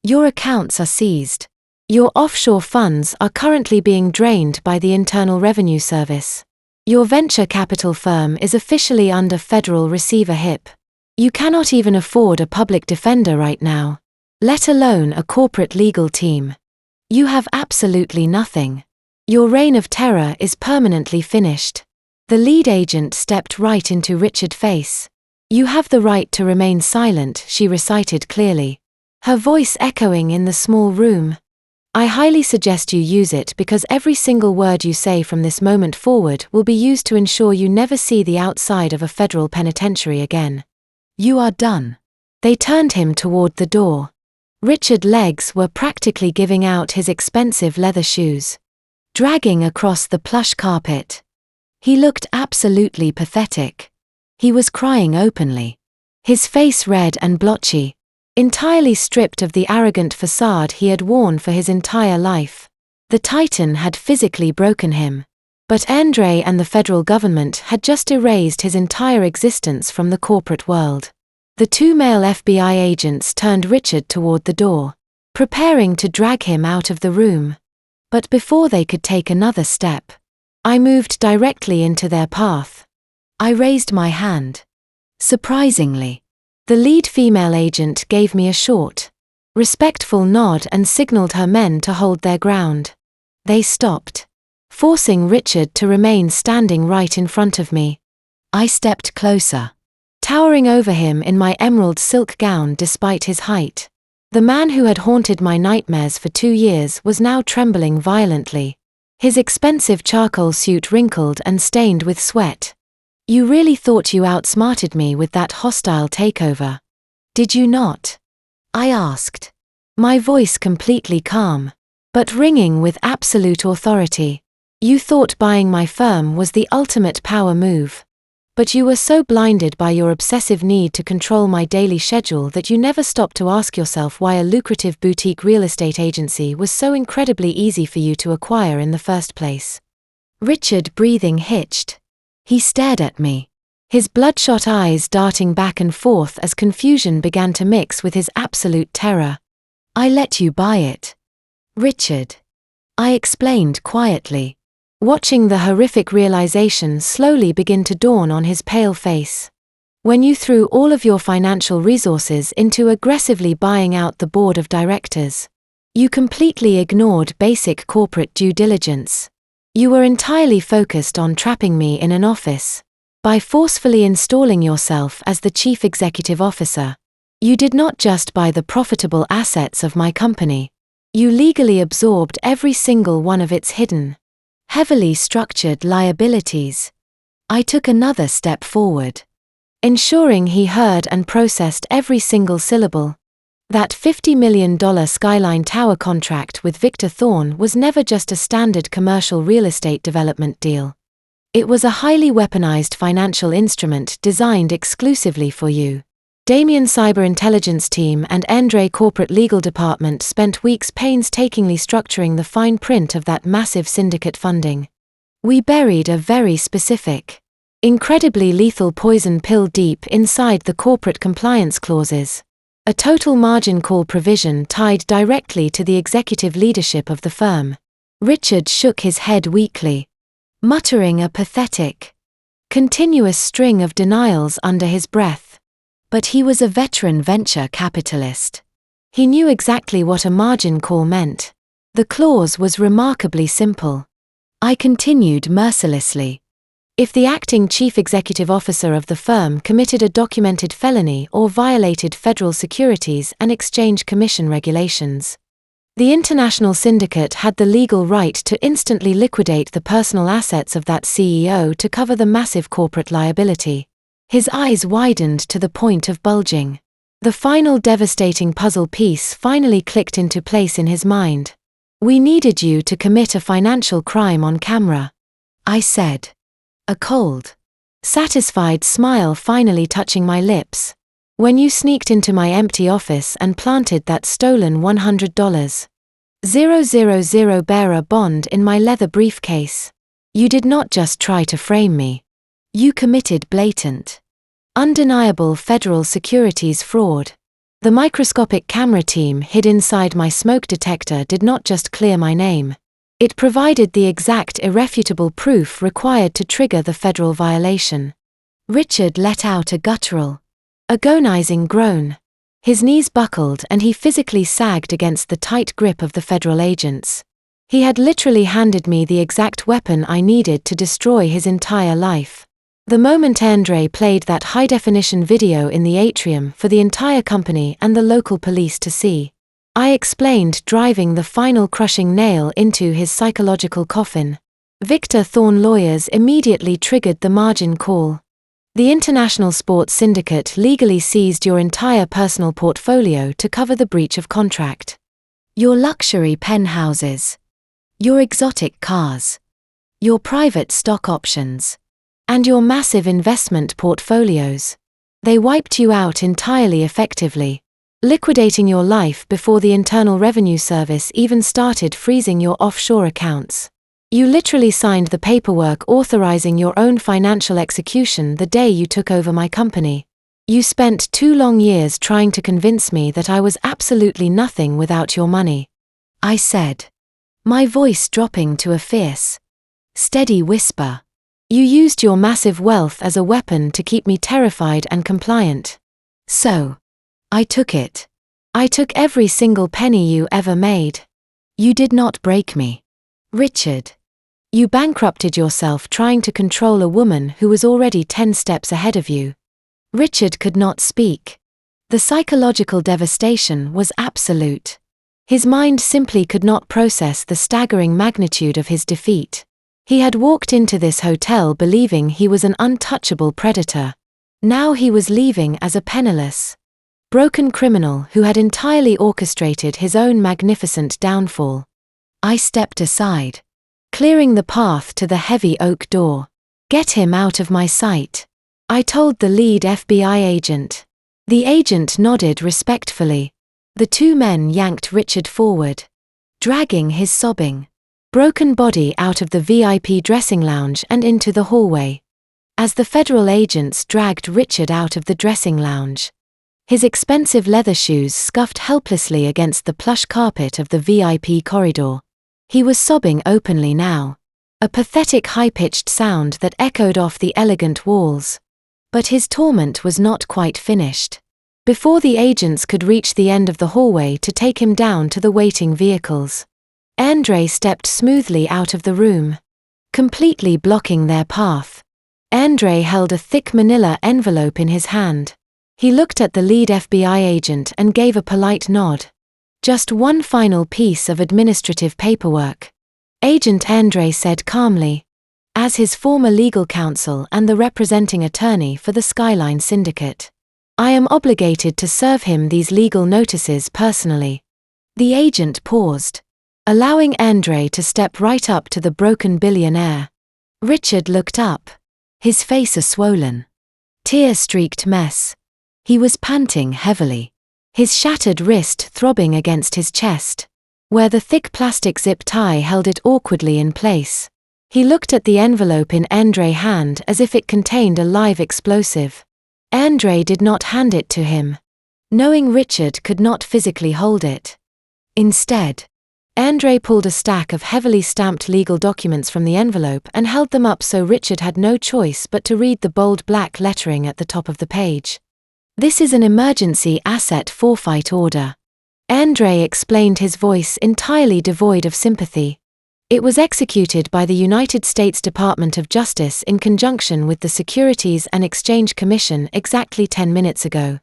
Your accounts are seized. Your offshore funds are currently being drained by the Internal Revenue Service. Your venture capital firm is officially under federal receiver-hip. You cannot even afford a public defender right now, let alone a corporate legal team. You have absolutely nothing. Your reign of terror is permanently finished. The lead agent stepped right into Richard's face. You have the right to remain silent, she recited clearly, her voice echoing in the small room. I highly suggest you use it because every single word you say from this moment forward will be used to ensure you never see the outside of a federal penitentiary again. You are done. They turned him toward the door. Richard's legs were practically giving out his expensive leather shoes, dragging across the plush carpet. He looked absolutely pathetic. He was crying openly, his face red and blotchy, entirely stripped of the arrogant facade he had worn for his entire life. The Titan had physically broken him, but Andre and the federal government had just erased his entire existence from the corporate world. The two male FBI agents turned Richard toward the door, preparing to drag him out of the room. But before they could take another step, I moved directly into their path. I raised my hand. Surprisingly, the lead female agent gave me a short, respectful nod and signaled her men to hold their ground. They stopped, forcing Richard to remain standing right in front of me. I stepped closer, towering over him in my emerald silk gown despite his height. The man who had haunted my nightmares for 2 years was now trembling violently, his expensive charcoal suit wrinkled and stained with sweat. You really thought you outsmarted me with that hostile takeover, did you not? I asked, my voice completely calm, but ringing with absolute authority. You thought buying my firm was the ultimate power move. But you were so blinded by your obsessive need to control my daily schedule that you never stopped to ask yourself why a lucrative boutique real estate agency was so incredibly easy for you to acquire in the first place. Richard, breathing hitched. He stared at me, his bloodshot eyes darting back and forth as confusion began to mix with his absolute terror. I let you buy it, Richard, I explained quietly, watching the horrific realization slowly begin to dawn on his pale face. When you threw all of your financial resources into aggressively buying out the board of directors, you completely ignored basic corporate due diligence. You were entirely focused on trapping me in an office. By forcefully installing yourself as the chief executive officer, you did not just buy the profitable assets of my company, you legally absorbed every single one of its hidden, heavily structured liabilities. I took another step forward, ensuring he heard and processed every single syllable. That $50 million Skyline Tower contract with Victor Thorne was never just a standard commercial real estate development deal. It was a highly weaponized financial instrument designed exclusively for you. Damien Cyber Intelligence Team and Andre Corporate Legal Department spent weeks painstakingly structuring the fine print of that massive syndicate funding. We buried a very specific, incredibly lethal poison pill deep inside the corporate compliance clauses. A total margin call provision tied directly to the executive leadership of the firm. Richard shook his head weakly, muttering a pathetic, continuous string of denials under his breath. But he was a veteran venture capitalist. He knew exactly what a margin call meant. The clause was remarkably simple. I continued mercilessly. If the acting chief executive officer of the firm committed a documented felony or violated Federal Securities and Exchange Commission regulations, the international syndicate had the legal right to instantly liquidate the personal assets of that CEO to cover the massive corporate liability. His eyes widened to the point of bulging. The final devastating puzzle piece finally clicked into place in his mind. We needed you to commit a financial crime on camera, I said. A cold, satisfied smile finally touching my lips. When you sneaked into my empty office and planted that stolen $100,000 bearer bond in my leather briefcase, you did not just try to frame me. You committed blatant, undeniable federal securities fraud. The microscopic camera team hid inside my smoke detector did not just clear my name. It provided the exact irrefutable proof required to trigger the federal violation. Richard let out a guttural, agonizing groan. His knees buckled and he physically sagged against the tight grip of the federal agents. He had literally handed me the exact weapon I needed to destroy his entire life. The moment Andre played that high-definition video in the atrium for the entire company and the local police to see, I explained, driving the final crushing nail into his psychological coffin. Victor Thorne lawyers immediately triggered the margin call. The International Sports Syndicate legally seized your entire personal portfolio to cover the breach of contract. Your luxury penthouses, your exotic cars, your private stock options, and your massive investment portfolios. They wiped you out entirely effectively, liquidating your life before the Internal Revenue Service even started freezing your offshore accounts. You literally signed the paperwork authorizing your own financial execution the day you took over my company. You spent 2 long years trying to convince me that I was absolutely nothing without your money, I said, my voice dropping to a fierce, steady whisper. You used your massive wealth as a weapon to keep me terrified and compliant. So, I took it. I took every single penny you ever made. You did not break me, Richard. You bankrupted yourself trying to control a woman who was already 10 steps ahead of you. Richard could not speak. The psychological devastation was absolute. His mind simply could not process the staggering magnitude of his defeat. He had walked into this hotel believing he was an untouchable predator. Now he was leaving as a penniless, broken criminal who had entirely orchestrated his own magnificent downfall. I stepped aside, clearing the path to the heavy oak door. Get him out of my sight, I told the lead FBI agent. The agent nodded respectfully. The 2 men yanked Richard forward, dragging his sobbing, broken body out of the VIP dressing lounge and into the hallway. As the federal agents dragged Richard out of the dressing lounge, his expensive leather shoes scuffed helplessly against the plush carpet of the VIP corridor. He was sobbing openly now, a pathetic high-pitched sound that echoed off the elegant walls. But his torment was not quite finished. Before the agents could reach the end of the hallway to take him down to the waiting vehicles, Andre stepped smoothly out of the room, completely blocking their path. Andre held a thick manila envelope in his hand. He looked at the lead FBI agent and gave a polite nod. Just one final piece of administrative paperwork. Agent Andre said calmly, as his former legal counsel and the representing attorney for the Skyline Syndicate. I am obligated to serve him these legal notices personally. The agent paused, allowing Andre to step right up to the broken billionaire. Richard looked up, his face a swollen, tear-streaked mess. He was panting heavily, his shattered wrist throbbing against his chest, where the thick plastic zip tie held it awkwardly in place. He looked at the envelope in Andre's hand as if it contained a live explosive. Andre did not hand it to him, knowing Richard could not physically hold it. Instead, Andre pulled a stack of heavily stamped legal documents from the envelope and held them up so Richard had no choice but to read the bold black lettering at the top of the page. This is an emergency asset forfeit order. Andre explained, his voice entirely devoid of sympathy. It was executed by the United States Department of Justice in conjunction with the Securities and Exchange Commission exactly 10 minutes ago.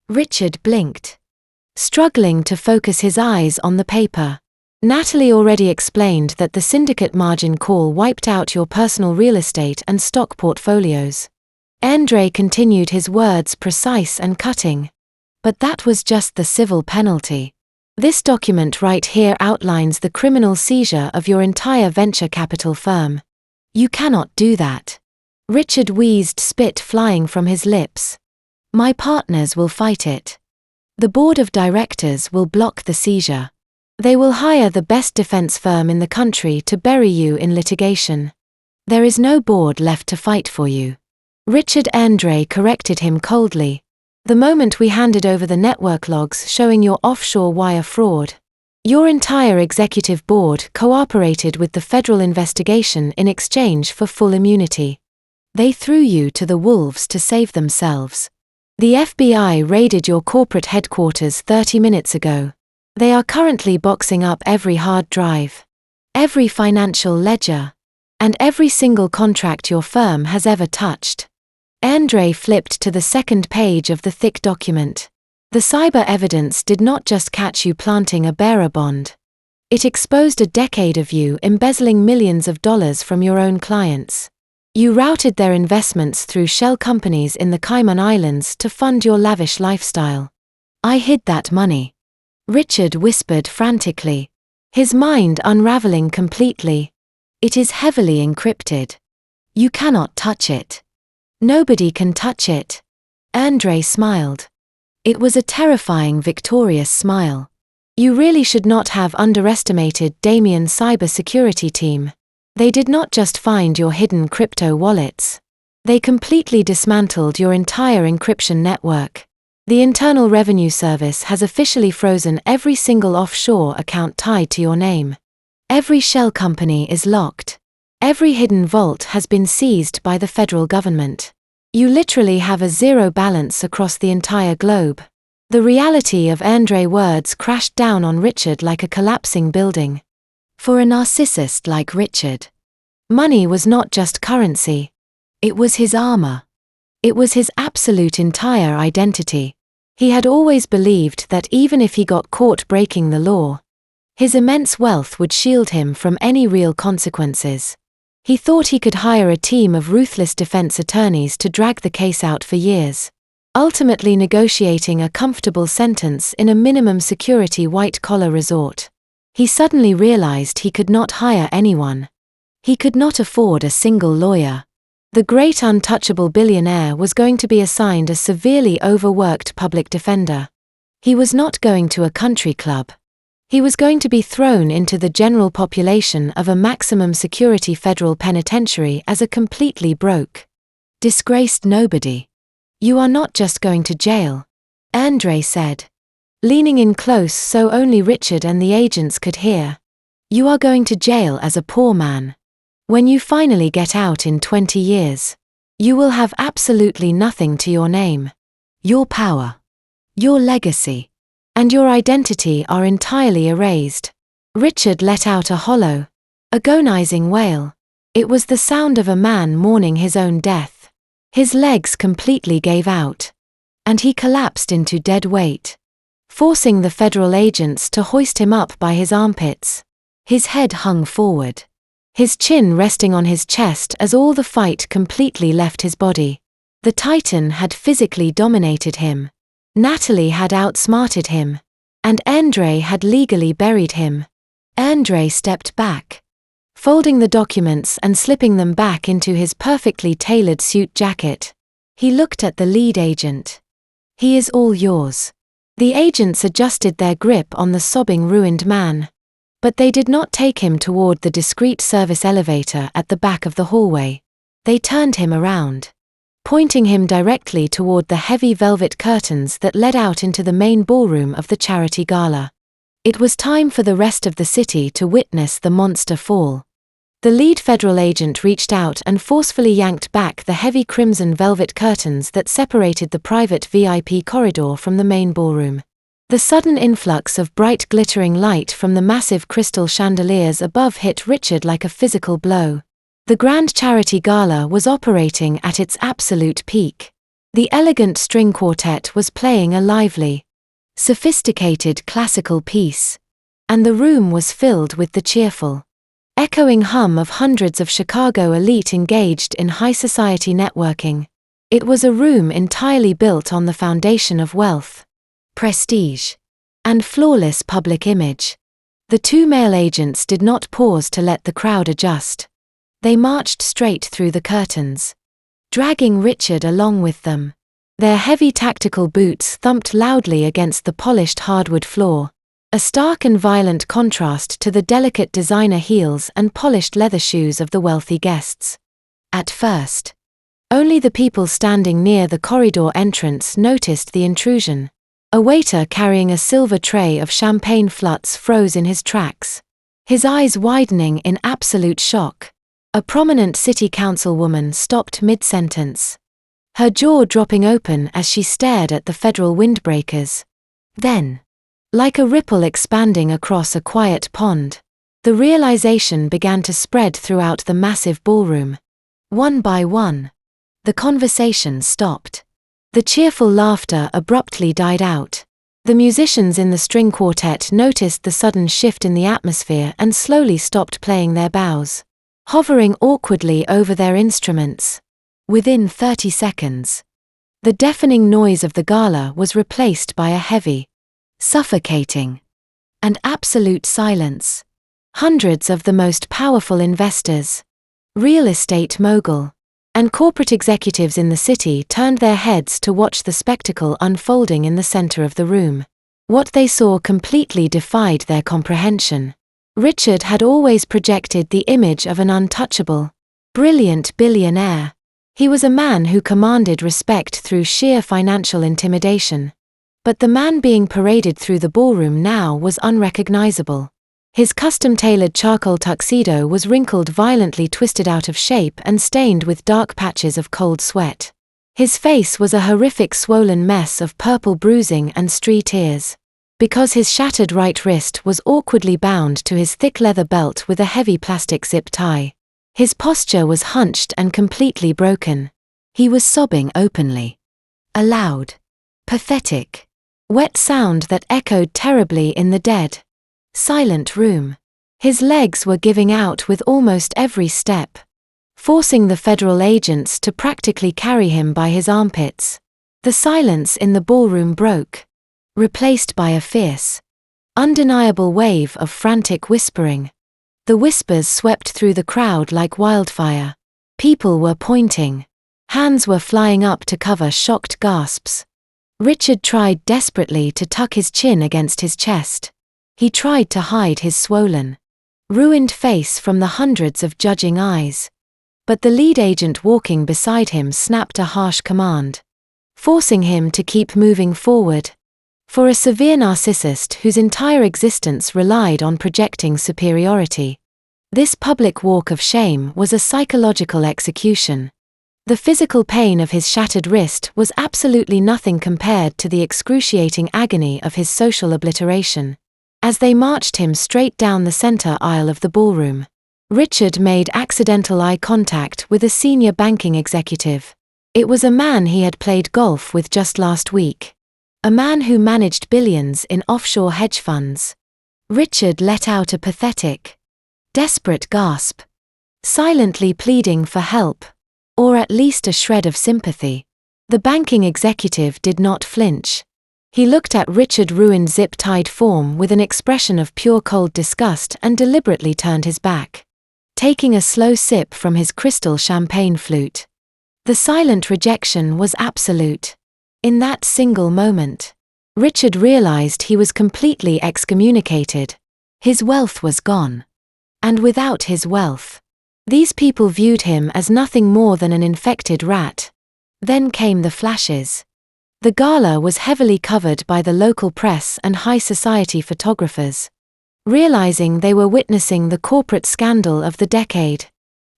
Richard blinked, struggling to focus his eyes on the paper. Natalie already explained that the syndicate margin call wiped out your personal real estate and stock portfolios. Andre continued, his words precise and cutting. But that was just the civil penalty. This document right here outlines the criminal seizure of your entire venture capital firm. You cannot do that. Richard wheezed, spit flying from his lips. My partners will fight it. The board of directors will block the seizure. They will hire the best defense firm in the country to bury you in litigation. There is no board left to fight for you. Richard. Andre corrected him coldly. The moment we handed over the network logs showing your offshore wire fraud, your entire executive board cooperated with the federal investigation in exchange for full immunity. They threw you to the wolves to save themselves. The FBI raided your corporate headquarters 30 minutes ago. They are currently boxing up every hard drive, every financial ledger, and every single contract your firm has ever touched. Andre flipped to the second page of the thick document. The cyber evidence did not just catch you planting a bearer bond. It exposed a decade of you embezzling millions of dollars from your own clients. You routed their investments through shell companies in the Cayman Islands to fund your lavish lifestyle. I hid that money. Richard whispered frantically, his mind unraveling completely. It is heavily encrypted. You cannot touch it. Nobody can touch it. Andre smiled. It was a terrifying, victorious smile. You really should not have underestimated Damien's cybersecurity team. They did not just find your hidden crypto wallets. They completely dismantled your entire encryption network. The Internal Revenue Service has officially frozen every single offshore account tied to your name. Every shell company is locked. Every hidden vault has been seized by the federal government. You literally have a zero balance across the entire globe. The reality of Andre's words crashed down on Richard like a collapsing building. For a narcissist like Richard, money was not just currency. It was his armor. It was his absolute entire identity. He had always believed that even if he got caught breaking the law, his immense wealth would shield him from any real consequences. He thought he could hire a team of ruthless defense attorneys to drag the case out for years, ultimately negotiating a comfortable sentence in a minimum security white-collar resort. He suddenly realized he could not hire anyone. He could not afford a single lawyer. The great untouchable billionaire was going to be assigned a severely overworked public defender. He was not going to a country club. He was going to be thrown into the general population of a maximum security federal penitentiary as a completely broke, disgraced nobody. You are not just going to jail, Andre said, leaning in close so only Richard and the agents could hear. You are going to jail as a poor man. When you finally get out in 20 years, you will have absolutely nothing to your name. Your power, your legacy, and your identity are entirely erased. Richard let out a hollow, agonizing wail. It was the sound of a man mourning his own death. His legs completely gave out, and he collapsed into dead weight, forcing the federal agents to hoist him up by his armpits. His head hung forward, his chin resting on his chest as all the fight completely left his body. The Titan had physically dominated him. Natalie had outsmarted him. And Andre had legally buried him. Andre stepped back, folding the documents and slipping them back into his perfectly tailored suit jacket. He looked at the lead agent. "He is all yours." The agents adjusted their grip on the sobbing, ruined man. But they did not take him toward the discreet service elevator at the back of the hallway. They turned him around, pointing him directly toward the heavy velvet curtains that led out into the main ballroom of the charity gala. It was time for the rest of the city to witness the monster fall. The lead federal agent reached out and forcefully yanked back the heavy crimson velvet curtains that separated the private VIP corridor from the main ballroom. The sudden influx of bright glittering light from the massive crystal chandeliers above hit Richard like a physical blow. The grand charity gala was operating at its absolute peak. The elegant string quartet was playing a lively, sophisticated classical piece, and the room was filled with the cheerful, echoing hum of hundreds of Chicago elite engaged in high society networking. It was a room entirely built on the foundation of wealth, prestige, and flawless public image. The two male agents did not pause to let the crowd adjust. They marched straight through the curtains, dragging Richard along with them. Their heavy tactical boots thumped loudly against the polished hardwood floor, a stark and violent contrast to the delicate designer heels and polished leather shoes of the wealthy guests. At first, only the people standing near the corridor entrance noticed the intrusion. A waiter carrying a silver tray of champagne flutes froze in his tracks, his eyes widening in absolute shock. A prominent city councilwoman stopped mid-sentence, her jaw dropping open as she stared at the federal windbreakers. Then, like a ripple expanding across a quiet pond, the realization began to spread throughout the massive ballroom. One by one, the conversation stopped. The cheerful laughter abruptly died out. The musicians in the string quartet noticed the sudden shift in the atmosphere and slowly stopped playing their bows, hovering awkwardly over their instruments. Within 30 seconds, the deafening noise of the gala was replaced by a heavy, suffocating, and absolute silence. Hundreds of the most powerful investors, real estate mogul, and corporate executives in the city turned their heads to watch the spectacle unfolding in the center of the room. What they saw completely defied their comprehension. Richard had always projected the image of an untouchable, brilliant billionaire. He was a man who commanded respect through sheer financial intimidation. But the man being paraded through the ballroom now was unrecognizable. His custom-tailored charcoal tuxedo was wrinkled, violently twisted out of shape and stained with dark patches of cold sweat. His face was a horrific swollen mess of purple bruising and street tears, because his shattered right wrist was awkwardly bound to his thick leather belt with a heavy plastic zip tie. His posture was hunched and completely broken. He was sobbing openly. A loud, pathetic, wet sound that echoed terribly in the dead, silent room. His legs were giving out with almost every step, forcing the federal agents to practically carry him by his armpits. The silence in the ballroom broke, replaced by a fierce, undeniable wave of frantic whispering. The whispers swept through the crowd like wildfire. People were pointing. Hands were flying up to cover shocked gasps. Richard tried desperately to tuck his chin against his chest. He tried to hide his swollen, ruined face from the hundreds of judging eyes. But the lead agent walking beside him snapped a harsh command, forcing him to keep moving forward. For a severe narcissist whose entire existence relied on projecting superiority, this public walk of shame was a psychological execution. The physical pain of his shattered wrist was absolutely nothing compared to the excruciating agony of his social obliteration. As they marched him straight down the center aisle of the ballroom, Richard made accidental eye contact with a senior banking executive. It was a man he had played golf with just last week. A man who managed billions in offshore hedge funds. Richard let out a pathetic, Desperate gasp. Silently pleading for help. Or at least a shred of sympathy. The banking executive did not flinch. He looked at Richard's ruined zip-tied form with an expression of pure cold disgust and deliberately turned his back, taking a slow sip from his crystal champagne flute. The silent rejection was absolute. In that single moment, Richard realized he was completely excommunicated. His wealth was gone. And without his wealth, these people viewed him as nothing more than an infected rat. Then came the flashes. The gala was heavily covered by the local press and high society photographers. Realizing they were witnessing the corporate scandal of the decade,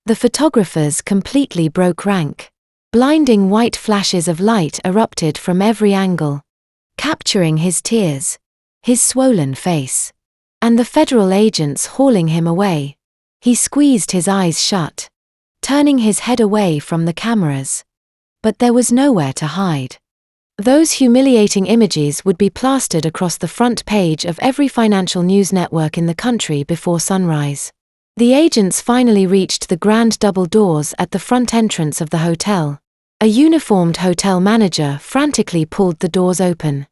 the photographers completely broke rank. Blinding white flashes of light erupted from every angle, capturing his tears, his swollen face, and the federal agents hauling him away. He squeezed his eyes shut, turning his head away from the cameras. But there was nowhere to hide. Those humiliating images would be plastered across the front page of every financial news network in the country before sunrise. The agents finally reached the grand double doors at the front entrance of the hotel. A uniformed hotel manager frantically pulled the doors open,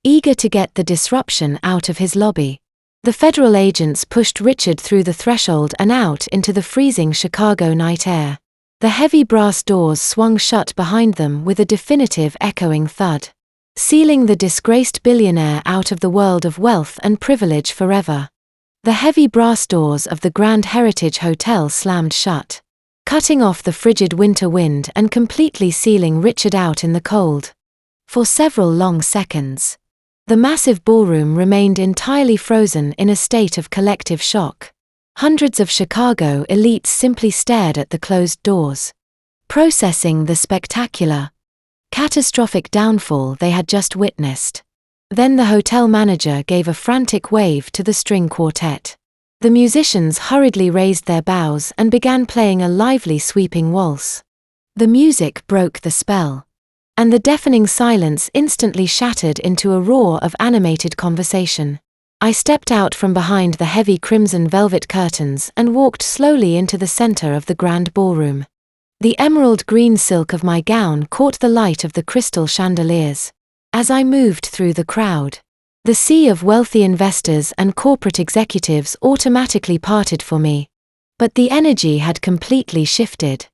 eager to get the disruption out of his lobby. The federal agents pushed Richard through the threshold and out into the freezing Chicago night air. The heavy brass doors swung shut behind them with a definitive echoing thud, sealing the disgraced billionaire out of the world of wealth and privilege forever. The heavy brass doors of the Grand Heritage Hotel slammed shut, cutting off the frigid winter wind and completely sealing Richard out in the cold. For several long seconds, the massive ballroom remained entirely frozen in a state of collective shock. Hundreds of Chicago elites simply stared at the closed doors, processing the spectacular, catastrophic downfall they had just witnessed. Then the hotel manager gave a frantic wave to the string quartet. The musicians hurriedly raised their bows and began playing a lively sweeping waltz. The music broke the spell, and the deafening silence instantly shattered into a roar of animated conversation. I stepped out from behind the heavy crimson velvet curtains and walked slowly into the center of the grand ballroom. The emerald green silk of my gown caught the light of the crystal chandeliers. As I moved through the crowd, the sea of wealthy investors and corporate executives automatically parted for me. But the energy had completely shifted.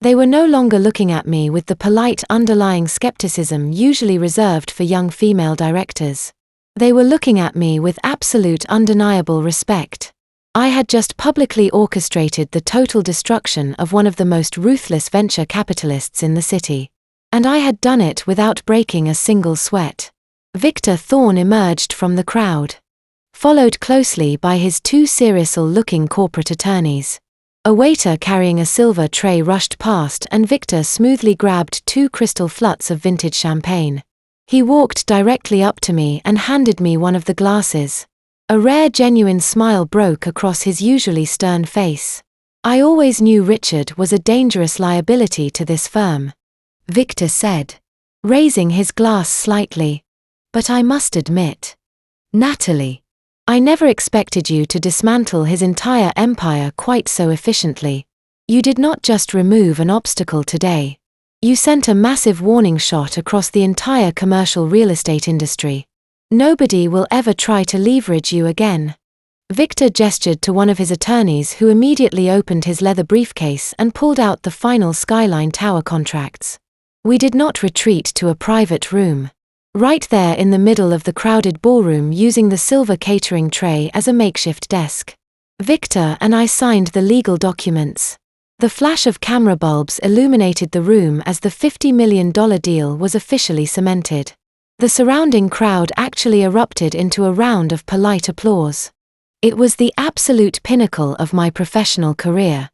They were no longer looking at me with the polite underlying skepticism usually reserved for young female directors. They were looking at me with absolute undeniable respect. I had just publicly orchestrated the total destruction of one of the most ruthless venture capitalists in the city. And I had done it without breaking a single sweat. Victor Thorne emerged from the crowd, followed closely by his two serious-looking corporate attorneys. A waiter carrying a silver tray rushed past and Victor smoothly grabbed two crystal fluts of vintage champagne. He walked directly up to me and handed me one of the glasses. A rare genuine smile broke across his usually stern face. I always knew Richard was a dangerous liability to this firm, Victor said, raising his glass slightly. But I must admit, Natalie, I never expected you to dismantle his entire empire quite so efficiently. You did not just remove an obstacle today. You sent a massive warning shot across the entire commercial real estate industry. Nobody will ever try to leverage you again. Victor gestured to one of his attorneys who immediately opened his leather briefcase and pulled out the final Skyline Tower contracts. We did not retreat to a private room. Right there in the middle of the crowded ballroom using the silver catering tray as a makeshift desk. Victor and I signed the legal documents. The flash of camera bulbs illuminated the room as the $50 million deal was officially cemented. The surrounding crowd actually erupted into a round of polite applause. It was the absolute pinnacle of my professional career.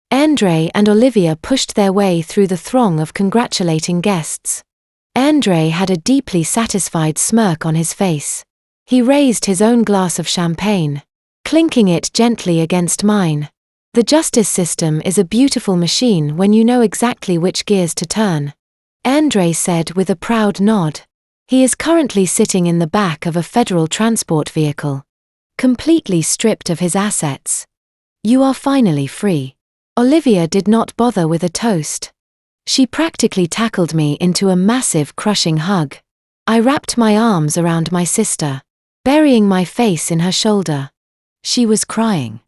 Andre and Olivia pushed their way through the throng of congratulating guests. Andre had a deeply satisfied smirk on his face. He raised his own glass of champagne, clinking it gently against mine. The justice system is a beautiful machine when you know exactly which gears to turn, Andre said with a proud nod. He is currently sitting in the back of a federal transport vehicle, completely stripped of his assets. You are finally free." Olivia did not bother with a toast. She practically tackled me into a massive, crushing hug. I wrapped my arms around my sister, burying my face in her shoulder. She was crying.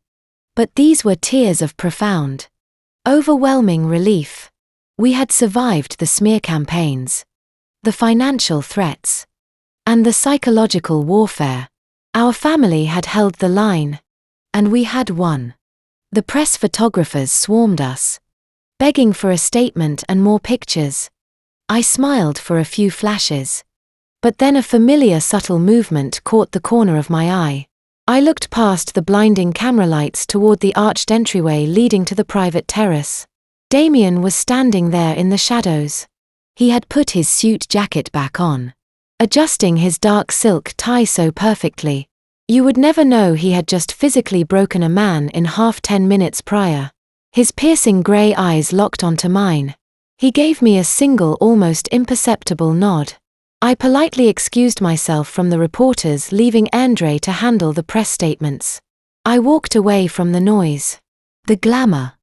But these were tears of profound, overwhelming relief. We had survived the smear campaigns, the financial threats, and the psychological warfare. Our family had held the line, and we had won. The press photographers swarmed us, begging for a statement and more pictures. I smiled for a few flashes. But then a familiar subtle movement caught the corner of my eye. I looked past the blinding camera lights toward the arched entryway leading to the private terrace. Damien was standing there in the shadows. He had put his suit jacket back on, adjusting his dark silk tie so perfectly. You would never know he had just physically broken a man in half 10 minutes prior. His piercing grey eyes locked onto mine. He gave me a single, almost imperceptible nod. I politely excused myself from the reporters, leaving Andre to handle the press statements. I walked away from the noise, the glamour,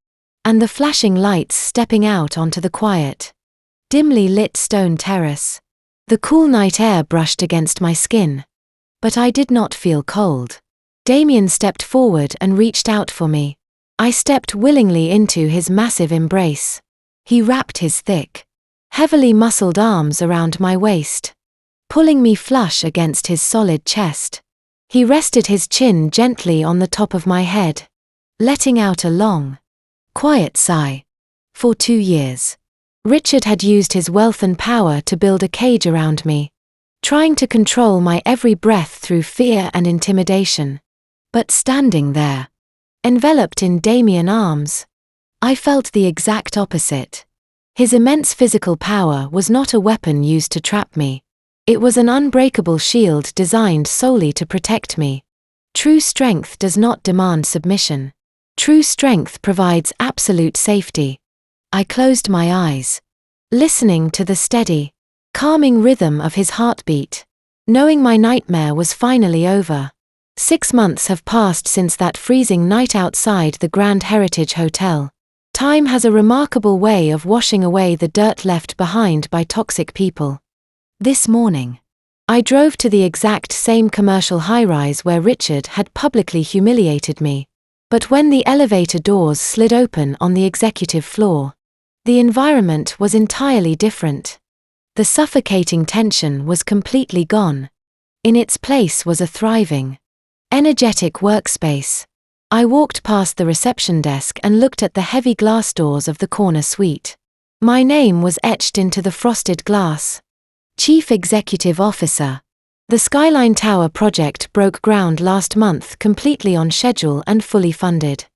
and the flashing lights stepping out onto the quiet, dimly lit stone terrace. The cool night air brushed against my skin, but I did not feel cold. Damien stepped forward and reached out for me. I stepped willingly into his massive embrace. He wrapped his thick, heavily muscled arms around my waist, pulling me flush against his solid chest. He rested his chin gently on the top of my head, letting out a long, quiet sigh. For 2 years, Richard had used his wealth and power to build a cage around me, trying to control my every breath through fear and intimidation. But standing there, enveloped in Damien's arms, I felt the exact opposite. His immense physical power was not a weapon used to trap me. It was an unbreakable shield designed solely to protect me. True strength does not demand submission. True strength provides absolute safety. I closed my eyes, listening to the steady, calming rhythm of his heartbeat, knowing my nightmare was finally over. 6 months have passed since that freezing night outside the Grand Heritage Hotel. Time has a remarkable way of washing away the dirt left behind by toxic people. This morning, I drove to the exact same commercial high-rise where Richard had publicly humiliated me. But when the elevator doors slid open on the executive floor, the environment was entirely different. The suffocating tension was completely gone. In its place was a thriving, energetic workspace. I walked past the reception desk and looked at the heavy glass doors of the corner suite. My name was etched into the frosted glass. Chief Executive Officer. The Skyline Tower project broke ground last month, completely on schedule and fully funded.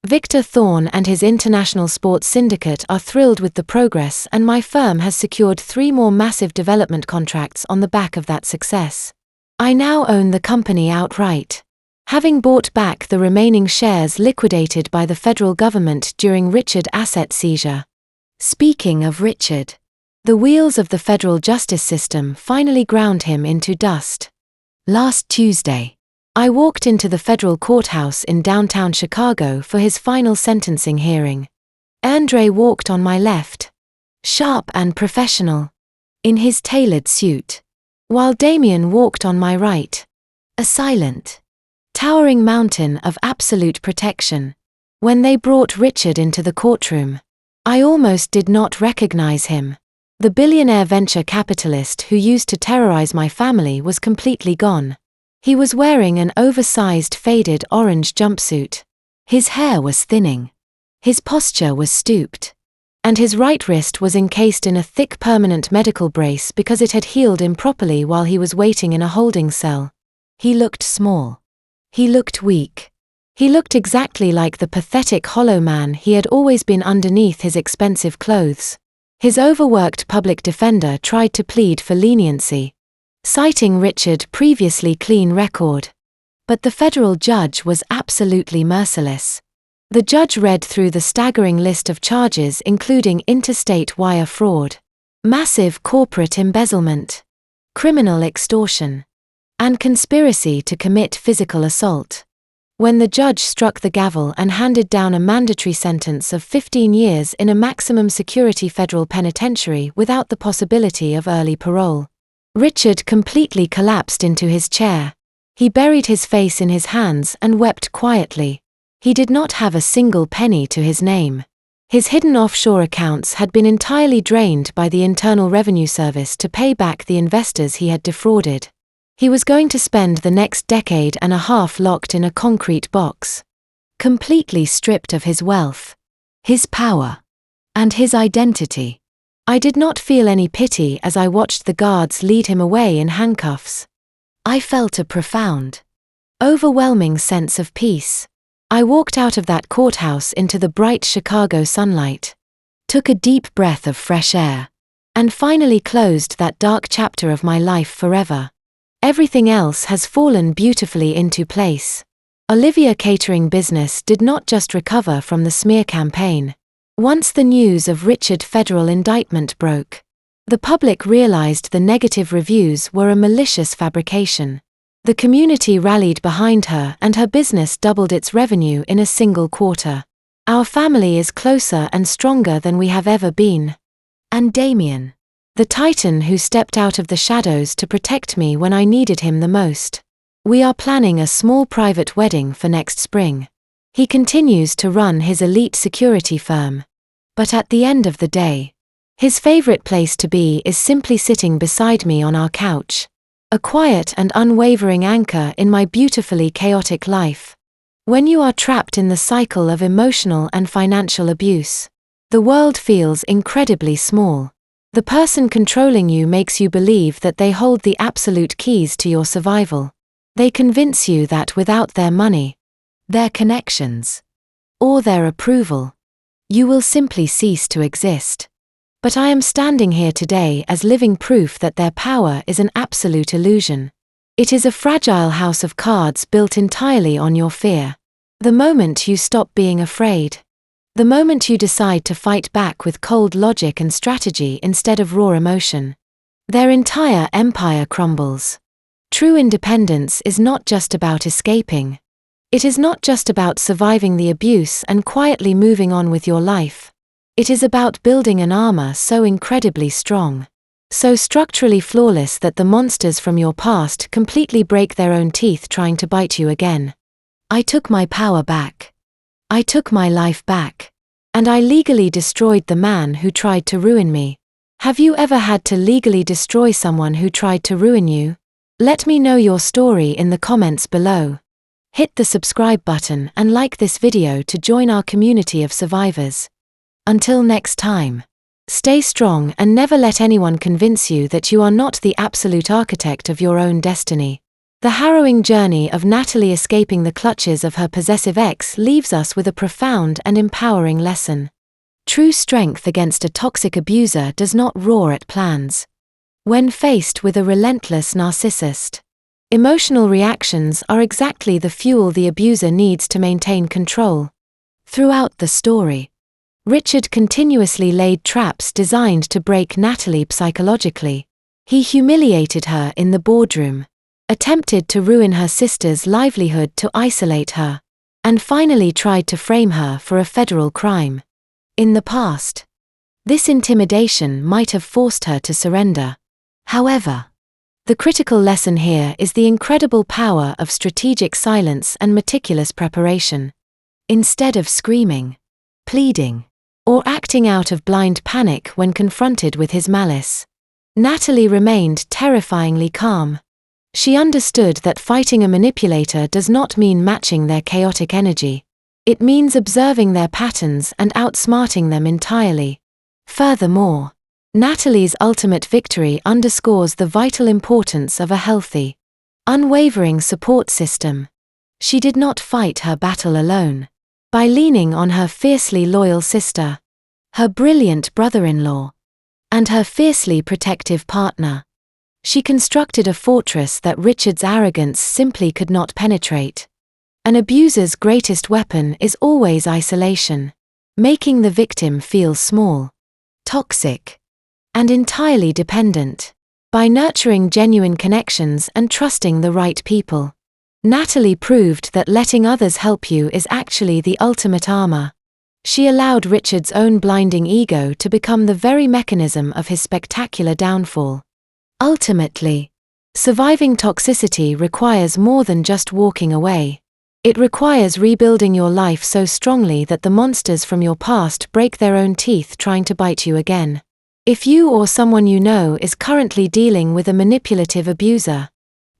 Victor Thorne and his international sports syndicate are thrilled with the progress, and my firm has secured 3 more massive development contracts on the back of that success. I now own the company outright, having bought back the remaining shares liquidated by the federal government during Richard's asset seizure. Speaking of Richard, the wheels of the federal justice system finally ground him into dust. Last Tuesday, I walked into the federal courthouse in downtown Chicago for his final sentencing hearing. Andre walked on my left, sharp and professional, in his tailored suit, while Damien walked on my right, a silent, towering mountain of absolute protection. When they brought Richard into the courtroom, I almost did not recognize him. The billionaire venture capitalist who used to terrorize my family was completely gone. He was wearing an oversized faded orange jumpsuit. His hair was thinning. His posture was stooped. And his right wrist was encased in a thick permanent medical brace because it had healed improperly while he was waiting in a holding cell. He looked small. He looked weak. He looked exactly like the pathetic hollow man he had always been underneath his expensive clothes. His overworked public defender tried to plead for leniency, citing Richard's previously clean record. But the federal judge was absolutely merciless. The judge read through the staggering list of charges, including interstate wire fraud, massive corporate embezzlement, criminal extortion, and conspiracy to commit physical assault. When the judge struck the gavel and handed down a mandatory sentence of 15 years in a maximum security federal penitentiary without the possibility of early parole, Richard completely collapsed into his chair. He buried his face in his hands and wept quietly. He did not have a single penny to his name. His hidden offshore accounts had been entirely drained by the Internal Revenue Service to pay back the investors he had defrauded. He was going to spend the next decade and a half locked in a concrete box, completely stripped of his wealth, his power, and his identity. I did not feel any pity as I watched the guards lead him away in handcuffs. I felt a profound, overwhelming sense of peace. I walked out of that courthouse into the bright Chicago sunlight, took a deep breath of fresh air, and finally closed that dark chapter of my life forever. Everything else has fallen beautifully into place. Olivia Catering business did not just recover from the smear campaign. Once the news of Richard's federal indictment broke, the public realized the negative reviews were a malicious fabrication. The community rallied behind her and her business doubled its revenue in a single quarter. Our family is closer and stronger than we have ever been. And Damien, the titan who stepped out of the shadows to protect me when I needed him the most. We are planning a small private wedding for next spring. He continues to run his elite security firm. But at the end of the day, his favorite place to be is simply sitting beside me on our couch. A quiet and unwavering anchor in my beautifully chaotic life. When you are trapped in the cycle of emotional and financial abuse, the world feels incredibly small. The person controlling you makes you believe that they hold the absolute keys to your survival. They convince you that without their money, their connections, or their approval, you will simply cease to exist. But I am standing here today as living proof that their power is an absolute illusion. It is a fragile house of cards built entirely on your fear. The moment you stop being afraid, the moment you decide to fight back with cold logic and strategy instead of raw emotion, their entire empire crumbles. True independence is not just about escaping. It is not just about surviving the abuse and quietly moving on with your life. It is about building an armor so incredibly strong, so structurally flawless that the monsters from your past completely break their own teeth trying to bite you again. I took my power back. I took my life back. And I legally destroyed the man who tried to ruin me. Have you ever had to legally destroy someone who tried to ruin you? Let me know your story in the comments below. Hit the subscribe button and like this video to join our community of survivors. Until next time, stay strong and never let anyone convince you that you are not the absolute architect of your own destiny. The harrowing journey of Natalie escaping the clutches of her possessive ex leaves us with a profound and empowering lesson. True strength against a toxic abuser does not roar at plans. When faced with a relentless narcissist, emotional reactions are exactly the fuel the abuser needs to maintain control. Throughout the story, Richard continuously laid traps designed to break Natalie psychologically. He humiliated her in the boardroom, attempted to ruin her sister's livelihood to isolate her, and finally tried to frame her for a federal crime. In the past, this intimidation might have forced her to surrender. However, the critical lesson here is the incredible power of strategic silence and meticulous preparation. Instead of screaming, pleading, or acting out of blind panic when confronted with his malice, Natalie remained terrifyingly calm. She understood that fighting a manipulator does not mean matching their chaotic energy. It means observing their patterns and outsmarting them entirely. Furthermore, Natalie's ultimate victory underscores the vital importance of a healthy, unwavering support system. She did not fight her battle alone. By leaning on her fiercely loyal sister, her brilliant brother-in-law, and her fiercely protective partner, she constructed a fortress that Richard's arrogance simply could not penetrate. An abuser's greatest weapon is always isolation, making the victim feel small, toxic, and entirely dependent. By nurturing genuine connections and trusting the right people, Natalie proved that letting others help you is actually the ultimate armor. She allowed Richard's own blinding ego to become the very mechanism of his spectacular downfall. Ultimately, surviving toxicity requires more than just walking away. It requires rebuilding your life so strongly that the monsters from your past break their own teeth trying to bite you again. If you or someone you know is currently dealing with a manipulative abuser,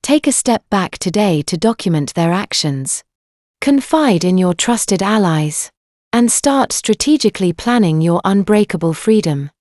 take a step back today to document their actions. Confide in your trusted allies. And start strategically planning your unbreakable freedom.